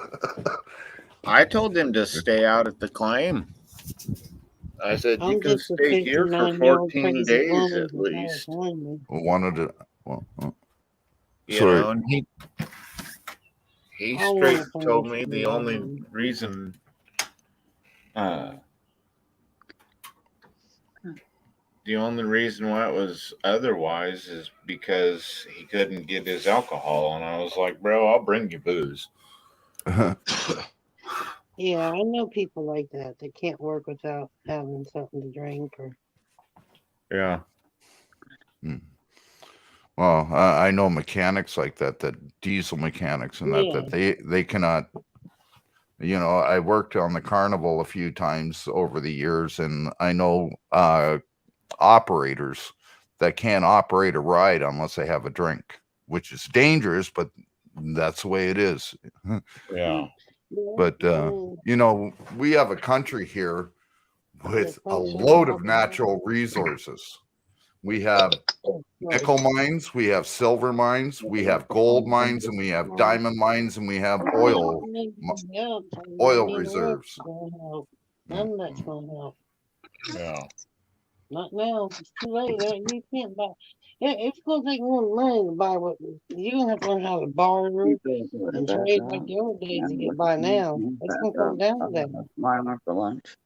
I told him to stay out at the claim. I said, you can stay here for 14 days at least. Wanted to. Sorry. And he straight told me the only reason why it was otherwise is because he couldn't get his alcohol. And I was like, bro, I'll bring you booze. Yeah, I know people like that. They can't work without having something to drink. Yeah. Well, I know mechanics like that diesel mechanics and that they cannot. I worked on the Carnival a few times over the years, and I know operators that can't operate a ride unless they have a drink, which is dangerous, but that's the way it is. Yeah. But we have a country here with a load of natural resources. We have nickel mines, we have silver mines, we have gold mines, and we have diamond mines, and we have oil reserves. None of that's going to help. Yeah. Not now. It's too late. You can't buy. It's going to take more money to buy what you're going to have to learn how to barter and trade like the old days to get by now. It's going to come down to that. Mine for lunch.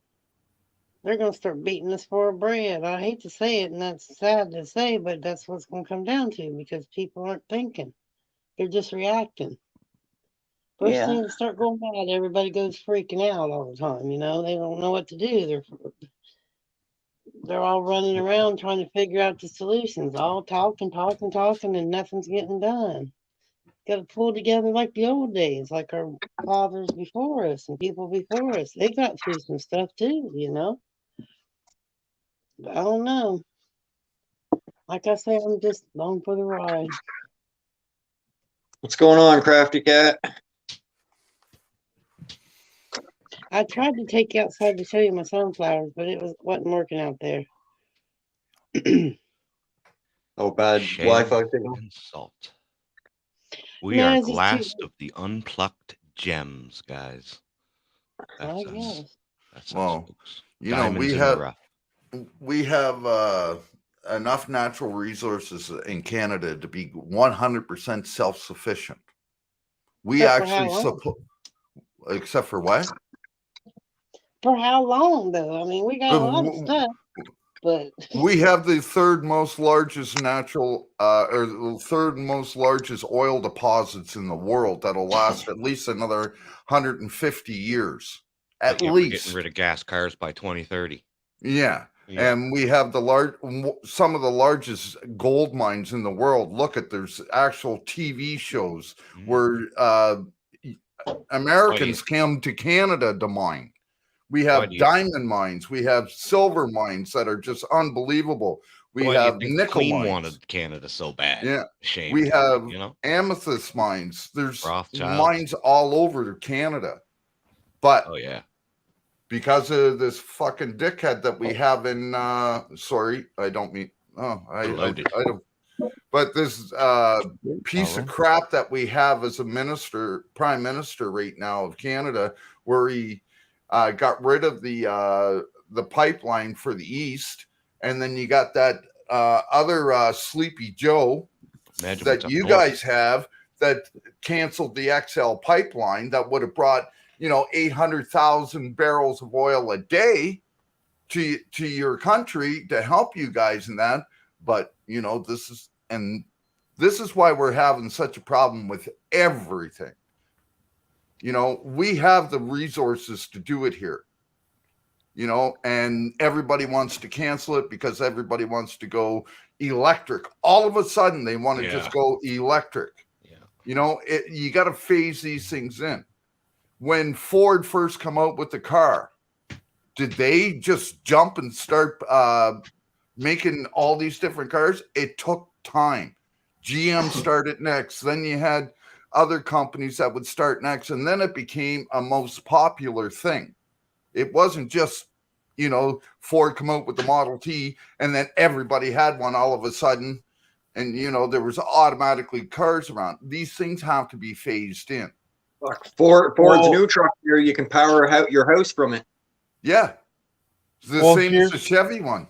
They're going to start beating us for our bread. I hate to say it, and that's sad to say, but that's what's going to come down to because people aren't thinking. They're just reacting. First thing to start going bad, everybody goes freaking out all the time. They don't know what to do. They're all running around trying to figure out the solutions, all talking, and nothing's getting done. Got to pull together like the old days, like our fathers before us and people before us. They got through some stuff too, I don't know. Like I say, I'm just along for the ride. What's going on, Crafty Cat? I tried to take you outside to show you my sunflowers, but it wasn't working out there. Oh, bad Wi-Fi signal. Salt. We are glassed of the unplucked gems, guys. I guess. Well, we have enough natural resources in Canada to be 100% self-sufficient. We actually support, except for what? For how long, though? I mean, we got a lot of stuff, but we have the third most largest oil deposits in the world that'll last at least another 150 years. At least. We're getting rid of gas cars by 2030. Yeah. And we have some of the largest gold mines in the world. There's actual TV shows where Americans come to Canada to mine. We have diamond mines. We have silver mines that are just unbelievable. We have nickel mines. Wanted Canada so bad. Yeah. Shame. We have amethyst mines. There's mines all over Canada. But because of this fucking dickhead that we have in sorry, I don't mean I don't, but this piece of crap that we have as a prime minister right now of Canada, where he got rid of the pipeline for the east, and then you got that other Sleepy Joe that you guys have that canceled the XL pipeline that would have brought 800,000 barrels of oil a day to your country to help you guys in that. But this is why we're having such a problem with everything. You know, we have the resources to do it here. You know, and everybody wants to cancel it because everybody wants to go electric. All of a sudden, they want to just go electric. Yeah. You know, you got to phase these things in. When Ford first come out with the car, did they just jump and start making all these different cars? It took time. GM started next. Then you had other companies that would start next. And then it became a most popular thing. It wasn't just, you know, Ford come out with the Model T and then everybody had one all of a sudden. And, you know, there was automatically cars around. These things have to be phased in. Ford's new truck here, you can power out your house from it. Yeah. It's the same as the Chevy one.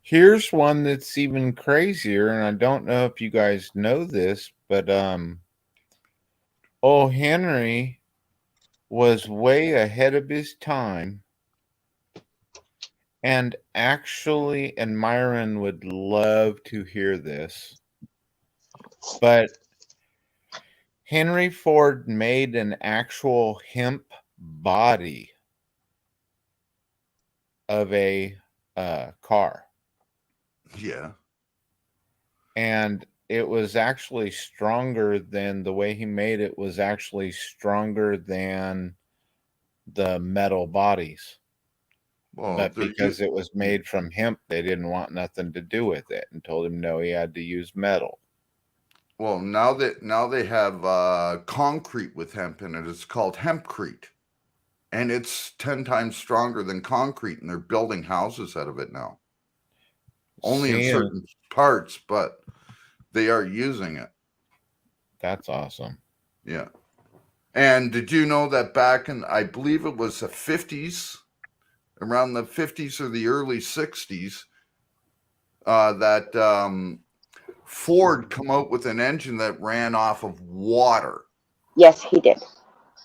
Here's one that's even crazier, and I don't know if you guys know this, but O. Henry was way ahead of his time, and actually, and Myron would love to hear this, but Henry Ford made an actual hemp body of a car. Yeah. And it was actually stronger than the way he made it was actually stronger than the metal bodies. Well, but because it was made from hemp, they didn't want nothing to do with it and told him no, he had to use metal. Well, now they have concrete with hemp in it. It's called hempcrete. And it's 10 times stronger than concrete, and they're building houses out of it now. Only in certain parts, but they are using it. That's awesome. Yeah. And did you know that back in, I believe it was the 50s, around the 50s or the early 60s, that Ford come out with an engine that ran off of water. Yes, he did.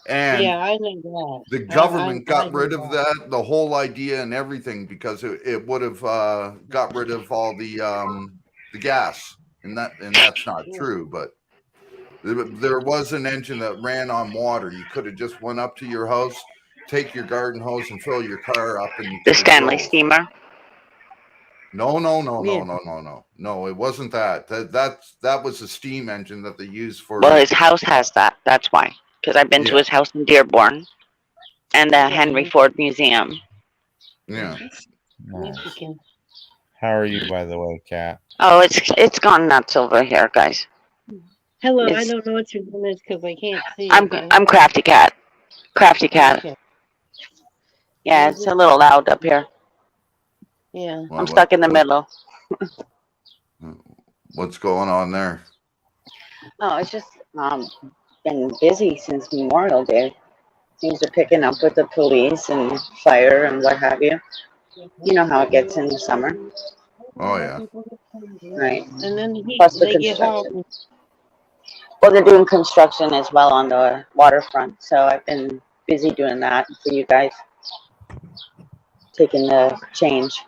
And yeah, I know that. the government got rid of that, the whole idea and everything, because it would have got rid of all the gas, and that's not true. But there was an engine that ran on water. You could have just went up to your house, take your garden hose, and fill your car up, and you The Stanley steamer. No, it wasn't that. That was a steam engine that they used for. Well, his house has that. That's why. Because I've been to his house in Dearborn and the Henry Ford Museum. Yeah. Nice. How are you, by the way, Kat? Oh, it's gone nuts over here, guys. Hello, I It's- don't know what your name is because I can't see. I'm Crafty Cat. Crafty Cat. Okay. Yeah, it's a little loud up here. Yeah. I'm stuck in the middle. What's going on there? Oh, it's just been busy since Memorial Day. Things are picking up with the police and fire and what have you. You know how it gets in the summer. Oh yeah. Right. And then Plus the they get hot. construction. Well, they're doing construction as well on the waterfront, so I've been busy doing that for you guys. Taking the change.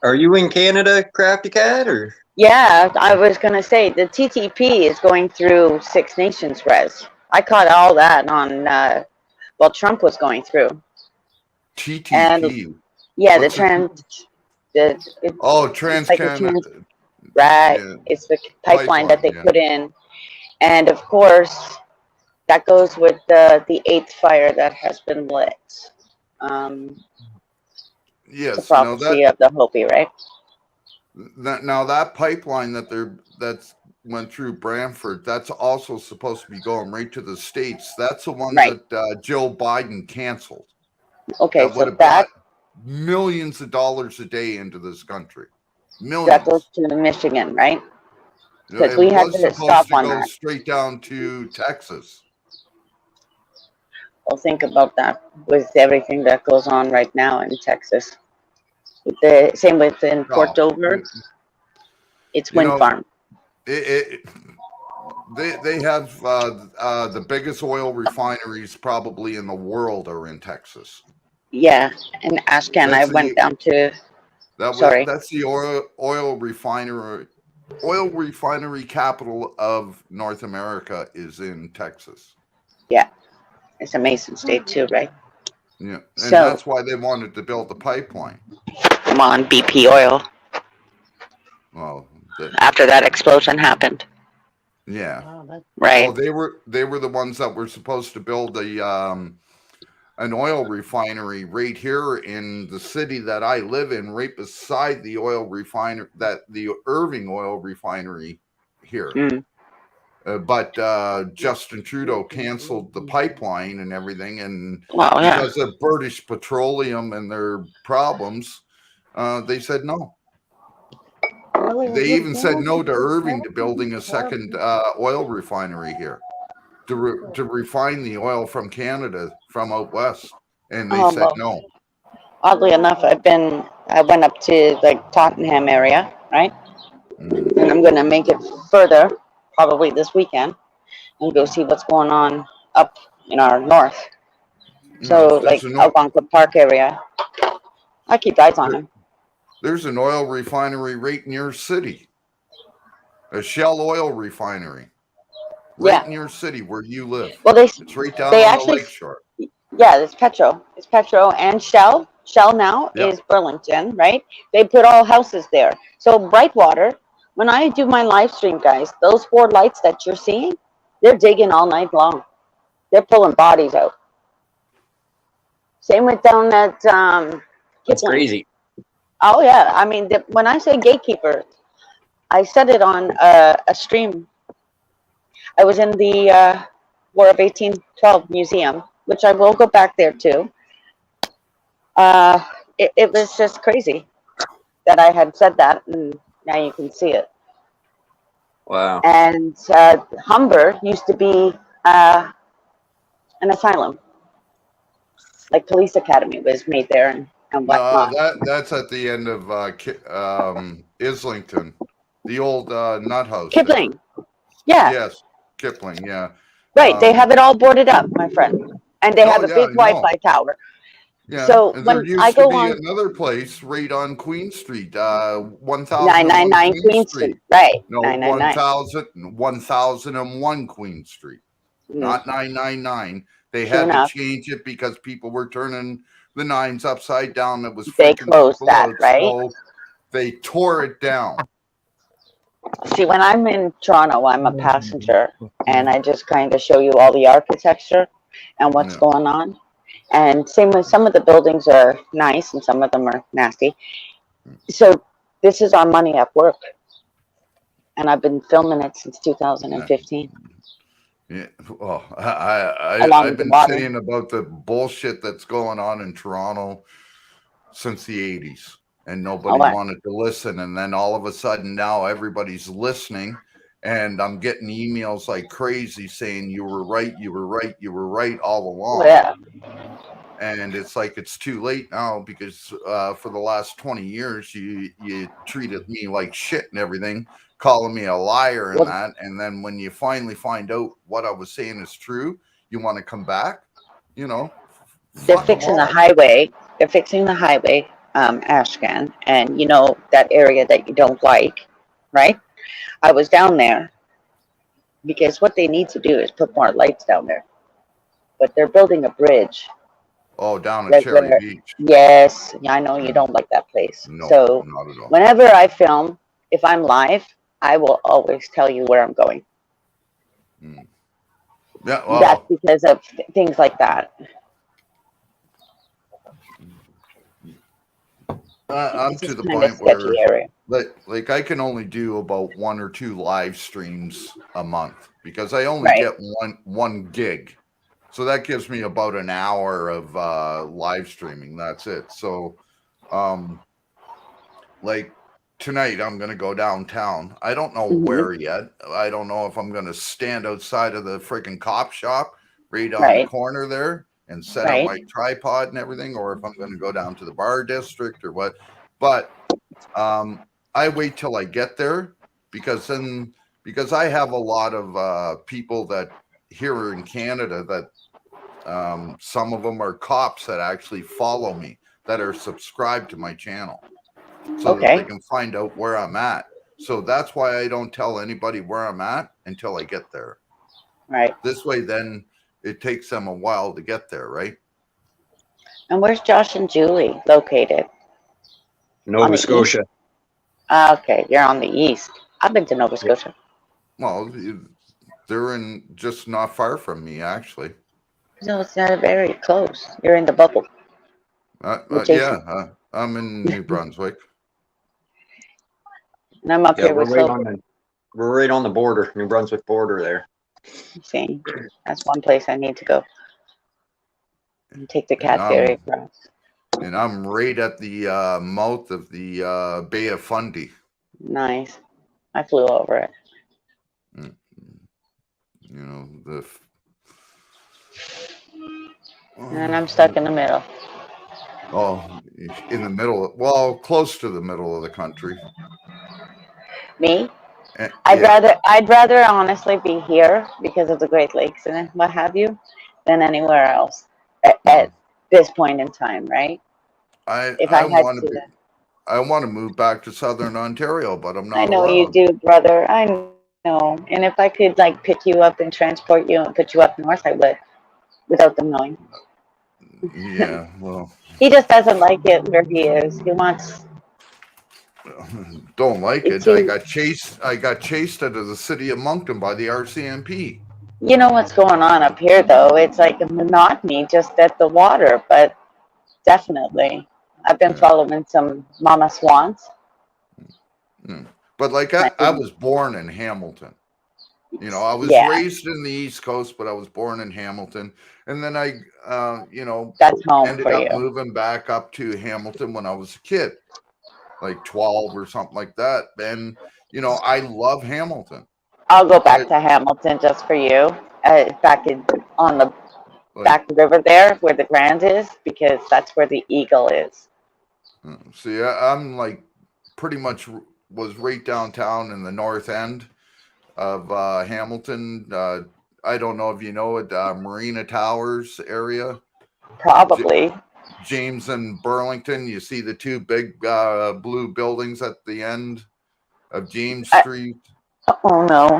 Are you in Canada, Crafty Cat, or? Yeah, I was gonna say the TTP is going through Six Nations res. I caught all that on while Trump was going through. TTP. And yeah, What's Trans-Canada. Right. Yeah. It's the pipeline that they yeah. put in. And of course, that goes with the 8th fire that has been lit. Yes. The prophecy of the Hopi, right? Now that pipeline that's went through Brantford, that's also supposed to be going right to the States. That's the one that Joe Biden canceled. Okay, that would have brought millions of dollars a day into this country. Millions. That goes to Michigan, right? Because we had to stop on that. Straight down to Texas. Well, think about that with everything that goes on right now in Texas. Same with in Port Dover. It's wind farm. They have the biggest oil refineries probably in the world are in Texas. Yeah, in Ashcan, I went down to. That's the oil refinery oil refinery capital of North America is in Texas. Yeah, it's a Mason state too, right? Yeah, and So, that's why they wanted to build the pipeline. come on, BP oil. Well, After that explosion happened, yeah. Oh, that's right? Well, they were the ones that were supposed to build an oil refinery right here in the city that I live in, right beside the oil refinery, the Irving oil refinery here. Mm. But Justin Trudeau canceled the pipeline and everything, and Well, yeah. because of British Petroleum and their problems, they said no. They even said no to Irving to building a second oil refinery here to refine the oil from Canada from out west, and they said Well, no. oddly enough, I went up to the Tottenham area, right? Mm. And I'm going to make it further, probably this weekend, and go see what's going on up in our north. So, like Algonquin Park area. I keep eyes on him. There's an oil refinery right in your city, a Shell oil refinery, right in your city where you live. Well, it's right down on the lakeshore. Yeah, it's Petro. It's Petro and Shell. Shell now is Burlington, right? They put all houses there. So Brightwater, when I do my live stream, guys, those 4 lights that you're seeing, they're digging all night long. They're pulling bodies out. Same with down at That's Kipling. crazy. Oh yeah, I mean, when I say gatekeeper, I said it on a stream. I was in the War of 1812 Museum, which I will go back there too. It was just crazy that I had said that, and now you can see it. Wow. And Humber used to be an asylum, like police academy was made there and whatnot. That's at the end of Islington, the old nut house. Kipling. Yeah. Yes, Kipling. Yeah. Right. They have it all boarded up, my friend, and they have a big Wi-Fi tower. Yeah. So and there when used I to go be on another place right on Queen Street, 1000 999 Queen Street, right? No, 999. 1001 Queen Street, not 999. They True had enough. to change it because people were turning the nines upside down. It was They freaking closed people that, out, right? So they tore it down. See, when I'm in Toronto, I'm a passenger, and I just kind of show you all the architecture and what's going on. And same with some of the buildings are nice and some of them are nasty. So this is our money at work, and I've been filming it since 2015. Yeah, well, Along I've with the been water. saying about the bullshit that's going on in Toronto since the 80s, and nobody right. wanted to listen. And then all of a sudden now everybody's listening, and I'm getting emails like crazy saying you were right, you were right, you were right all along. Yeah. And it's like it's too late now because for the last 20 years you treated me like shit and everything, calling me a liar and that. And then when you finally find out what I was saying is true, you want to come back, you know. They're fixing the highway. They're fixing the highway, Ashcan, and you know that area that you don't like, right? I was down there because what they need to do is put more lights down there. But they're building a bridge. Oh, down at Cherry Beach. Yes, I know you don't like that place. No, so not at all. whenever I film, if I'm live, I will always tell you where I'm going. Yeah, well, that's because of things like that. I'm to the kind of point where sketchy area. like I can only do about 1 or 2 live streams a month because I only Right. get one gig. So that gives me about an hour of live streaming. That's it. So like tonight I'm going to go downtown. I don't know where yet. I don't know if I'm going to stand outside of the freaking cop shop right on the corner there and set up my tripod and everything, or if I'm going to go down to the bar district or what. But I wait till I get there because I have a lot of people that here in Canada that some of them are cops that actually follow me, that are subscribed to my channel, so that they can find out where I'm at. So that's why I don't tell anybody where I'm at until I get there. Right. This way, then it takes them a while to get there, right? And where's Josh and Julie located? On Nova the east? Scotia. Okay, you're on the east. I've been to Nova Scotia. Well, they're in just not far from me, actually. No, it's not very close. You're in the bubble. Jason. I'm in New Brunswick. And I'm up Yeah, here we're with right Silver. we're right on the border, New Brunswick border there. See, that's one place I need to go. And take the cat ferry across. And I'm right at the mouth of the Bay of Fundy. Nice. I flew over it. You know, the. And I'm stuck in the middle. Oh, in the middle. Well, close to the middle of the country. Me? And, I'd rather honestly be here because of the Great Lakes and what have you than anywhere else at this point in time, right? I want to move back to Southern Ontario, but I'm not. I know allowed. you do, brother. I know. And if I could like pick you up and transport you and put you up north, I would, without them knowing. Yeah, well. He just doesn't like it where he is. He wants. Don't like it. I got chased out of the city of Moncton by the RCMP. You know what's going on up here, though? It's like a monotony just at the water, but definitely. I've been following some mama swans. But like I was born in Hamilton. You know, I was raised in the East Coast, but I was born in Hamilton. And then I, that's home ended for up you. moving back up to Hamilton when I was a kid, like 12 or something like that. And, you know, I love Hamilton. I'll go back to Hamilton just for you, back on the back river there where the Grand is, because that's where the Eagle is. See, I'm like pretty much was right downtown in the north end of Hamilton. I don't know if you know it, Marina Towers area. Probably. James and Burlington. You see the two big blue buildings at the end of James Street. Oh no.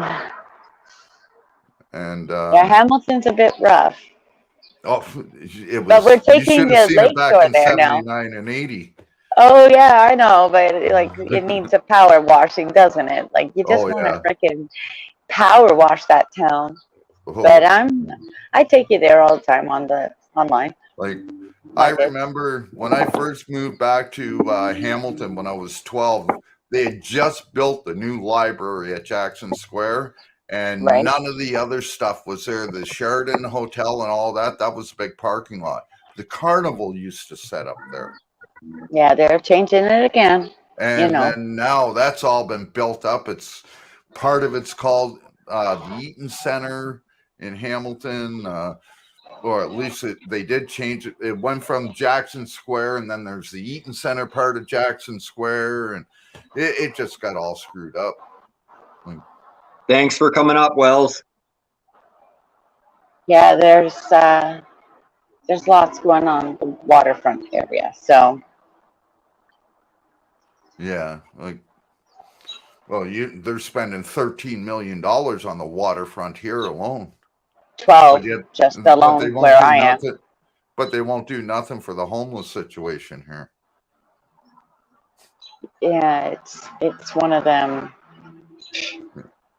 And yeah, Hamilton's a bit rough. Oh, it was. But we're taking you should have the seen it back lakeshore in there now. 79 and 80. Oh yeah, I know, but like it needs a power washing, doesn't it? Like you just want to freaking power wash that town. Oh. But I take you there all the time online. Like I remember when I first moved back to Hamilton when I was 12, they had just built the new library at Jackson Square, and none of the other stuff was there. The Sheraton Hotel and all that was a big parking lot. The Carnival used to set up there. Yeah, they're changing it again. And then now that's all been built up. It's part of it's called the Eaton Center in Hamilton, or at least they did change it. It went from Jackson Square, and then there's the Eaton Center part of Jackson Square, and it just got all screwed up. Thanks for coming up, Wells. Yeah, there's lots going on in the waterfront area, so. Yeah, like, well, they're spending $13 million on the waterfront here alone. 12 just alone where I am. But they won't do nothing for the homeless situation here. Yeah, it's one of them.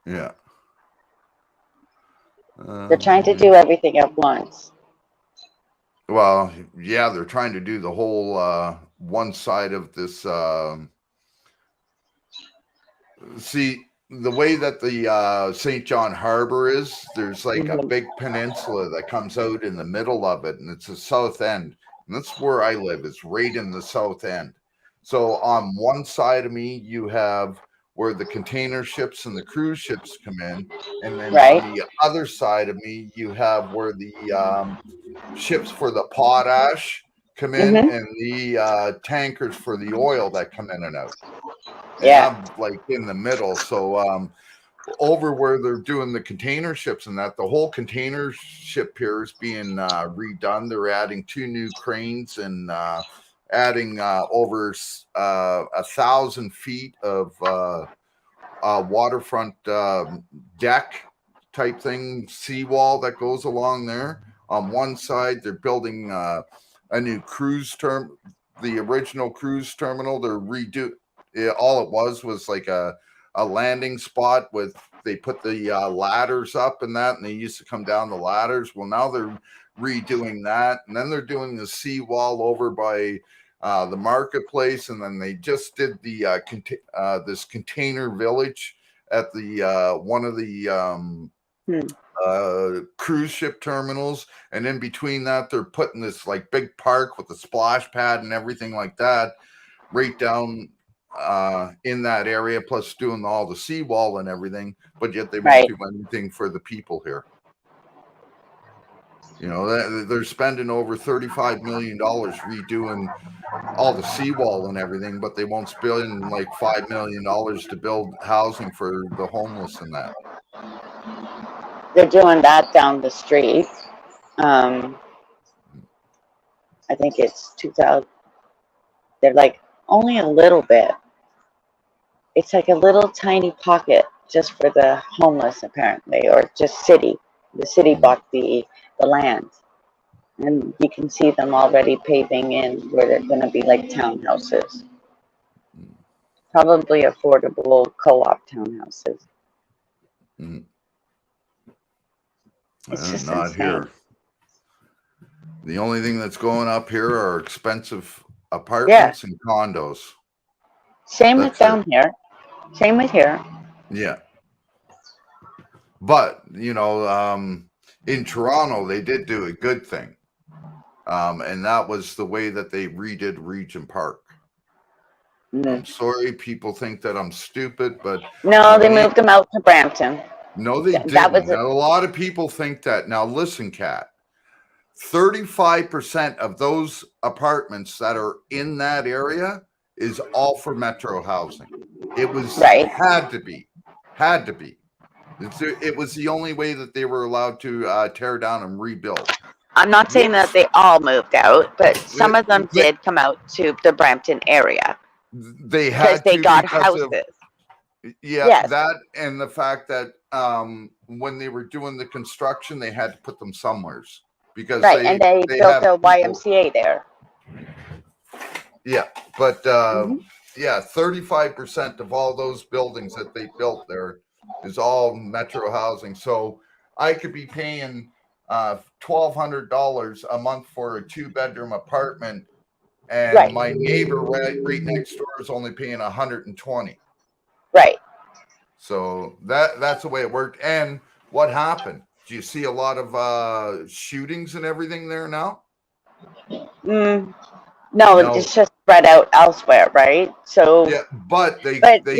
Yeah. They're trying to do everything at once. Well, yeah, they're trying to do the whole one side of this. See, the way that the St. John Harbor is, there's like a big peninsula that comes out in the middle of it, and it's the south end. And that's where I live. It's right in the south end. So on one side of me, you have where the container ships and the cruise ships come in. And then on the other side of me, you have where the ships for the potash come in and the tankers for the oil that come in and out. And I'm like in the middle. So over where they're doing the container ships and that, the whole container ship pier is being redone. They're adding 2 new cranes and adding over 1,000 feet of waterfront deck type thing, seawall that goes along there. On one side, they're building a new cruise term, the original cruise terminal. They're all it was like a landing spot with, they put the ladders up and that, and they used to come down the ladders. Well, now they're redoing that, and then they're doing the seawall over by the marketplace, and then they just did the this container village at the one of the cruise ship terminals, and in between that they're putting this like big park with a splash pad and everything like that right down in that area, plus doing all the seawall and everything, but yet they won't do anything for the people here. You know, they're spending over $35 million redoing all the seawall and everything, but they won't spend like $5 million to build housing for the homeless and that. They're doing that down the street. I think it's 2000. They're like only a little bit. It's like a little tiny pocket just for the homeless, apparently, or just city. The city bought the land, and you can see them already paving in where they're going to be like townhouses, probably affordable co-op townhouses. It's just not insane. here. The only thing that's going up here are expensive apartments and condos. Same with down here. Same with here. Yeah. But, you know, in Toronto, they did do a good thing. And that was the way that they redid Regent Park. I'm sorry people think that I'm stupid, but... No, they moved them out to Brampton. No, they didn't. Now, a lot of people think that. Now, listen, Kat. 35% of those apartments that are in that area is all for Metro housing. It was had to be. It was the only way that they were allowed to tear down and rebuild. I'm not saying that they all moved out, but some of them did come out to the Brampton area. They had because they got houses. That and the fact that when they were doing the construction, they had to put them somewheres because and they built a YMCA there. Yeah, but 35% of all those buildings that they built there is all Metro housing. So I could be paying $1,200 a month for a 2-bedroom apartment, and my neighbor right next door is only paying $120. Right. So that's the way it worked. And what happened? Do you see a lot of shootings and everything there now? No, it's just spread out elsewhere, right? So but they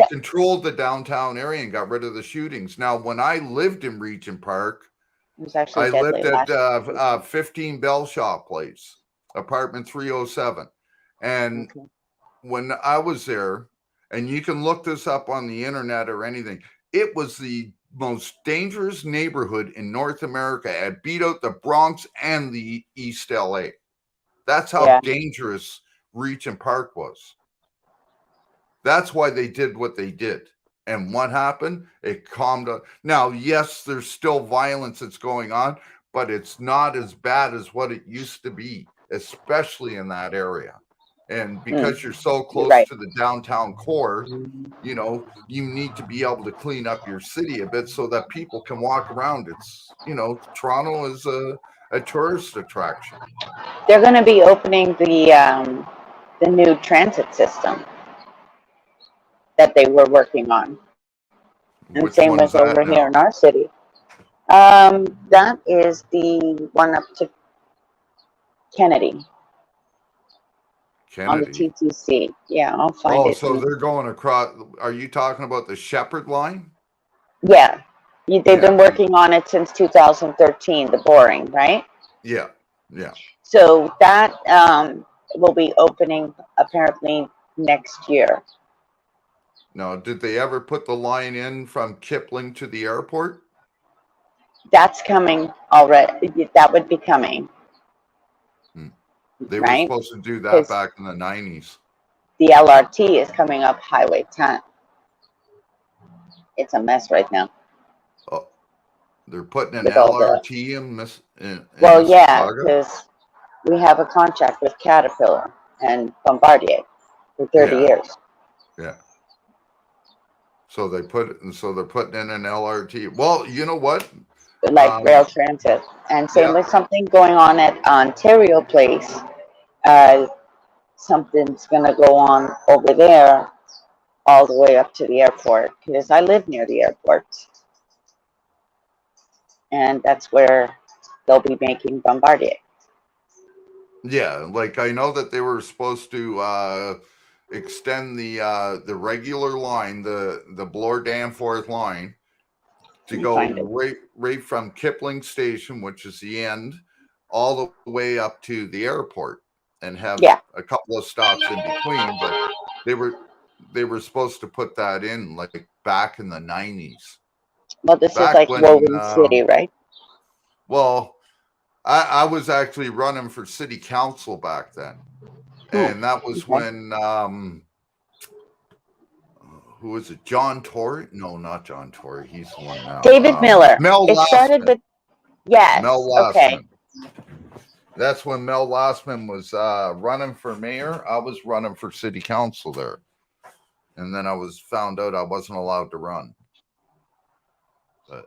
controlled the downtown area and got rid of the shootings. Now, when I lived in Regent Park, I lived at 15 Bell Shop Place, apartment 307. And when I was there, and you can look this up on the internet or anything, it was the most dangerous neighborhood in North America. It beat out the Bronx and the East LA. That's how dangerous Regent Park was. That's why they did what they did. And what happened? It calmed down. Now, yes, there's still violence that's going on, but it's not as bad as what it used to be, especially in that area. And because you're so close to the downtown core, you know, you need to be able to clean up your city a bit so that people can walk around. It's, you know, Toronto is a tourist attraction. They're going to be opening the new transit system that they were working on. And Which same as over here in our city. That is the one up to Kennedy. On the TTC. Yeah, I'll find it. Oh, so they're going across. Are you talking about the Shepherd line? Yeah. They've been working on it since 2013, the boring, right? Yeah. So that will be opening apparently next year. Now, did they ever put the line in from Kipling to the airport? That's coming already. That would be coming. They were supposed to do that back in the 90s. The LRT is coming up Highway 10. it's a mess right now Oh, they're putting an with all the. LRT in Well, yeah, Mississauga. because we have a contract with Caterpillar and Bombardier for 30 Yeah. years. Yeah. So they're putting in an LRT. Well, you know what? Like rail transit. And same with something going on at Ontario Place. Something's going to go on over there all the way up to the airport because I live near the airport. And that's where they'll be making Bombardier. Yeah, like I know that they were supposed to extend the regular line, the Bloor Danforth line, to go right from Kipling Station, which is the end, all the way up to the airport, and have a couple of stops in between. But they were supposed to put that in like back in the 90s. Well, this is like Woven City, right? Well, I was actually running for city council back then. And that was when who was it? John Tory? No, not John Tory. He's the one now. David Miller. Mel It started with Mel Lastman. Okay. That's when Mel Lastman was running for mayor. I was running for city council there. And then I was found out I wasn't allowed to run. But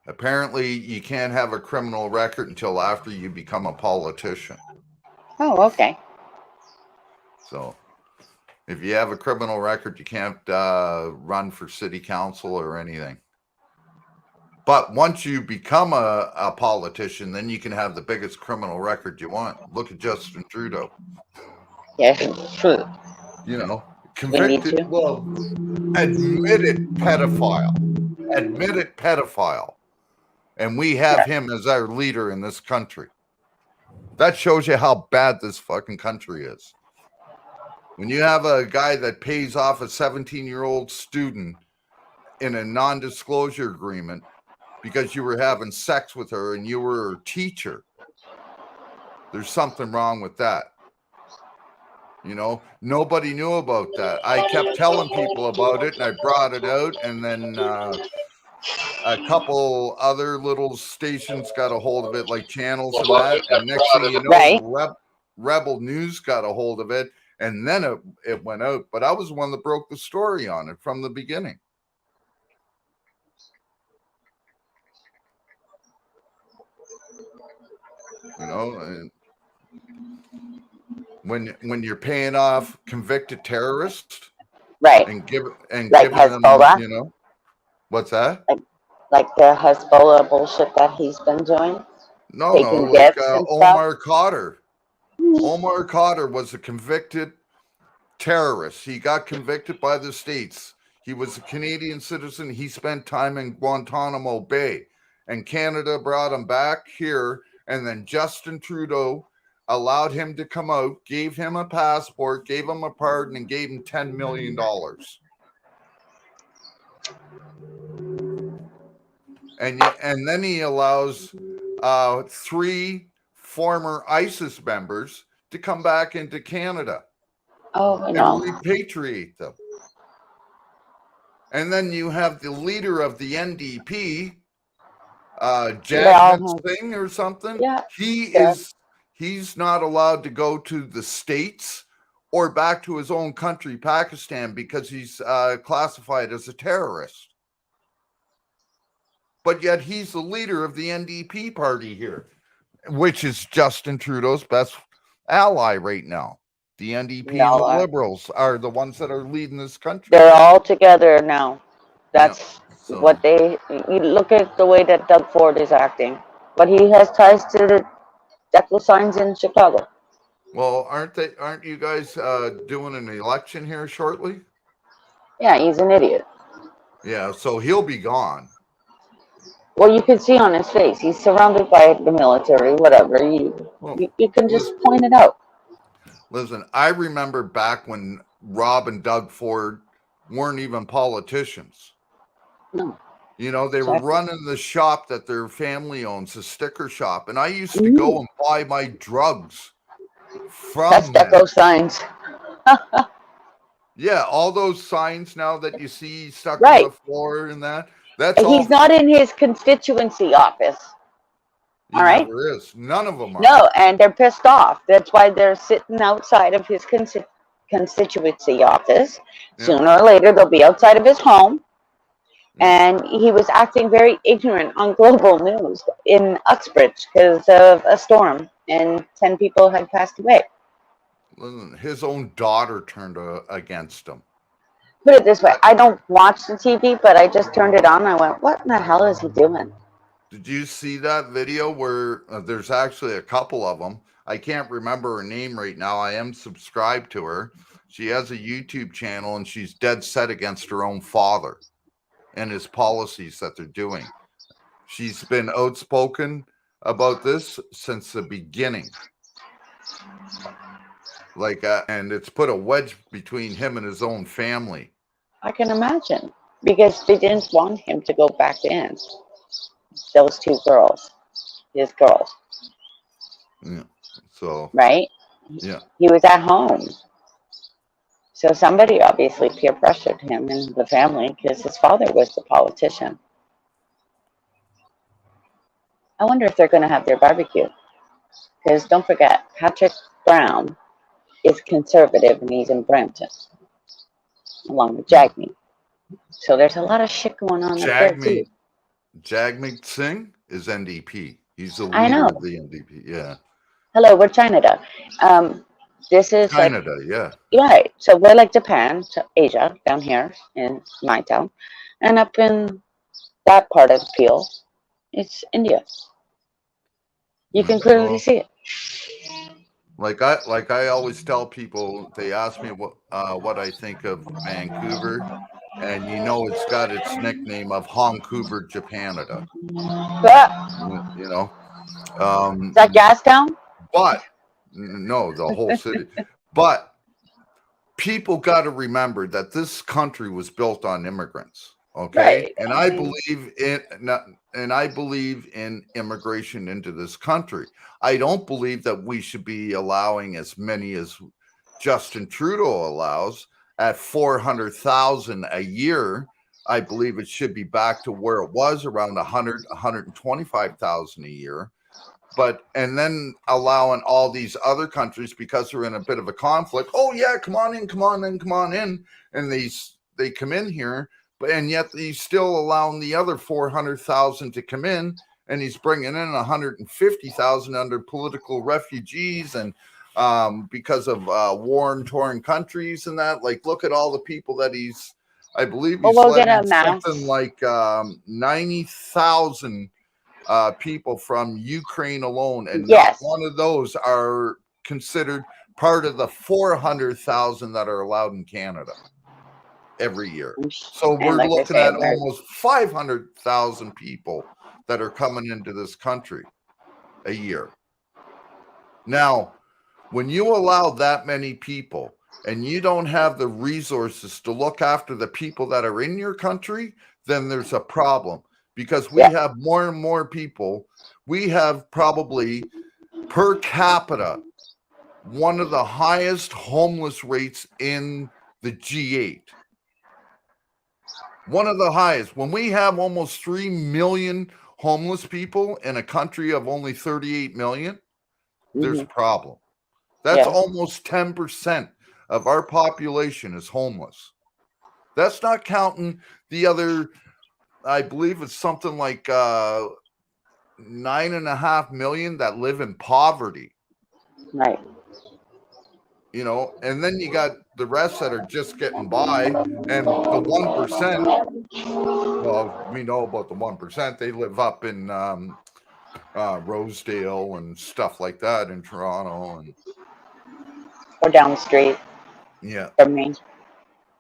apparently you can't have a criminal record until after you become a politician. Oh, okay. So if you have a criminal record, you can't run for city council or anything. But once you become a politician, then you can have the biggest criminal record you want. Look at Justin Trudeau. Yeah, true. You know, convicted, well, admitted pedophile. And we have him as our leader in this country. That shows you how bad this fucking country is. When you have a guy that pays off a 17-year-old student in a non-disclosure agreement because you were having sex with her and you were her teacher, there's something wrong with that. You know, nobody knew about that. I kept telling people about it and I brought it out, and then a couple other little stations got a hold of it, like channels and that. And next thing you know, Rebel News got a hold of it, and then it went out. But I was the one that broke the story on it from the beginning. You know, and when you're paying off convicted terrorists, right, and giving like them, Hezbollah? you know, what's that? Like the Hezbollah bullshit that he's been doing? No, Taking like gifts and Omar Khadr. Omar Khadr was a convicted terrorist. He got convicted by the states. He was a Canadian citizen. He spent time in Guantanamo Bay, and Canada brought him back here. And then Justin Trudeau allowed him to come out, gave him a passport, gave him a pardon, and gave him $10 million. And then he allows 3 former ISIS members to come back into Canada and repatriate them. And then you have the leader of the NDP, Jagmeet Singh or something. Yeah. He's not allowed to go to the States or back to his own country, Pakistan, because he's classified as a terrorist. But yet he's the leader of the NDP party here, which is Justin Trudeau's best ally right now. The NDP and the Liberals are the ones that are leading this country. They're all together now. That's what they. You look at the way that Doug Ford is acting, but he has ties to the DECA signs in Chicago. Well, aren't you guys doing an election here shortly? Yeah, he's an idiot. Yeah, so he'll be gone. Well, you can see on his face, he's surrounded by the military, whatever. You can just point it out. Listen, I remember back when Rob and Doug Ford weren't even politicians. No. You know, they were running the shop that their family owns, a sticker shop. And I used to go and buy my drugs from DECA signs. Yeah, all those signs now that you see stuck on Right. the floor and that's all. He's not in his constituency office. He All right. never is. None of them are. No, and they're pissed off. That's why they're sitting outside of his constituency office. Yeah. Sooner or later, they'll be outside of his home. And he was acting very ignorant on global news in Uxbridge because of a storm, and 10 people had passed away. Listen, his own daughter turned against him. Put it this way, I don't watch the TV, but I just turned it on and I went, what in the hell is he doing? Did you see that video where there's actually a couple of them? I can't remember her name right now. I am subscribed to her. She has a YouTube channel and she's dead set against her own father and his policies that they're doing. She's been outspoken about this since the beginning. And it's put a wedge between him and his own family. I can imagine, because they didn't want him to go back in. Those two girls, his girls. Yeah. So. Right? Yeah. He was at home. So somebody obviously peer pressured him and the family because his father was the politician. I wonder if they're going to have their barbecue. Because don't forget, Patrick Brown is conservative and he's in Brampton, along with Jagmeet. So there's a lot of shit going on up there too. Jagmeet Singh is NDP. He's the I know. leader of the NDP. Yeah. Hello, we're Canada. This is Canada, yeah. Right. So we're like Japan, so Asia, down here in my town. And up in that part of Peel, it's India. You can clearly see it. Like I always tell people, they ask me what I think of Vancouver, and it's got its nickname of Vancouver, Japanada. You know. Is that Gastown? But no, the whole city. But people got to remember that this country was built on immigrants. Okay. Right. And I believe in immigration into this country. I don't believe that we should be allowing as many as Justin Trudeau allows at 400,000 a year. I believe it should be back to where it was, around 125,000 a year. And then allowing all these other countries, because they're in a bit of a conflict. Oh yeah, come on in. And they come in here. And yet he's still allowing the other 400,000 to come in, and he's bringing in 150,000 under political refugees and because of war-torn countries and that. Like, look at all the people that I believe he's letting something like 90,000 people from Ukraine alone, and not one of those are considered part of the 400,000 that are allowed in Canada every year. So we're looking at almost 500,000 people that are coming into this country a year. Now, when you allow that many people and you don't have the resources to look after the people that are in your country, then there's a problem, because we have more and more people. We have probably per capita one of the highest homeless rates in the G8. One of the highest. When we have almost 3 million homeless people in a country of only 38 million, there's a problem. That's almost 10% of our population is homeless. That's not counting the other, I believe it's something like 9.5 million that live in poverty. Right. And then you got the rest that are just getting by, and the 1%. Well, we know about the 1%. They live up in Rosedale and stuff like that in Toronto, or down the street. Yeah. From me.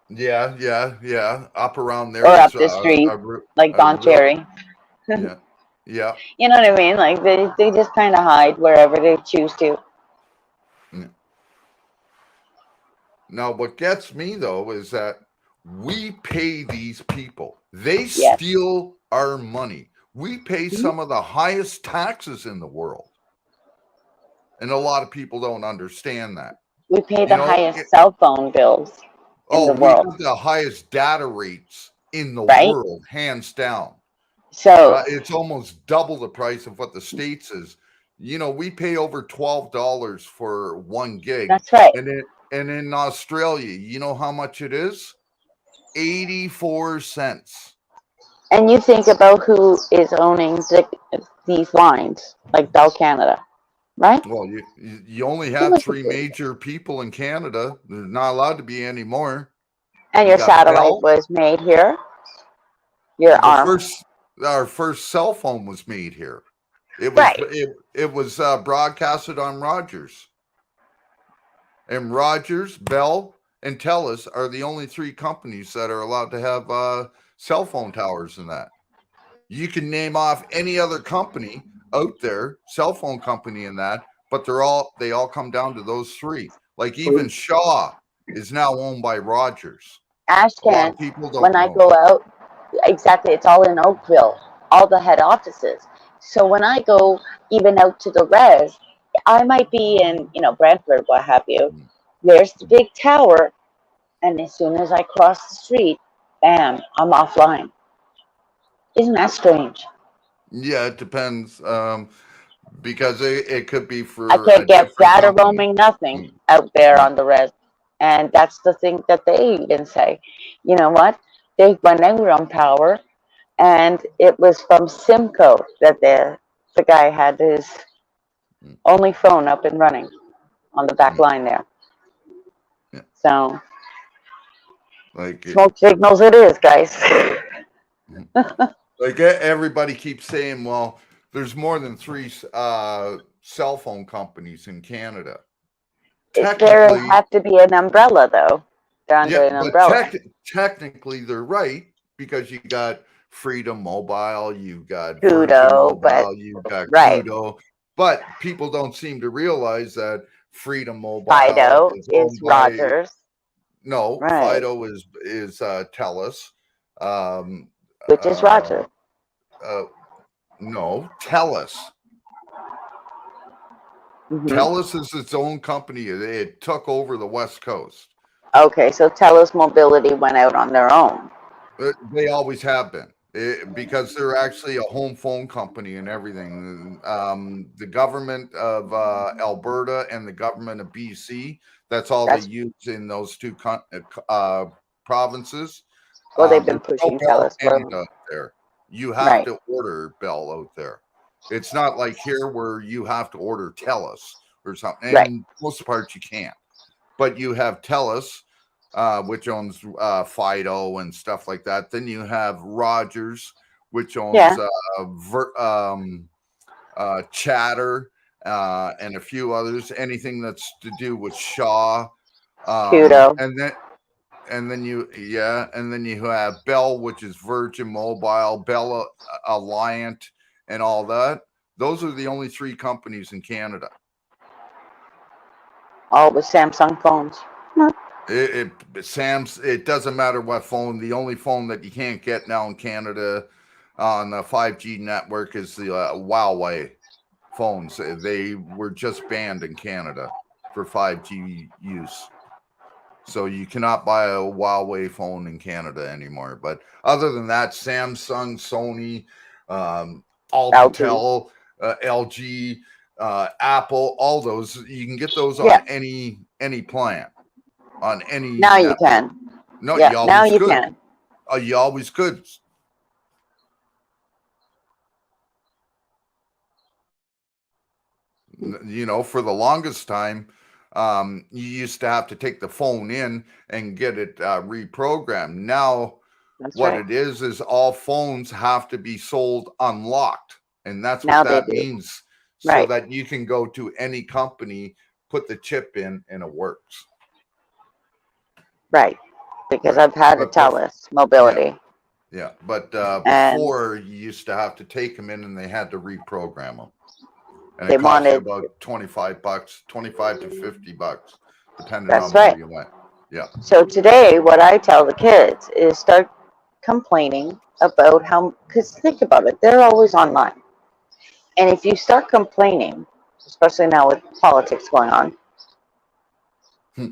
Yeah. Up around there. Or up the street, like Don Cherry. Yeah. You know what I mean? Like they just kind of hide wherever they choose to. Now, what gets me, though, is that we pay these people. They steal our money. We pay some of the highest taxes in the world. And a lot of people don't understand that. We pay the highest cell phone bills. in the we world, have the highest data rates in the right? world, hands down. So It's almost double the price of what the States is. We pay over $12 for 1 gig. that's right. And in Australia, you know how much it is? 84 cents. And you think about who is owning these lines, like Bell Canada, right? Well, you only Who have is 3 it? major people in Canada. There's not allowed to be any more. And You your got satellite Bell. was made here. Your arm, Our first cell phone was made here. It was right? it was broadcasted on Rogers. And Rogers, Bell, and Telus are the only 3 companies that are allowed to have cell phone towers in that. You can name off any other company out there, cell phone company in that, but they all come down to those 3. Like even Shaw is now owned by Rogers. A lot Ashcan, of people don't when I know go that. out, exactly, it's all in Oakville, all the head offices. So when I go even out to the res, I might be in, Brantford, what have you. There's the big tower, and as soon as I cross the street, bam, I'm offline. Isn't that strange? Yeah, it depends. Because it could be I for a can't get different data company. roaming, nothing out there Yeah. on the res. And that's the thing that they even say. You know what? They went out on power, and it was from Simcoe that the guy had his only phone up and running on the back line there. Yeah. So Like smoke signals it is, guys. like everybody keeps saying, well, there's more than 3 cell phone companies in Canada. There have to be an umbrella, though. They're under an umbrella. Technically, they're right because you got Freedom Mobile, you got Kudo, Virgin Mobile, but you got right. Kudo, but people don't seem to realize that Freedom Mobile Fido is is owned by Rogers. no Right. Fido is Telus, Which is Rogers. No, Telus. Telus is its own company. It took over the West Coast. Okay, so Telus Mobility went out on their own. They always have been because they're actually a home phone company and everything. The government of Alberta and the government of BC, that's all they use in those 2 provinces. Well, they've been pushing Telus out there. You have to order Bell out there. It's not like here where you have to order Telus or something. And most parts you can't. But you have Telus, which owns Fido and stuff like that. Then you have Rogers, which owns Chatter and a few others. Anything that's to do with Shaw. Kudo. And then you have Bell, which is Virgin Mobile, Bell Alliant, and all that. Those are the only 3 companies in Canada. All the Samsung phones. It doesn't matter what phone. The only phone that you can't get now in Canada on the 5G network is the Huawei phones. They were just banned in Canada for 5G use. So you cannot buy a Huawei phone in Canada anymore. But other than that, Samsung, Sony, Alcatel, LG, Apple, all those, you can get those on any plan. On any now network. You can. No, you always now you could. can. You always could. For the longest time, you used to have to take the phone in and get it reprogrammed. Now, it is all phones have to be sold unlocked. And that's what that means. So that you can go to any company, put the chip in, and it works. Right. Because I've had a Telus Mobility. Yeah. But before, you used to have to take them in and they had to reprogram them. And it cost you about $25, $25 to $50, depending on where you went. Yeah. So today, what I tell the kids is start complaining about because think about it, they're always online. And if you start complaining, especially now with politics going on,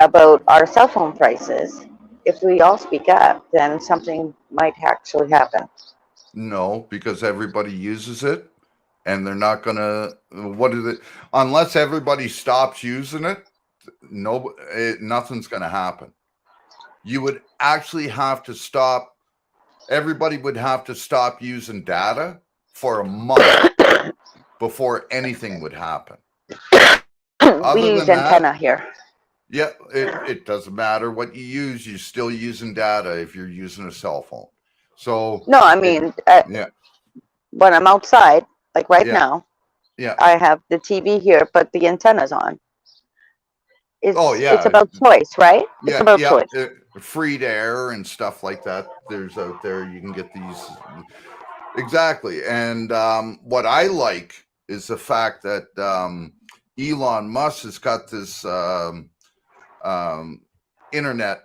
about our cell phone prices, if we all speak up, then something might actually happen. No, because everybody uses it, and they're not gonna. What is it? Unless everybody stops using it, nothing's gonna happen. You would actually have to stop. Everybody would have to stop using data for a month before anything would happen. We use antenna here. Yeah, it doesn't matter what you use. You're still using data if you're using a cell phone. So No, I mean, yeah, when I'm outside, like right Yeah. now, yeah. I have the TV here, but the antenna's on. It's, Oh, yeah. It's about choice, right? It's Yeah, about yeah. choice. Free to air and stuff like that. There's out there. You can get these. Exactly. And what I like is the fact that Elon Musk has got this internet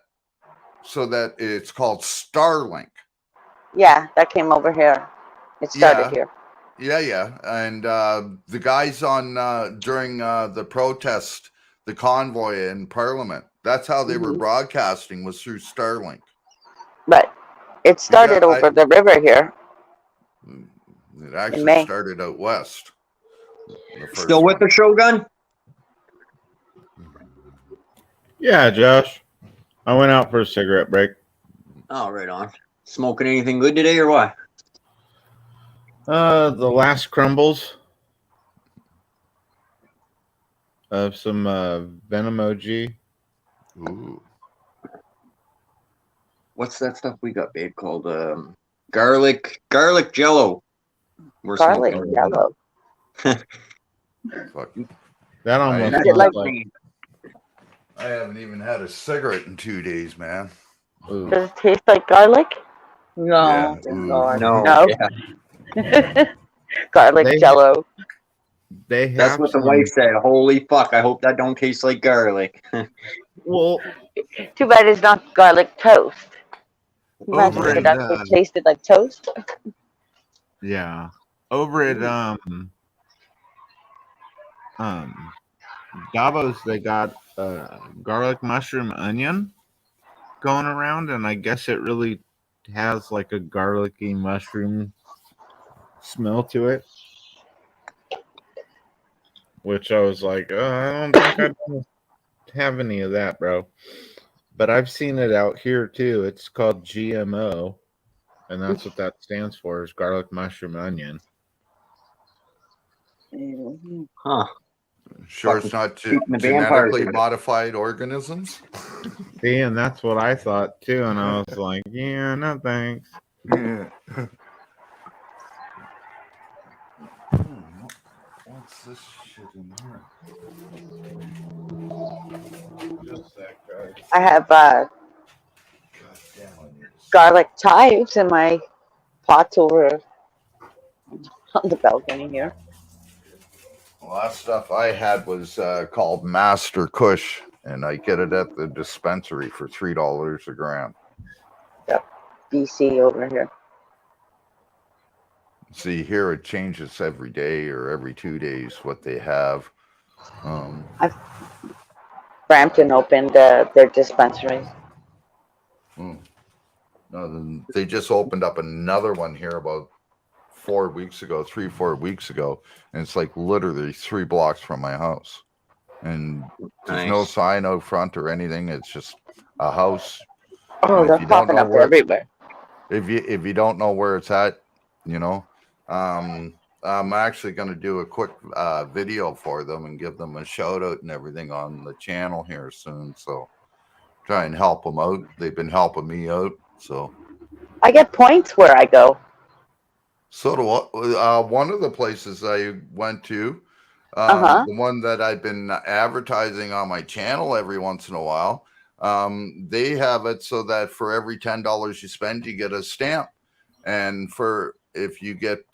so that it's called Starlink. Yeah, that came over here. It started here. Yeah. And the guys on during the protest, the convoy in Parliament, that's how they were broadcasting, was through Starlink. Right. It started over the river here. It actually May. started out west. Still with the Shogun? Yeah, Josh. I went out for a cigarette break. Oh, right on. Smoking anything good today or what? The last crumbles of some Venom OG. Ooh. What's that stuff we got, babe? Called garlic jello. We're Garlic smoking. yellow. Fuck. That almost Is it sounds like- like I haven't even had a cigarette in 2 days, man. ooh. Does it taste like garlic? Yeah. No. Ooh. No. No. Yeah. Garlic They- jello. They have That's what the some- wife said. Holy fuck, I hope that don't taste like garlic. Well, Too bad it's not garlic toast. Imagine Over if it in, actually tasted like toast. yeah. Over at Davos, they got garlic mushroom onion going around, and I guess it really has like a garlicky mushroom smell to it. Which I was like, oh, I don't think I don't have any of that, bro. But I've seen it out here too. It's called GMO, and that's what that stands for, is garlic mushroom onion. Huh. Sure, it's not shooting the vampires genetically in it. modified organisms. See, and that's what I thought too, and I was like, yeah, no thanks. What's this shit in here? I have God damn it. garlic chives in my pots over on the balcony here. The last stuff I had was called Master Kush, and I get it at the dispensary for $3 a gram. BC over here. See, here it changes every day or every 2 days what they have. Brampton opened their dispensary. No, then they just opened up another one here about 4 weeks ago, 3-4 weeks ago, and it's like literally 3 blocks from my house. And there's no Nice. sign out front or anything. It's just a house. Oh, And if they're you don't popping know up where- everywhere. If you don't know where it's at, you know, I'm actually going to do a quick video for them and give them a shout out and everything on the channel here soon. So try and help them out. They've been helping me out. So I get points where I go. so do one of the places I went to, the one that I've been advertising on my channel every once in a while. They have it so that for every $10 you spend, you get a stamp. And if you get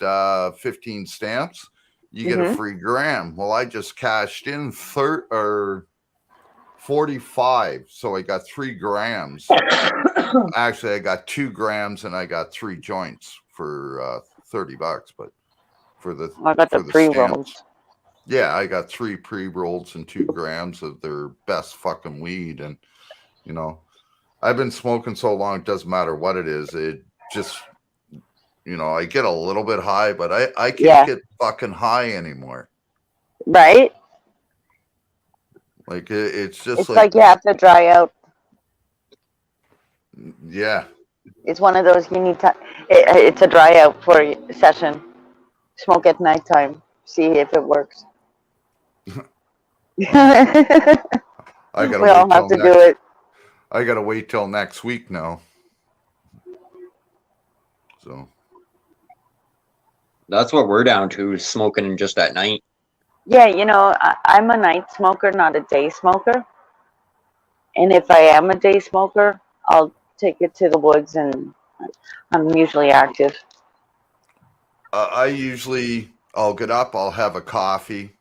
15 stamps, you get a free gram. Well, I just cashed in 45. So I got 3 grams. Actually, I got 2 grams and I got 3 joints for $30. But for the I got the for pre-rolls. stamps, yeah, I got 3 pre-rolls and 2 grams of their best fucking weed. And, you know, I've been smoking so long, it doesn't matter what it is. It just, I get a little bit high, but I can't Yeah. get fucking high anymore. Right? Like it's just It's like you have to dry out. yeah. It's one of those you need to. It's a dry out for a session. Smoke at nighttime. See if it works. I gotta We all wait have till to do next. it. I gotta wait till next week now. So That's what we're down to, is smoking just at night. Yeah, I'm a night smoker, not a day smoker. And if I am a day smoker, I'll take it to the woods, and I'm usually active. I'll get up, I'll have a coffee,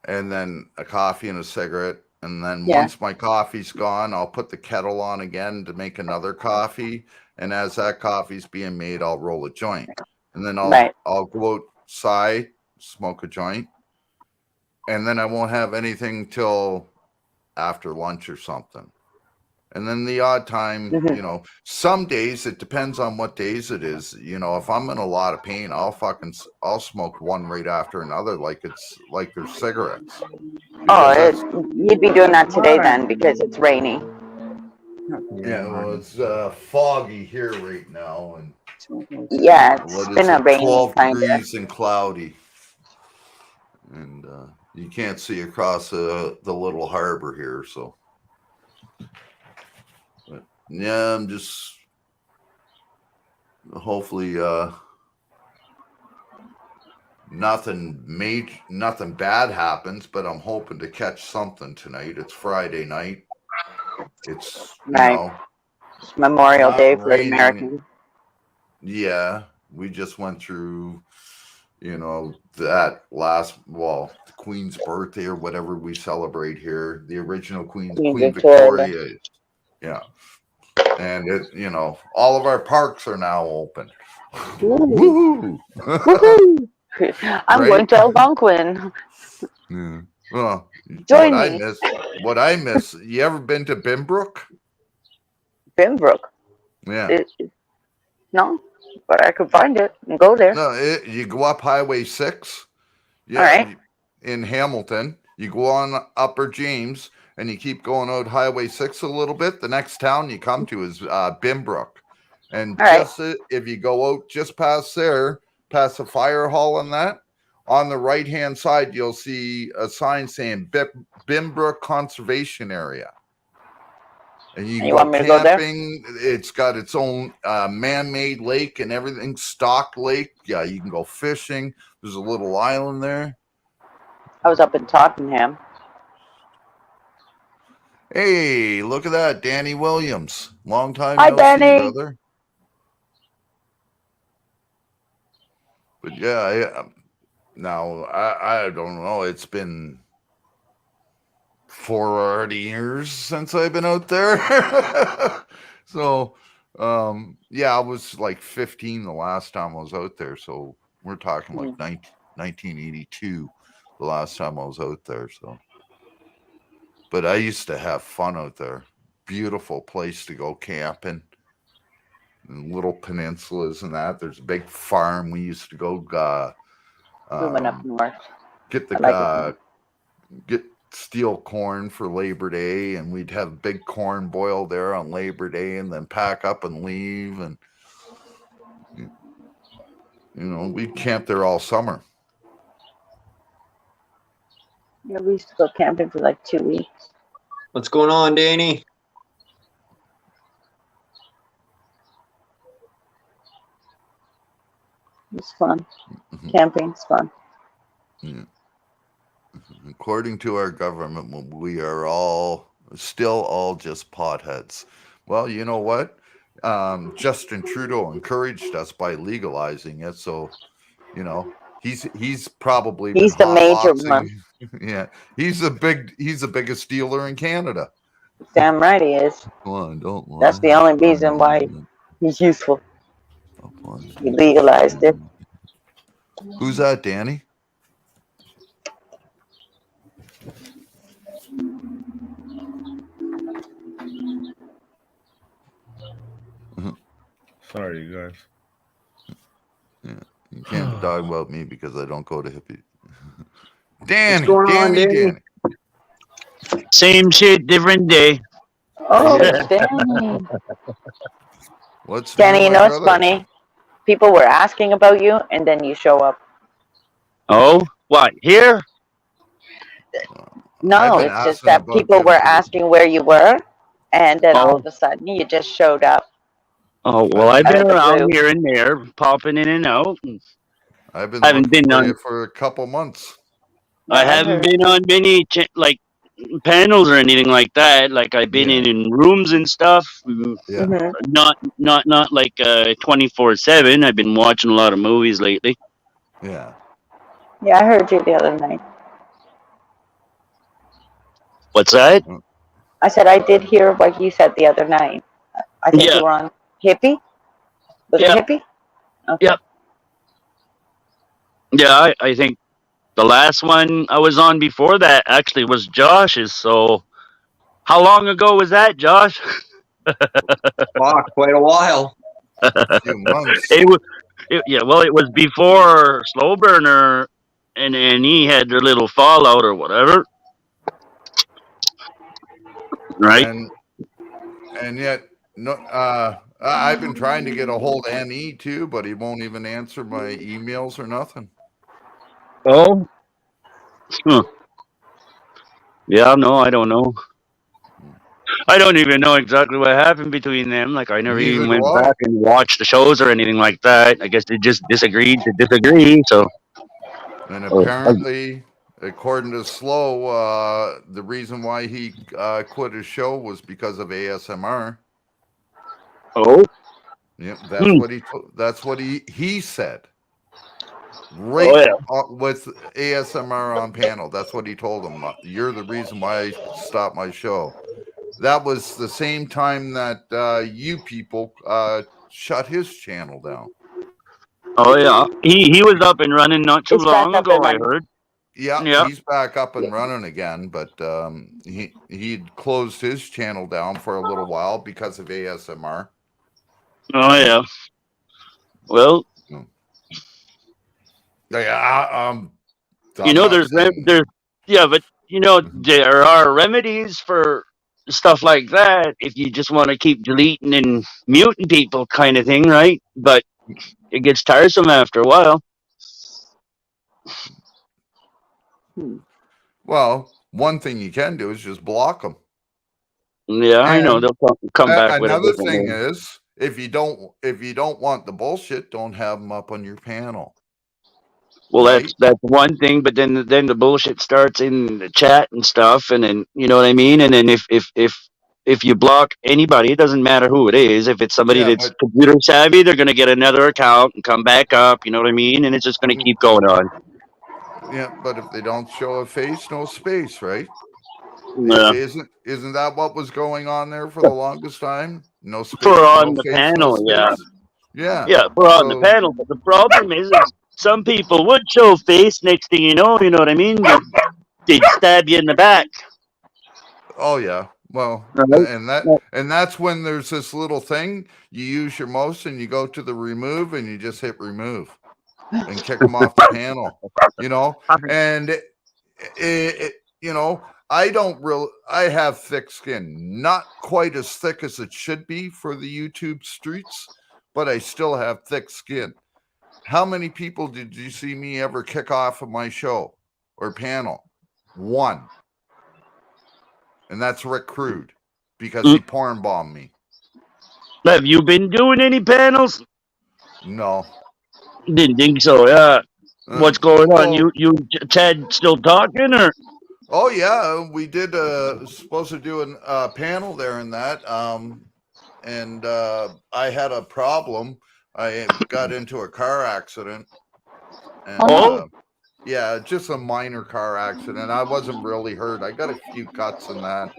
and then a coffee and a cigarette. And then Yeah. once my coffee's gone, I'll put the kettle on again to make another coffee. And as that coffee's being made, I'll roll a joint. And then I'll go outside, smoke a joint. And then I won't have anything till after lunch or something. And then the odd time, some days, it depends on what days it is. If I'm in a lot of pain, I'll smoke one right after another, like there's cigarettes. You'd be doing that today then, because it's rainy. Yeah, well, it's foggy here right now, and Yeah, it's been a rainy 12 kind of. degrees and cloudy, and you can't see across the little harbor here, so. But, yeah, I'm just hopefully nothing bad happens, but I'm hoping to catch something tonight. It's Friday night. It's It's Memorial Day for raining. Americans. Yeah, we just went through, that the Queen's birthday or whatever we celebrate here, the original Queen Victoria. Yeah. And all of our parks are now open. Woohoo! I'm going to Algonquin. Yeah. Well, Join me. What I miss, you ever been to Binbrook? Binbrook? Yeah. No, but I could find it and go there. No, you go up Highway 6. Yeah. All right. In Hamilton. You go on Upper James and you keep going out Highway 6 a little bit. The next town you come to is Binbrook. And if you go out just past there, past the fire hall and that, on the right-hand side, you'll see a sign saying Binbrook Conservation Area. And you can want me to go there? It's got its own man-made lake and everything, stock lake. Yeah, you can go fishing. There's a little island there. I was up in Tottenham. Hey, look at that, Danny Williams. Long time Hi, no Danny. see, brother. But yeah, now I don't know. It's been 40 years since I've been out there. So, yeah, I was like 15 the last time I was out there. So we're talking like 1982, the last time I was out there. So, but I used to have fun out there. Beautiful place to go camping. And little peninsulas and that. There's a big farm. We used to go Moving up north. Get steal corn for Labor Day, and we'd have big corn boil there on Labor Day, and then pack up and leave, and we'd camp there all summer. Yeah, we used to go camping for like 2 weeks. What's going on, Danny? It's fun. Camping's fun. Yeah. According to our government, we are still all just potheads. Well, you know what? Justin Trudeau encouraged us by legalizing it, so he's probably the major one. Yeah, he's the biggest dealer in Canada. Damn right he is. Don't lie. That's the only reason why he's useful. He legalized it. Who's that, Danny? Sorry, you guys. Yeah, you can't talk about me because I don't go to hippie. What's Danny, going on, Danny, Danny? Danny. Same shit, different day. Oh, Yeah. Danny. What's Danny, new, you my know what's brother? funny? People were asking about you, and then you show up. Oh, what? Here? I've No, been it's just asking that about people you were for asking where you were, and then all Oh, of a sudden you just showed up oh. I've Well, I've been out been of the around blue. here and there, popping in and out. I've been I haven't looking been for you on. for a couple months. Yeah, I I haven't heard been you. on many like panels or anything like that. Like I've been Yeah, in rooms and stuff. yeah. Hmm. Not like 24/7. I've been watching a lot of movies lately. Yeah. Yeah, I heard you the other night. What's that? I said I did hear what you said the other night. I think Yeah, you were on Hippie. Was it yeah, Hippie? Okay. yeah, yeah. I think the last one I was on before that actually was Josh's. So how long ago was that, Josh? Fuck, quite a while. A few months. It was. Yeah, well, it was before Slow Burner, and he had their little fallout or whatever, right? And yet no I've been trying to get a hold of NE too, but he won't even answer my emails or nothing. Oh, huh. Yeah, no, I don't know. I don't even know exactly what happened between them. Like, I never Neither even do went I. back and watched the shows or anything like that. I guess they just disagreed to disagree. So, And oh, apparently, according to Slow, the reason why he quit his show was because of ASMR. oh, Yep, hmm. that's what he said. Oh, Right yeah. with ASMR on panel. That's what he told him. You're the reason why I stopped my show. That was the same time that you people shut his channel down. Oh, yeah. He was up and running not too It's back long up ago, and I running. heard. Yeah, Yeah. he's back up and running again, but he'd closed his channel down for a little while because of ASMR. Oh, yeah. Well, I'm you know, not saying. yeah, but you know, there are remedies for stuff like that if you just want to keep deleting and muting people, kind of thing, right? But it gets tiresome after a while. Well, one thing you can do is just block them. Yeah, I know And they'll come back with a another different thing name. is, if you don't want the bullshit, don't have them up on your panel. Well, Right? that's one thing, but then the bullshit starts in the chat and stuff, and then you know what I mean. And then if you block anybody, it doesn't matter who it is. If it's somebody Yeah, that's but computer savvy, they're gonna get another account and come back up. You know what I mean? And it's just gonna keep going on. if they don't show a face, no space, right? Yeah. Isn't that what was going on there for the longest time? No For space, on no the face, no panel, yeah. space. Yeah. Yeah, we're on the So panel, but the problem is some people would show face. Next thing you know what I mean? They'd stab you in the back. oh yeah. Well, Right? and that's when there's this little thing. You use your mouse and you go to the remove and you just hit remove and kick them off the panel. You know, and I have thick skin, not quite as thick as it should be for the YouTube streets, but I still have thick skin. How many people did you see me ever kick off of my show or panel? One. And that's Rick Crude because he porn bombed me. Have you been doing any panels? No. Didn't think so, yeah. What's going on? You Ted still talking or? Oh yeah, we did supposed to do a panel there in that. And I had a problem. I got into a car accident. And yeah, just a minor car accident. I wasn't really hurt. I got a few cuts in that.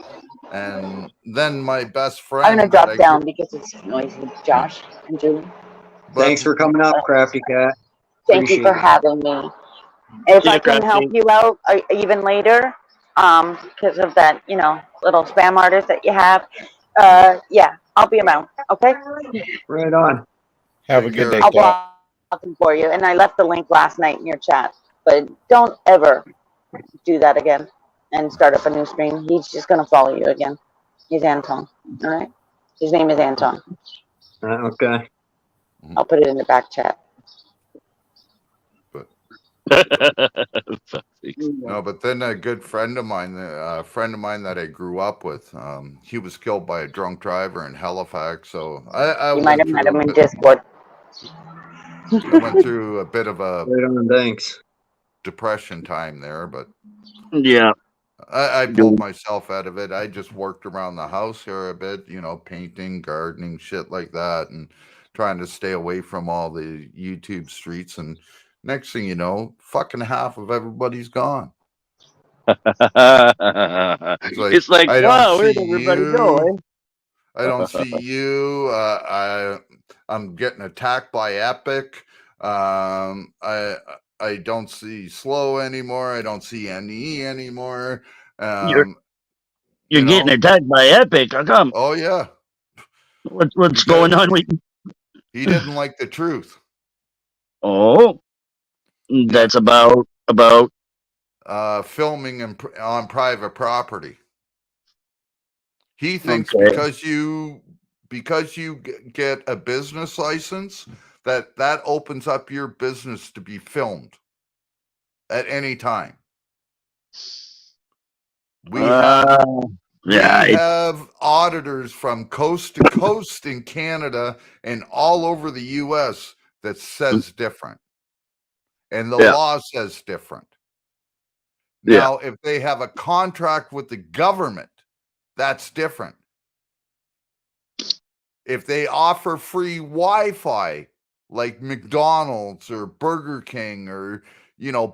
And then my best friend. I'm gonna drop down because it's noisy, Josh and Julie. Thanks for coming up, Crafty Cat. Thank you for having me. If I can help you out even later, because of that, little spam artist that you have, yeah, I'll be around. Okay. Right on. Have a Take good care. day, I'll Cat. block him for you. And I left the link last night in your chat. But don't ever do that again and start up a new stream. He's just going to follow you again. He's Anton. All right? His name is Anton. Okay. I'll put it in the back chat. No, but then a good friend of mine that I grew up with, he was killed by a drunk driver in Halifax. So I You might went have met through him a in bit, Discord. I went through a bit of a Right on, thanks. depression time there, but Yeah. I pulled myself out of it. I just worked around the house here a bit, painting, gardening, shit like that, and trying to stay away from all the YouTube streets. And next thing you know, fucking half of everybody's gone. It's like, I don't wow, where'd see everybody go? you. Eh? I don't see you. I'm getting attacked by Epic. I don't see Slow anymore. I don't see NE anymore. You're You getting know? attacked by Epic. How come? Oh yeah. What's Because going on with? he didn't like the truth. Oh, that's about Filming on private property. He thinks Okay. because you get a business license that opens up your business to be filmed at any time. We have auditors from coast to coast in Canada and all over the US that says different. And the law says different. Now, if they have a contract with the government, that's different. If they offer free Wi-Fi like McDonald's or Burger King or,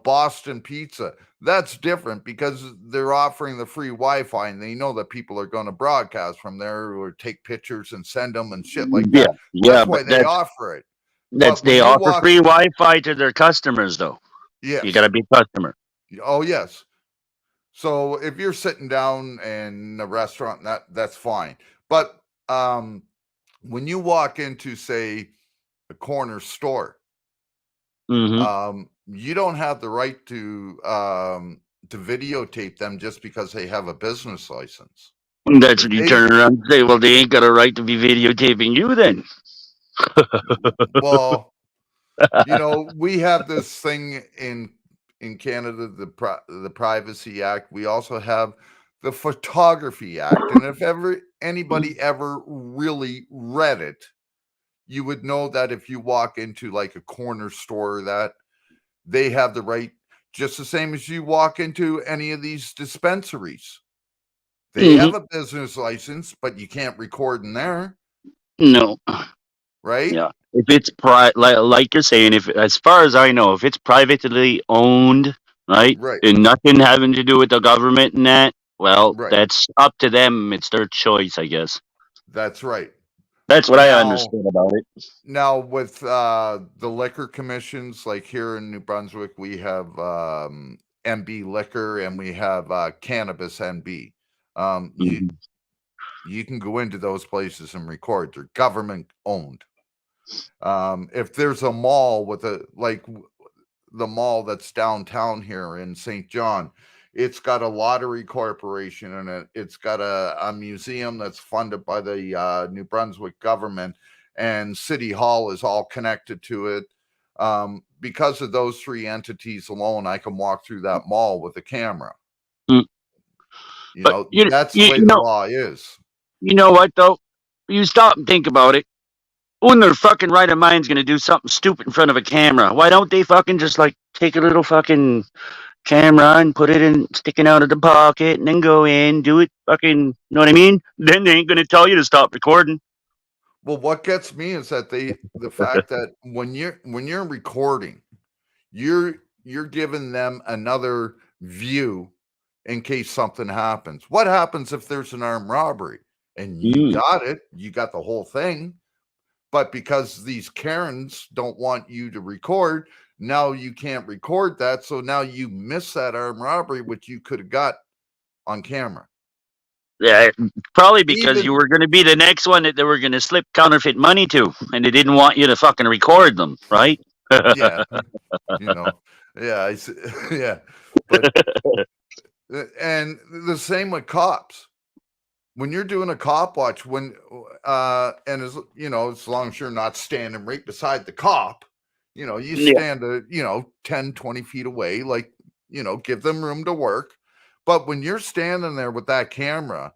Boston Pizza, that's different because they're offering the free Wi-Fi and they know that people are going to broadcast from there or take pictures and send them and shit like that. That's why they offer it. They offer free Wi-Fi to their customers, though. Yes. You got to be a customer. Oh, yes. So if you're sitting down in a restaurant, that's fine. But when you walk into, say, a corner store, you don't have the right to videotape them just because they have a business license. That's when you turn around and say, well, they ain't got a right to be videotaping you then. Well, we have this thing in Canada, the Privacy Act. We also have the Photography Act. And if anybody ever really read it, you would know that if you walk into like a corner store, that they have the right, just the same as you walk into any of these dispensaries. They have a business license, but you can't record in there. No. Right? Yeah. If it's like you're saying, as far as I know, if it's privately owned, right, and nothing having to do with the government and that, well, that's up to them. It's their choice, I guess. That's right. That's what I understood about it. Now, with the liquor commissions, like here in New Brunswick, we have NB Liquor and we have Cannabis NB. You can go into those places and record. They're government owned. If there's a mall with the mall that's downtown here in St. John, it's got a lottery corporation in it. It's got a museum that's funded by the New Brunswick government, and City Hall is all connected to it. Because of those three entities alone, I can walk through that mall with a camera. That's the way the law is. You know what, though? You stop and think about it. Who in their fucking right of mind's going to do something stupid in front of a camera? Why don't they fucking just take a little fucking camera and put it in, sticking out of the pocket, and then go in, do it fucking, you know what I mean? Then they ain't going to tell you to stop recording. Well, what gets me is that the fact that when you're recording, you're giving them another view in case something happens. What happens if there's an armed robbery? And you got it, you got the whole thing. But because these Karens don't want you to record, now you can't record that. So now you miss that armed robbery, which you could have got on camera. Yeah, probably because Even you were going to be the next one that they were going to slip counterfeit money to, and they didn't want you to fucking record them, right? yeah, you know, yeah, yeah, but and the same with cops. When you're doing a cop watch, and as you know, as long as you're not standing right beside the cop, you know, you Yeah. stand 10, 20 feet away, like, give them room to work. But when you're standing there with that camera,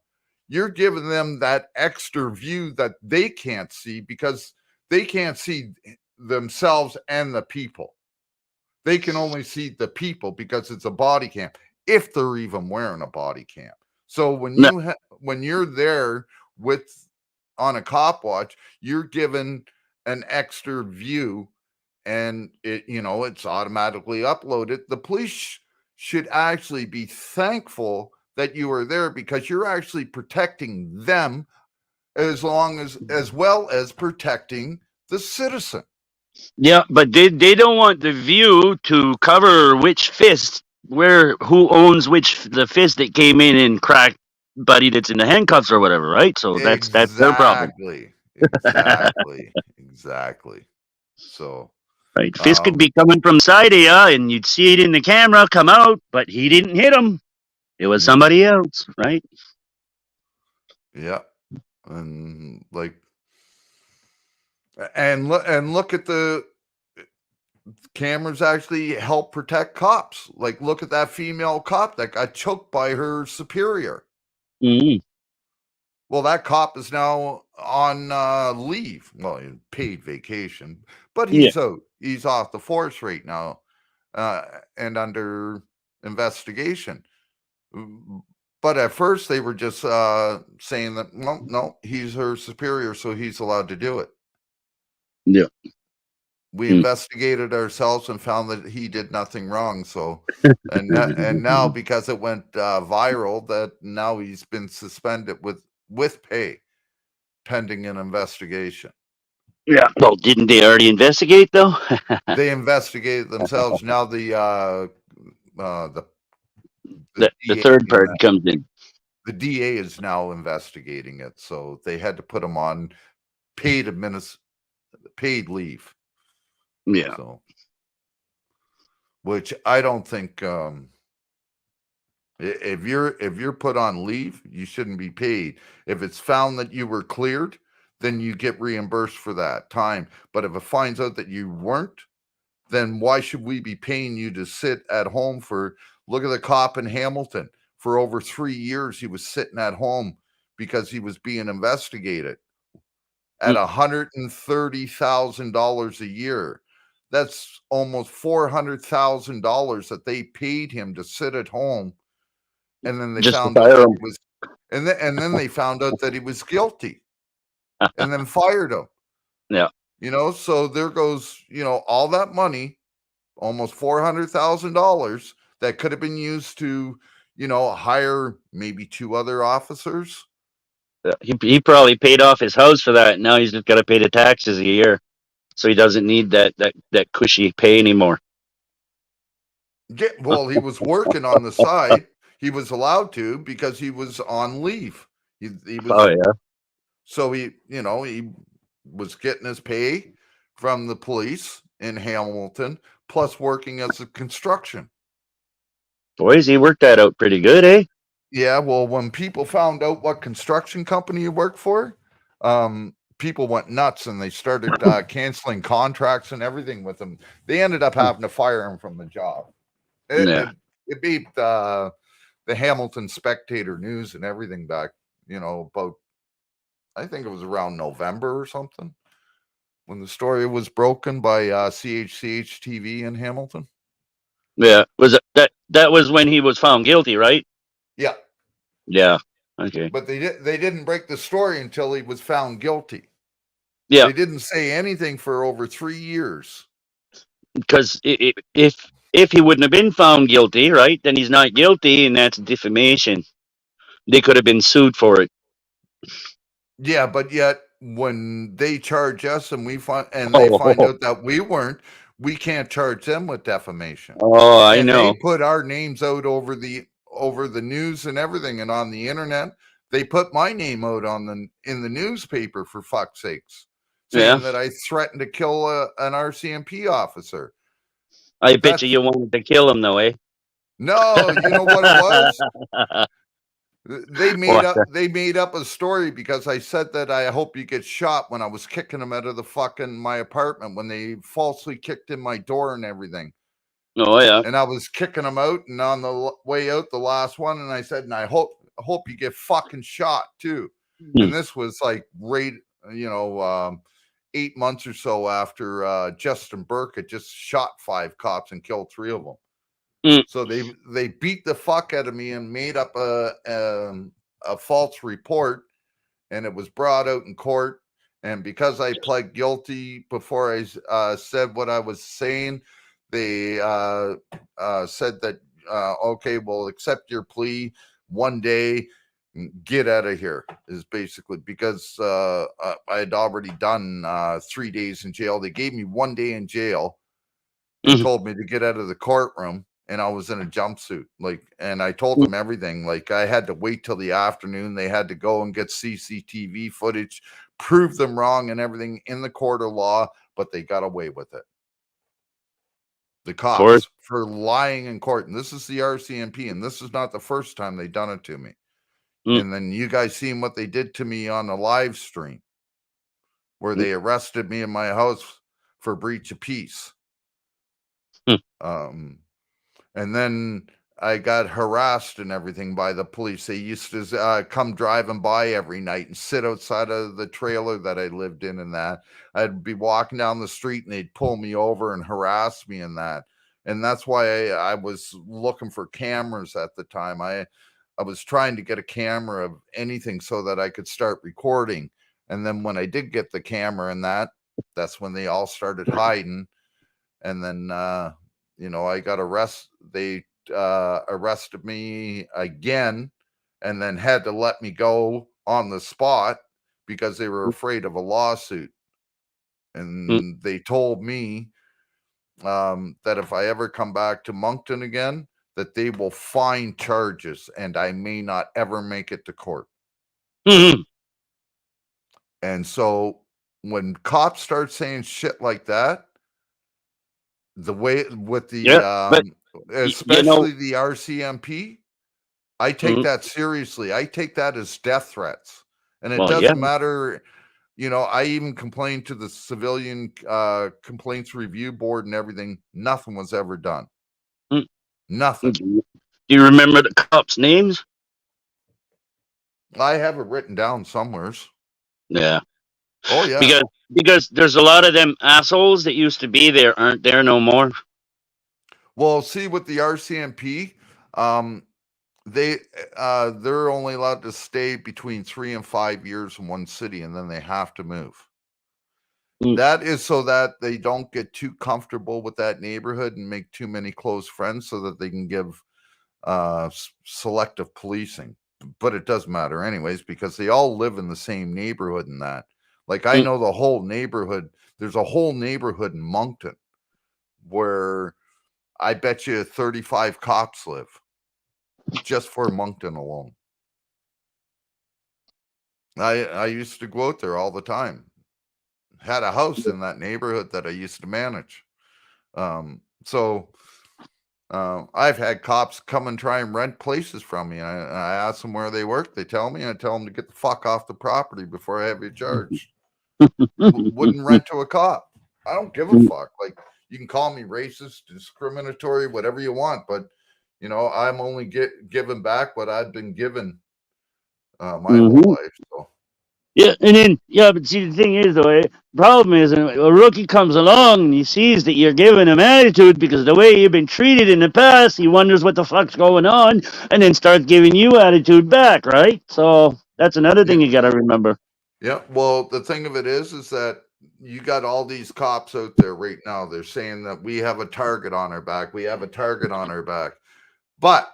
you're giving them that extra view that they can't see, because they can't see themselves and the people. They can only see the people because it's a body cam, if they're even wearing a body cam. So when No. when you're there on a cop watch, you're given an extra view, and it's automatically uploaded. The police should actually be thankful that you are there, because you're actually protecting them as well as protecting the citizen. Yeah, but they don't want the view to cover which fist, who owns the fist that came in and cracked Buddy that's in the handcuffs or whatever, right? So that's their problem. Exactly. So, Right, fist could be coming from side of ya, and you'd see it in the camera come out, but he didn't hit him. It was somebody else, right? Yeah, and look at the cameras actually help protect cops. Like, look at that female cop that got choked by her superior. Mm-hmm. Well, that cop is now on leave. Well, paid vacation, but he's out. He's off the force right now, and under investigation. But at first, they were just saying that, no, he's her superior, so he's allowed to do it. Yeah. We investigated ourselves and found that he did nothing wrong. So, and now, because it went viral, that now he's been suspended with pay, pending an investigation. Yeah. Well, didn't they already investigate though? They investigated themselves. Now the third part comes in. The DA is now investigating it, so they had to put him on paid leave. Yeah. So, which I don't think, if you're put on leave, you shouldn't be paid. If it's found that you were cleared, then you get reimbursed for that time. But if it finds out that you weren't, then why should we be paying you to sit at home look at the cop in Hamilton. For over 3 years, he was sitting at home because he was being investigated at $130,000 a year. That's almost $400,000 that they paid him to sit at home, and then they found out that he was, and then they found out that he was guilty, and then fired him. Yeah. So there goes, all that money, almost $400,000 that could have been used to, hire maybe 2 other officers. He probably paid off his house for that. Now he's just got to pay the taxes a year, so he doesn't need that cushy pay anymore. Yeah, well, he was working on the side. He was allowed to because he was on leave. He was. Oh yeah. So he was getting his pay from the police in Hamilton, plus working as a construction. Boys, he worked that out pretty good, eh? Yeah, well, when people found out what construction company he worked for, people went nuts, and they started canceling contracts and everything with him. They ended up having to fire him from the job. It beat the Hamilton Spectator News and everything back, about, I think it was around November or something, when the story was broken by CHCH TV in Hamilton. Yeah, was it that was when he was found guilty, right? Yeah. Yeah. Okay. But they didn't break the story until he was found guilty. Yeah. They didn't say anything for over 3 years. Because if he wouldn't have been found guilty, right, then he's not guilty, and that's defamation. They could have been sued for it. Yeah, but yet when they charge us and they find out that we weren't, we can't charge them with defamation. Oh, I know. They put our names out over the news and everything, and on the internet, they put my name out in the newspaper, for fuck's sakes, saying that I threatened to kill an RCMP officer. I bet you wanted to kill him, though, eh? No, you know what it was? They made up a story because I said that I hope you get shot when I was kicking them out of my apartment when they falsely kicked in my door and everything. Oh yeah. And I was kicking them out, and on the way out, the last one, and I said, and I hope you get fucking shot too. And this was like 8 months or so after Justin Burke had just shot 5 cops and killed 3 of them. So they beat the fuck out of me and made up a false report, and it was brought out in court. And because I pled guilty before I said what I was saying, they said that okay, we'll accept your plea 1 day. Get out of here is basically because I had already done 3 days in jail. They gave me 1 day in jail and told me to get out of the courtroom. And I was in a jumpsuit, and I told them everything. Like, I had to wait till the afternoon. They had to go and get CCTV footage, prove them wrong and everything in the court of law, but they got away with it. The cops for lying in court. And this is the RCMP, and this is not the first time they've done it to me. And then you guys seen what they did to me on the live stream, where they arrested me in my house for breach of peace. And then I got harassed and everything by the police. They used to come driving by every night and sit outside of the trailer that I lived in, and that I'd be walking down the street and they'd pull me over and harass me and that. And that's why I was looking for cameras at the time. I was trying to get a camera of anything so that I could start recording. And then when I did get the camera and that's when they all started hiding. And then, I got arrested. They arrested me again and then had to let me go on the spot because they were afraid of a lawsuit. And they told me that if I ever come back to Moncton again, that they will fine charges and I may not ever make it to court. And so when cops start saying shit like that, the way with the especially the RCMP, I take that seriously. I take that as death threats. And it doesn't matter, I even complained to the Civilian Complaints Review Board and everything. Nothing was ever done. Nothing. Do you remember the cops' names? I have it written down somewheres. Yeah. Oh yeah. Because there's a lot of them assholes that used to be there aren't there no more. Well, see, with the RCMP, they're only allowed to stay between 3 and 5 years in one city, and then they have to move. That is so that they don't get too comfortable with that neighborhood and make too many close friends, so that they can give selective policing. But it does matter anyways, because they all live in the same neighborhood and that. Like, I know the whole neighborhood. There's a whole neighborhood in Moncton where I bet you 35 cops live just for Moncton alone. I used to go out there all the time. Had a house in that neighborhood that I used to manage. I've had cops come and try and rent places from me. I ask them where they work. They tell me. I tell them to get the fuck off the property before I have you charged. Wouldn't rent to a cop. I don't give a fuck. Like, you can call me racist, discriminatory, whatever you want, but I'm only giving back what I've been given my whole life. So. Yeah, and then but see, the thing is, though, the problem is, a rookie comes along and he sees that you're giving him attitude because of the way you've been treated in the past. He wonders what the fuck's going on, and then starts giving you attitude back, right? So that's another thing you got to remember. Yeah, well, the thing of it is that you got all these cops out there right now. They're saying that we have a target on our back. We have a target on our back. But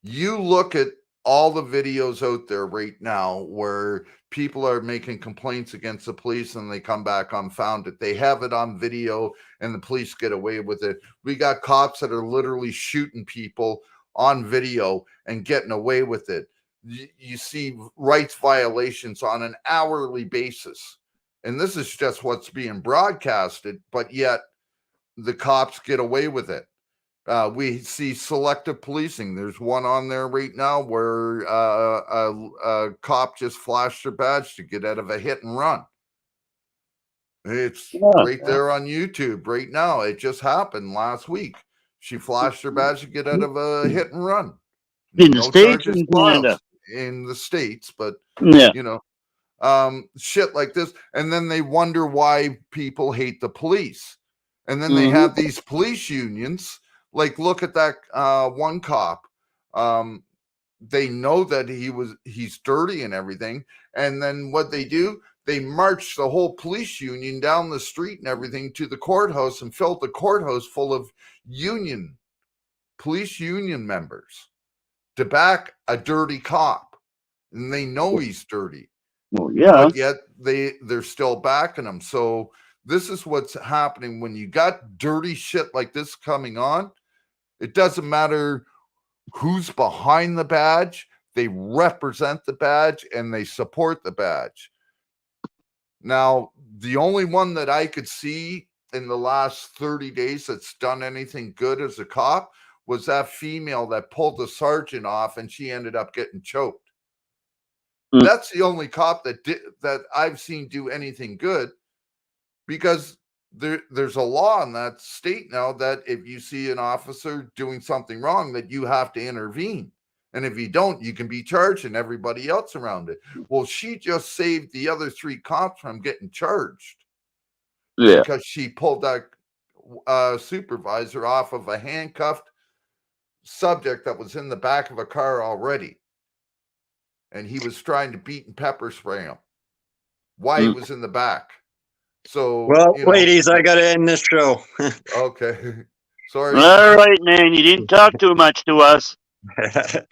you look at all the videos out there right now where people are making complaints against the police and they come back unfounded. They have it on video and the police get away with it. We got cops that are literally shooting people on video and getting away with it. you see rights violations on an hourly basis. And this is just what's being broadcasted, but yet the cops get away with it. We see selective policing. There's one on there right now where a cop just flashed her badge to get out of a hit and run. It's right there on YouTube right now. It just happened last week. She flashed her badge to get out of a hit and run. In the States and Canada. In the States, but Yeah. you know, shit like this. And then they wonder why people hate the police. And then they have these police unions. Like, look at that one cop. They know that he's dirty and everything. And then what they do, they march the whole police union down the street and everything to the courthouse and filled the courthouse full of police union members to back a dirty cop. And they know he's dirty. Well, yeah. But yet they're still backing him. So this is what's happening when you got dirty shit like this coming on. It doesn't matter who's behind the badge. They represent the badge and they support the badge. Now, the only one that I could see in the last 30 days that's done anything good as a cop was that female that pulled the sergeant off and she ended up getting choked. That's the only cop that I've seen do anything good, because there's a law in that state now that if you see an officer doing something wrong, that you have to intervene. And if you don't, you can be charged and everybody else around it. Well, she just saved the other 3 cops from getting charged. Yeah. Because she pulled that supervisor off of a handcuffed subject that was in the back of a car already. And he was trying to beat and pepper spray him while he was in the back. So, well, ladies, I got to end this show. Okay. Sorry. All right, man. You didn't talk too much to us. Appreciate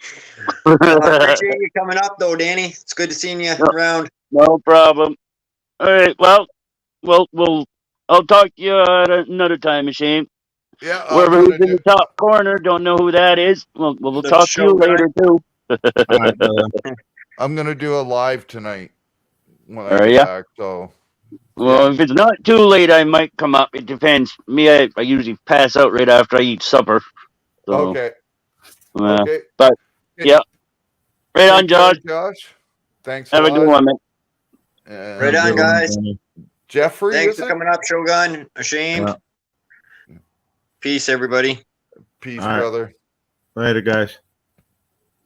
you coming up, though, Danny. It's good to see you around. No problem. All right. Well, I'll talk to you at another time, Shane. Yeah. Whoever who's in the top corner, don't know who that is. We'll talk to you later too. I'm gonna do a live tonight when Are I get ya? back. So, Well, if it's not too late, I might come up. It depends. Me, I usually pass out right after I eat supper. So, okay. But yeah, right on, Josh. Josh. Thanks. Have a good one, man. Right on, guys. Jeffrey, thanks for coming up, Shogun. Ashamed. Peace, everybody. Peace, All right. brother. Later, guys.